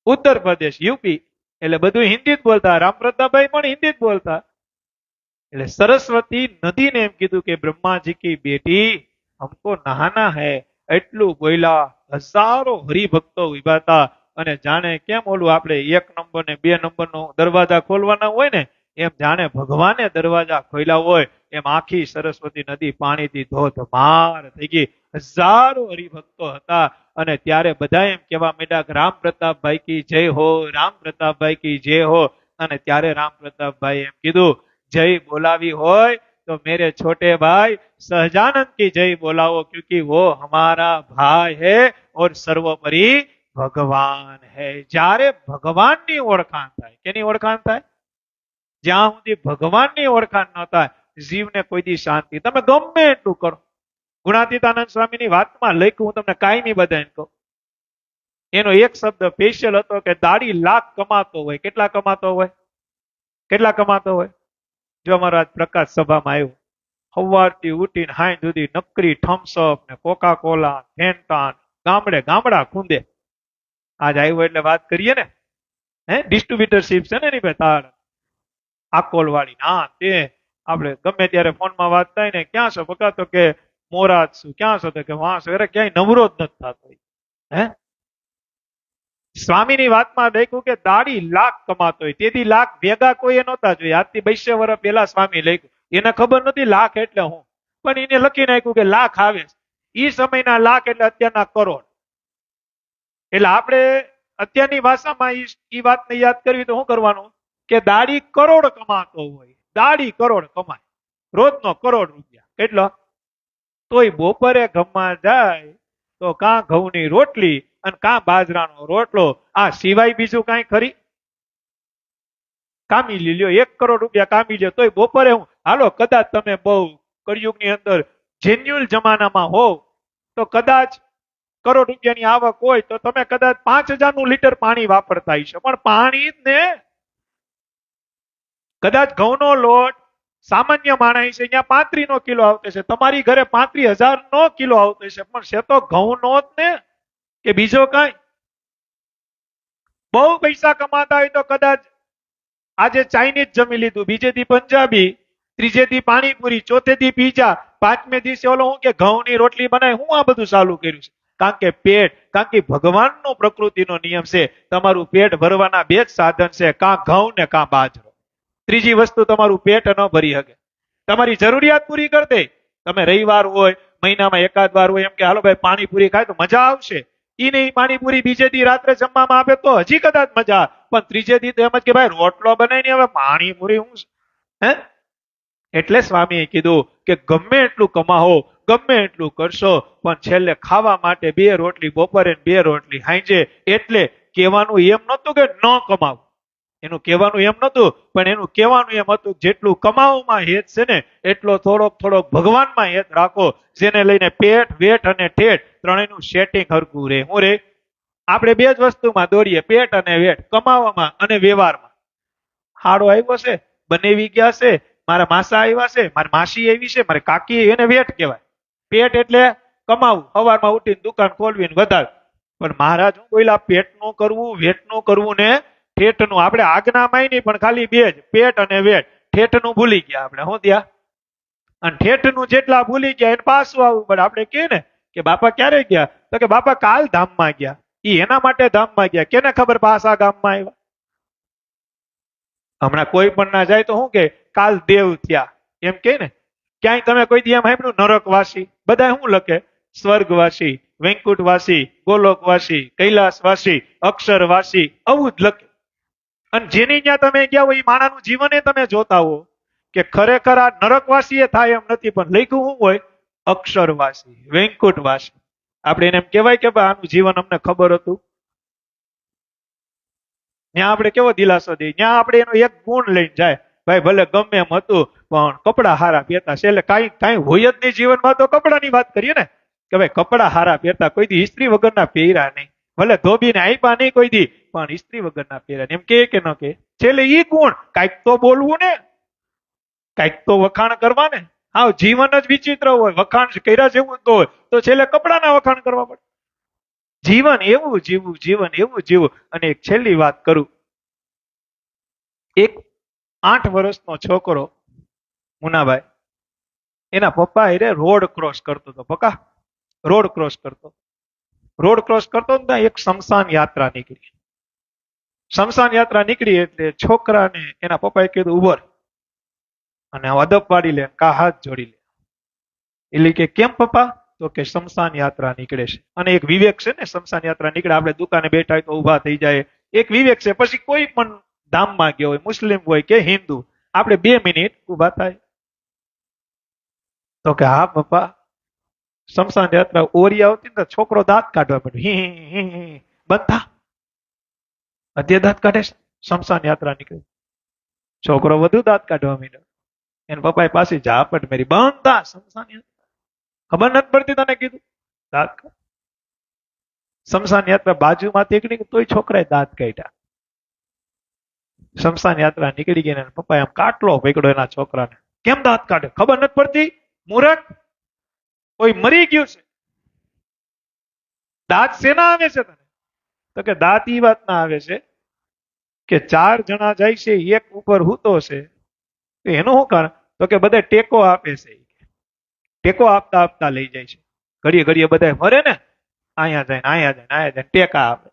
ઉત્તર પ્રદેશ, યુપી એટલે બધું હિન્દી જ બોલતા. રામ પ્રતાપભાઈ પણ હિન્દી જ બોલતા. એટલે સરસ્વતી નદીને એમ કીધું કે ब्रह्मा जी की बेटी, हमको नहाना है. એટલું બોલ્યા. હજારો હરિભક્તો ઉભા હતા અને જાણે કેમ ઓલું આપણે 1 નંબર ને 2 નંબર નો દરવાજા ખોલવાના હોય ને એમ જાણે ભગવાને દરવાજા ખોલ્યા હોય એમ આખી સરસ્વતી નદી પાણીથી ધોધમાર થઈ ગઈ. હજારો હરિભક્તો હતા અને ત્યારે બધા એમ કહેવા માંડ્યા કે રામ પ્રતાપભાઈ કી જય હો, રામ પ્રતાપભાઈ કી જય હો. અને ત્યારે રામ પ્રતાપભાઈ એમ કીધું, જય બોલાવી હોય तो मेरे छोटे भाई सहजानंद की जय बोलाओ, क्योंकि वो हमारा भाई है और सर्वोपरि भगवान है. જ્યારે ભગવાનની ઓળખાણ થાય, કેની ઓળખાણ થાય? જ્યાં સુધી ભગવાનની ઓળખાણ ન થાય જીવને કોઈ દી શાંતિ. તમે ગમે એટલું કરો. ગુણાતીતાનંદ સ્વામીની વાતમાં લખ્યું, હું તમને કાયમી બધાને કહું. એનો એક શબ્દ સ્પેશિયલ હતો કે દાઢી લાખ કમાતો હોય. કેટલા કમાતો હોય? કેટલા કમાતો હોય? જો અમારો આજ પ્રકાશ સભામાં આવ્યો, સવારથી ઉઠીને હાઈ સુધી નકરી થમ્સઅપ ને કોકા કોલા, ફેન્ટા, ગામડે ગામડા ખૂંદે. આજ આવ્યો એટલે વાત કરીએ ને, ડિસ્ટ્રીબ્યુટરશીપ છે ને એની ભાઈ તાર આકોલ વાળી ના તે આપણે ગમે ત્યારે ફોનમાં વાત થાય ને, ક્યાં છો બકા? તો કે મોરાજ છું. ક્યાં છો? તો કે વાં છો. અરે ક્યાંય નવરો જ નથી થતો. સ્વામીની વાતમાં લખ્યું કે દાઢી લાખ કમાતો હોય. તેથી લાખ ભેગા કોઈ નહોતા જોઈએ. આજથી 200 વર્ષ પહેલા સ્વામી લખ્યું. એને ખબર નથી લાખ એટલે હું, પણ એને લખી નાખ્યું કે લાખ આવે. ઈ સમયના લાખ એટલે અત્યારના કરોડ. એટલે આપણે અત્યારની ભાષામાં ઈ વાતને યાદ કરવી તો શું કરવાનું કે દાઢી કરોડ કમાતો હોય. દાઢી કરોડ કમાય, રોજનો કરોડ રૂપિયા. કેટલો? તોય બપોરે ગમવા જાય તો કાં ઘઉંની રોટલી અને કાં બાજરાનો રોટલો. આ સિવાય બીજું કાંઈ ખરી? કામી લ્યો 1 કરોડ રૂપિયા કામી લ્યો તોય બપોરે હું હાલો કદાચ તમે બહુ કળિયુગની અંદર જેન્યુઅલ જમાનામાં હોવ તો કદાચ કરોડ રૂપિયાની આવક હોય તો તમે કદાચ 5000 નું લીટર પાણી વાપરતા હશો. પણ પાણી જ ને. કદાચ ઘઉંનો લોટ સામાન્ય માણસ છે ત્યાં 35 નો કિલો આવતો છે, તમારી ઘરે 35,000 નો કિલો આવતો છે, પણ છે તો ઘઉંનો જ ને, કે બીજો કઈ? બહુ પૈસા કમાતા હોય તો કદાચ આજે ચાઇનીઝ જમી લીધું, બીજે દી પંજાબી, ત્રીજે દી પાણીપુરી, ચોથે દી પીઝા, પાંચમે દિવસે ઓલો હું કે ઘઉંની રોટલી બનાય. હું આ બધું ચાલુ કર્યું છે? કારણ કે પેટ, કારણ કે ભગવાનનો પ્રકૃતિનો નિયમ છે તમારું પેટ ભરવાના બે જ સાધન છે, કાં ઘઉં ને કાં બાજરો. ત્રીજી વસ્તુ તમારું પેટ ન ભરી શકે. તમારી જરૂરિયાત પૂરી કરી દે. તમે રવિવાર હોય, મહિનામાં એકાદ વાર હોય, એમ કે હાલો ભાઈ પાણીપુરી ખાય તો મજા આવશે. ઈ નહીં પાણીપુરી બીજે દી રાત્રે જમવામાં આપે તો હજી કદાચ મજા આવે. પણ ત્રીજે દી તો એમ જ કે ભાઈ રોટલો બનાવીને હવે પાણીપુરી હું હે. એટલે સ્વામીએ કીધું કે ગમે એટલું કમાવો, ગમે એટલું કરશો, પણ છેલ્લે ખાવા માટે બે રોટલી બપોરે ને બે રોટલી સાંજે. એટલે કહેવાનું એમ નતું કે ન કમાવું, એનું કહેવાનું એમ નતું, પણ એનું કહેવાનું એમ હતું જેટલું કમાવામાં હેત છે ને એટલો થોડોક થોડોક ભગવાનમાં હેત રાખો, જેને લઈને પેટ વેટ અને ઠેઠ ત્રણેયનું સેટિંગ હરખું રહે. હું રે આપણે બે જ વસ્તુમાં દોડીએ, પેટ અને વેટ, કમાવામાં અને વ્યવહારમાં. હાડો આવ્યો છે, બનેવી ગયા છે, મારા માસા આવ્યા છે, મારી માસી આવી છે, મારી કાકી, એને વેટ કહેવાય. પેટ એટલે કમાવું, સવારમાં ઉઠીને દુકાન ખોલવીને વધારે. પણ મહારાજ હું બોલ્યા પેટનું કરવું, વેટનું કરવું ને ઠેઠનું. આપણે આજ્ઞામાં નહીં, પણ ખાલી બે જ, પેટ અને વેટ. ઠેઠનું ભૂલી ગયા આપણે. શું ત્યાં અને ઠેઠનું જેટલા ભૂલી ગયા એને પાછું આવવું પડે. આપણે કહે ને કે બાપા ક્યારે ગયા, તો કે બાપા કાલ ધામમાં ગયા. ઈ એના માટે ધામમાં ગયા, કેને ખબર પાછા ગામમાં આવ્યા. હમણાં કોઈ પણ ના જાય તો શું કે કાલ દેવ થયા એમ કે ને. ક્યાંય તમે કોઈ દી એમ સાંભળ્યું નરકવાસી? બધા શું લખે? સ્વર્ગવાસી, વૈકુંઠવાસી, ગોલોકવાસી, કૈલાસવાસી, અક્ષરવાસી, આવું જ લખે. અને જેની ત્યાં તમે ગયા હોય એ માણાનું જીવન એ તમે જોતા હો કે ખરેખર આ નરકવાસી એ થાય એમ નથી, પણ લખ્યું શું હોય? અક્ષરવાસી, વૈકુંઠવાસી. આપણે એને એમ કહેવાય કે ભાઈ આનું જીવન અમને ખબર હતું. ત્યાં આપણે કેવો દિલાસો દઈએ, ત્યાં આપણે એનો એક ગુણ લઈને જાય, ભાઈ ભલે ગમે એમ હતું પણ કપડા હારા પહેરતા છે. એટલે કાંઈ કાંઈ હોય જ નહીં જીવનમાં તો કપડાની વાત કરીએ ને કે ભાઈ કપડા હારા પહેરતા, કોઈ દી ઇસ્ત્રી વગરના પહેર્યા નહીં, ભલે ધોબીને આપ્યા નહીં કોઈ દી, પણ ઇસ્ત્રી વગરના પહેર્યા. એમ કે ન કે છેલ્લે ઈ ગુણ કાંઈક તો બોલવું ને, કાંઈક તો વખાણ કરવા ને. હા, જીવન જ વિચિત્ર હોય, વખાણ કર્યા જેવું તો હોય તો છેલ્લે કપડાના વખાણ કરવા પડે. જીવન એવું જીવવું, જીવન એવું જીવવું. અને એક છેલ્લી વાત કરું. એક 8 વર્ષનો છોકરો મુનાભાઈ, એના પપ્પા એ રોડ ક્રોસ કરતો હતો. પક્કા રોડ ક્રોસ કરતો, રોડ ક્રોસ કરતો ને એક શમશાન યાત્રા નીકળી. શમશાન યાત્રા નીકળી એટલે છોકરાને એના પપ્પાએ કીધું ઉભો રહે અને અદબ પાડી લે, કા હાથ જોડી લે. એટલે કે કેમ પપ્પા? તો કે શમશાન યાત્રા નીકળે છે. અને એક વિવેક છે ને, શમશાન યાત્રા નીકળે, આપણે દુકાને બેઠા હોય તો ઊભા થઈ જાય, એક વિવેક છે. પછી કોઈ પણ ધામમાં ગયો હોય, મુસ્લિમ હોય કે હિન્દુ, આપણે 2 મિનિટ ઊભા થાય. તો કે હા પપ્પા. શમશાન યાત્રા ઓરી આવતી ને છોકરો દાંત કાઢવા પડ્યો, બંધા અધ્ય દાંત કાઢે છે. શમશાન યાત્રા નીકળે, છોકરો વધુ દાંત કાઢવા માંડ્યો. એના પપ્પાએ પાછી ઝાપટ મારી, બંધા શમશાન યાત્રા. ખબર નથી પડતી તને કીધું દાંત કાઢ. શમશાન યાત્રા બાજુમાંથી નીકળી તોય છોકરાએ દાંત કાઢ્યા. શમશાન યાત્રા નીકળી ગઈ ને પપ્પાએ આમ કાટલો પકડ્યો એના છોકરાને. કેમ દાંત કાઢે? ખબર નથી પડતી મૂર્ખ? કોઈ મરી ગયું છે. દાંત શેના આવે છે તને? તો કે દાંત ઈ વાત ના આવે છે કે 4 જણા જાય છે, એક ઉપર હૂતો છે, એનું શું કારણ? તો કે બધા ટેકો આપે છે, ટેકો આપતા આપતા લઈ જાય છે. ઘડીએ ઘડીએ બધા મરે ને, અહીંયા જાય અહીંયા જાય અહીંયા જાય, ટેકા આપે.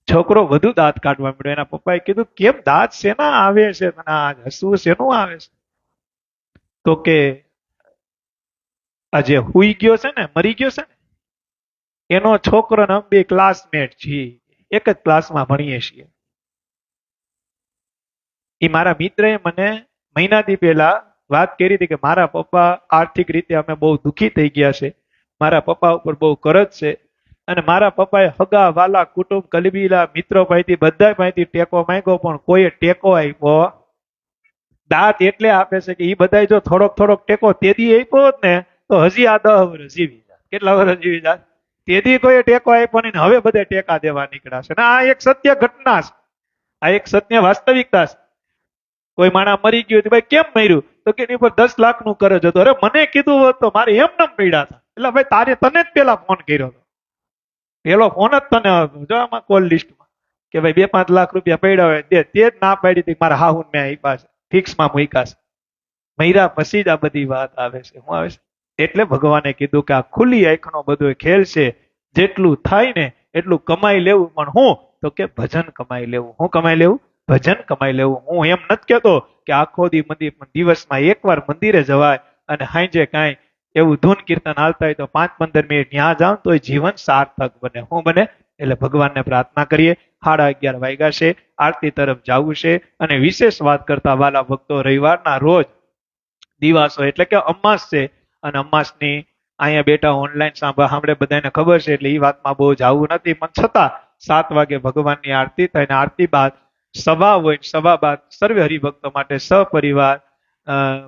છોકરો વધુ દાંત કાઢવા મળ્યો. એના પપ્પાએ કીધું કેમ દાંત શેના આવે છે તને? આ હસવું શેનું આવે છે? તો કે આ જે હુઈ ગયો છે ને, મરી ગયો છે ને, એનો છોકરો ને બે ક્લાસમેટ છીએ, એક જ ક્લાસમાં ભણીએ છીએ. એ મારા મિત્રએ મને મહિનાથી પહેલા વાત કરી હતી કે મારા પપ્પા આર્થિક રીતે અમે બહુ દુઃખી થઈ ગયા છે, મારા પપ્પા ઉપર બહુ કરજ છે, અને મારા પપ્પાએ હગા વાલા કુટુંબ કલીબીલા મિત્રો પાસેથી બધા પાસેથી ટેકો માંગ્યો, પણ કોઈએ ટેકો આપ્યો. દાંત એટલે આપે છે કે એ બધા જો થોડોક થોડોક ટેકો તેદી આપ્યો હોત ને તો હજી આ 10 વર્ષ જીવી જાય. કેટલા વર્ષ જીવી જાય? તેદી કોઈ ટેકો આપ્યો નહીં, હવે બધે ટેકા દેવા નીકળ્યા છે. આ એક સત્ય ઘટના છે, આ એક સત્ય વાસ્તવિકતા છે. કોઈ માણસ મરી ગયું ભાઈ કેમ મર્યું? તો કે એની ઉપર 10 લાખનું કરજ હતું. અરે મને કીધું હોત તો મારે એમ નમ પડ્યા હતા. એટલે ભાઈ તને જ પેલા ફોન કર્યો હતો, પેલો ફોન જ તને હતો જો આમાં કોલ લિસ્ટમાં. કે ભાઈ 2-5 લાખ રૂપિયા પડ્યા હોય તે જ ના પાડી હતી મારા હાહુન મેં આપ્યા છે, ફિક્સમાં મૂક્યા છે. મૈરા પછી જ આ બધી વાત આવે છે. શું આવે છે? એટલે ભગવાને કીધું કે આ ખુલ્લી આંખનો બધો ખેલ છે, જેટલું થાય ને એટલું કમાઈ લેવું, પણ હું તો કે ભજન કમાઈ લેવું. હું કમાઈ લેવું? ભજન કમાઈ લેવું. હું એમ નથી કહેતો કે આખો દી મંદિર, પણ દિવસમાં એકવાર મંદિરે જવાય અને હાંજે કાંઈ એવું ધૂન કીર્તન હાલતા હોય તો 5-15 મિનિટ ત્યાં જાવ તો જીવન સાર્થક બને. શું બને? એટલે ભગવાનને પ્રાર્થના કરીએ. 11:30 વાગ્યા છે, આરતી તરફ જવું છે. અને વિશેષ વાત કરતા વાલા ભક્તો, રવિવારના રોજ દિવાસો એટલે કે અમાસ છે, અને અમાસની અહીંયા બેઠા ઓનલાઈન સાંભળે બધાને ખબર છે, એટલે એ વાતમાં બહુ જાવું નથી, પણ છતાં 7 વાગે ભગવાનની આરતી થાય, અને આરતી બાદ સભા હોય. સભા બાદ સર્વે હરિભક્તો માટે સપરિવાર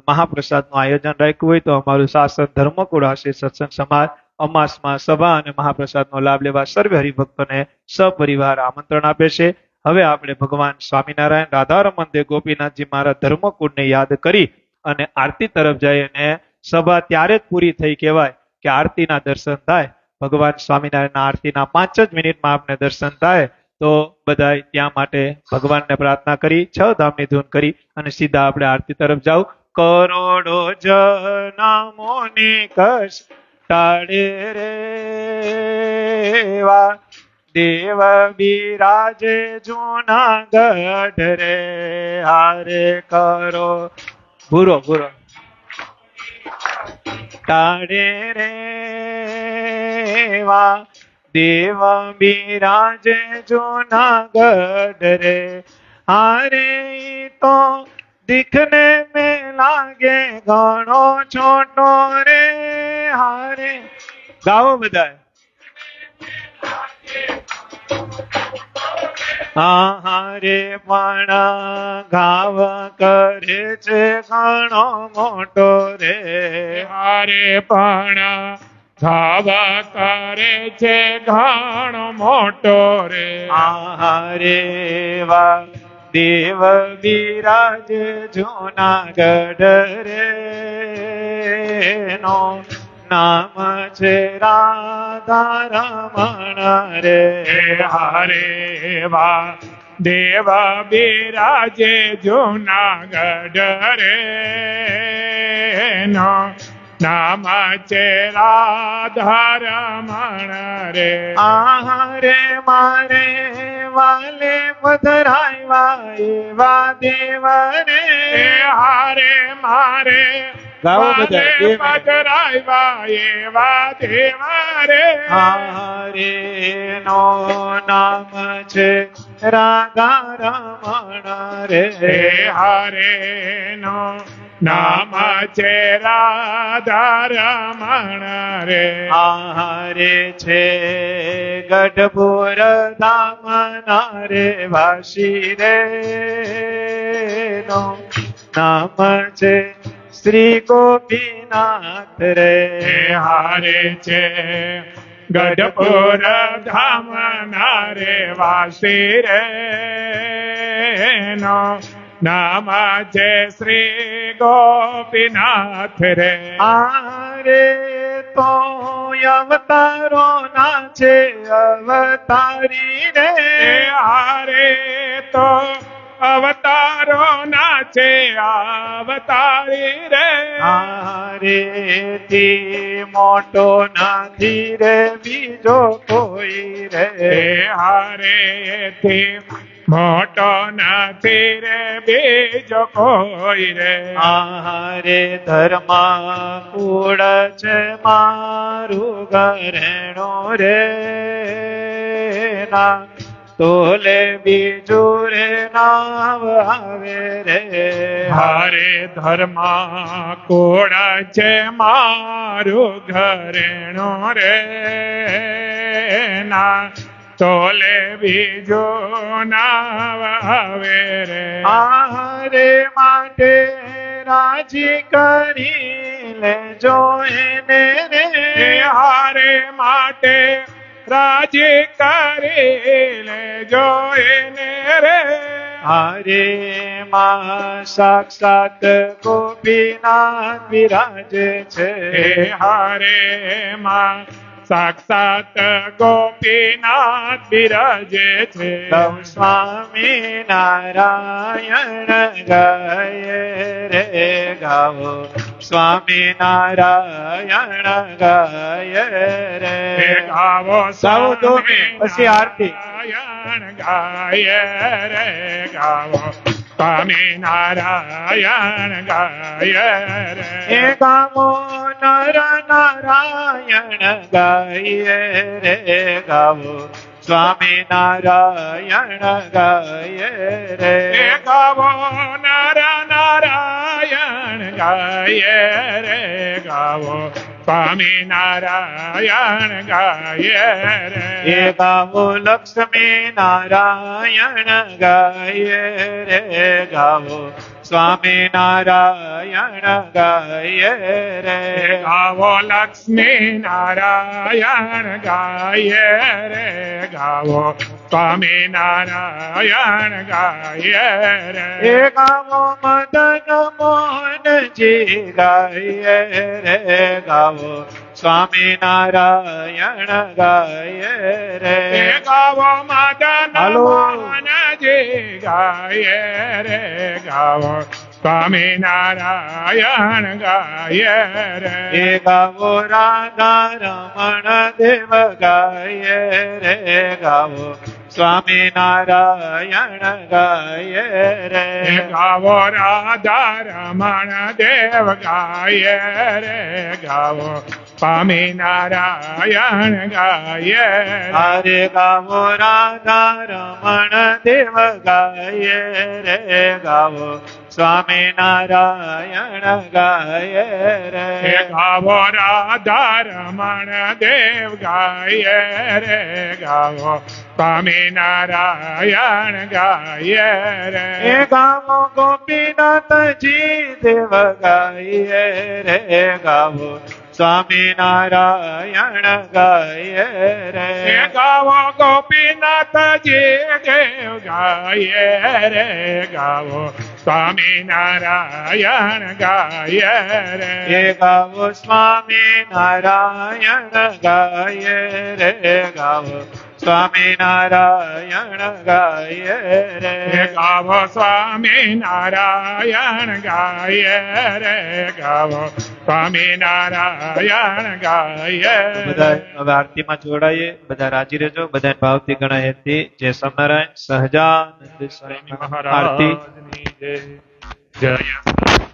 મહાપ્રસાદનું આયોજન રાખ્યું હોય. તો અમારું શાસન ધર્મકુળ આશીષ સત્સંગ સમાજ અમાસમાં સભા અને મહાપ્રસાદનો લાભ લેવા સર્વે હરિભક્તોને સપરિવાર આમંત્રણ આપે છે. હવે આપણે ભગવાન સ્વામિનારાયણ, રાધારમણ દેવ, ગોપીનાથજી મહારાજ ધર્મકુળને યાદ કરી અને આરતી તરફ જાય. અને સભા ત્યારે જ પૂરી થઈ કહેવાય કે આરતીના દર્શન થાય. ભગવાન સ્વામિનારાયણના આરતીના 5 જ મિનિટમાં આપને દર્શન થાય. તો બધા ત્યાં માટે ભગવાનને પ્રાર્થના કરી 6 ધામની ધૂન કરી અને સીધા આપણે આરતી તરફ જાવ. કરોડો જનમોની કશ ટાળે રે વા દેવ બિરાજે જૂનાગઢ રે, હારે કરો ભૂરો ભૂરો ટાળે રે વા દેવ બિરાજે જૂનાગઢ રે, હારે તો દીખને में લાગે ઘણો છોટો રે, હારે ગાઓ બધાય. હારે પણ ગાવ કરે છે ઘણો મોટો રે, હારે પણ ગાવા કરે છે ઘણો મોટો રે, હારે વા દેવ બિરાજ જૂનાગઢ રે, નો નામ છે રાધારમણ રે, હારે વા દેવ બિરાજે જૂનાગઢ રે, નો નામ છે રાધારમણ રે, આહારે મારે વાલે પધરાવ્યા એવા દેવ રે, હારે મારે ગાઓ બધા. પધરાવ્યા એવા દેવ રે, હારે નો નામ છે રાધારમણ રે, હારે નો નામ છે રાધારમણ રે, હારે છે ગઢપુર ધામના રે વાસી રે, નો નામ છે શ્રી ગોપીનાથ રે, હારે છે ગઢપુર ધામના રે વાસી રે, નો નામ છે શ્રી ગોપીનાથ રે, હારે તો અવતારો ના છે અવતારી રે, હારે તો અવતારો ના છે અવતારી રે, હારે થી મોટો નથી રે બીજો કોઈ રે, હારે થી મોટો નથી રે બીજો કોઈ રે, હારે ધર્મ કુળ છે મારું ઘરેણું રે, ના તોલે બીજું રે નામ આવે રે, હારે ધર્મ કોળ છે મારું ઘરેણું રે, ના તોલે બીજો નામ આવે રે, હારે માટે રાજી કરી લેજો એને રે, હારે માટે રાજી કરી લેજો એને રે, હારે માં સાક્ષાત ગોપીનાથ વિરાજે છે, હારે માં સાક્ષાત ગોપીનાથ બિરાજે છે ગૌ સ્વામી નારાયણ ગાય રે ગાવો સ્વામી નારાયણ ગાય રે ગાવો સૌ ધૂમે પછી આરતી નારાયણ ગાય રે ગાવો સ્વામી નારાયણ ગાય એ રે ગાવો નર નારાયણ ગાય રે ગાવો સ્વામી નારાયણ ગાય રે ગાવો નર નારાયણ ગાય રે ગાવો સ્વામી નારાયણ ગાય રે એ ગાવો લક્ષ્મી નારાયણ ગાય રે ગાવો સ્વામી નારાયણ ગાય રે ગાવો લક્ષ્મી નારાયણ ગાય રે ગાવો સ્વામી નારાયણ ગાય રે એ ગાવો મદન મોહનજી ગાય રે ગાવો સ્વામી નારાયણ ગાય રે ગાવો મદન હાલો. મોહનજી ગાય રે ગાવો સ્વામી નારાયણ ગાય રે એ ગાવો રાધા રમણ દેવ ગાય રે ગાવો સ્વામી નારાયણ ગાય રે ગાવો રાધા રમણ દેવ ગાય રે ગાવો સ્વામી નારાયણ ગાય હરે ગાવો રાધા રમણ દેવ ગાય રે ગાવો સ્વામી નારાયણ ગાય રે ગાવો રાધા રમણ દેવ ગાય રે ગાવો સ્વામી નારાયણ ગાય રે એ ગાવો ગોપીનાથજી દેવ ગાય રે ગાવો સ્વામી નારાયણ ગાય રે ગાવો ગોપીનાથજી દેવ ગાય રે ગાવો સ્વામી નારાયણ ગાય રે એ ગાવો સ્વામી નારાયણ ગાય રે ગાવો સ્વામી નારાયણ ગાય રે ગાવો સ્વામી નારાયણ ગાય રે ગાવો સ્વામી નારાયણ ગાય બધા હવે આરતીમાં જોડાઈએ બધા રાજી રહેજો બધા ભાવથી ગણાય જય સ્વામિનારાયણ સહજાનંદ સ્વામી આરતી મહારાજની જય જય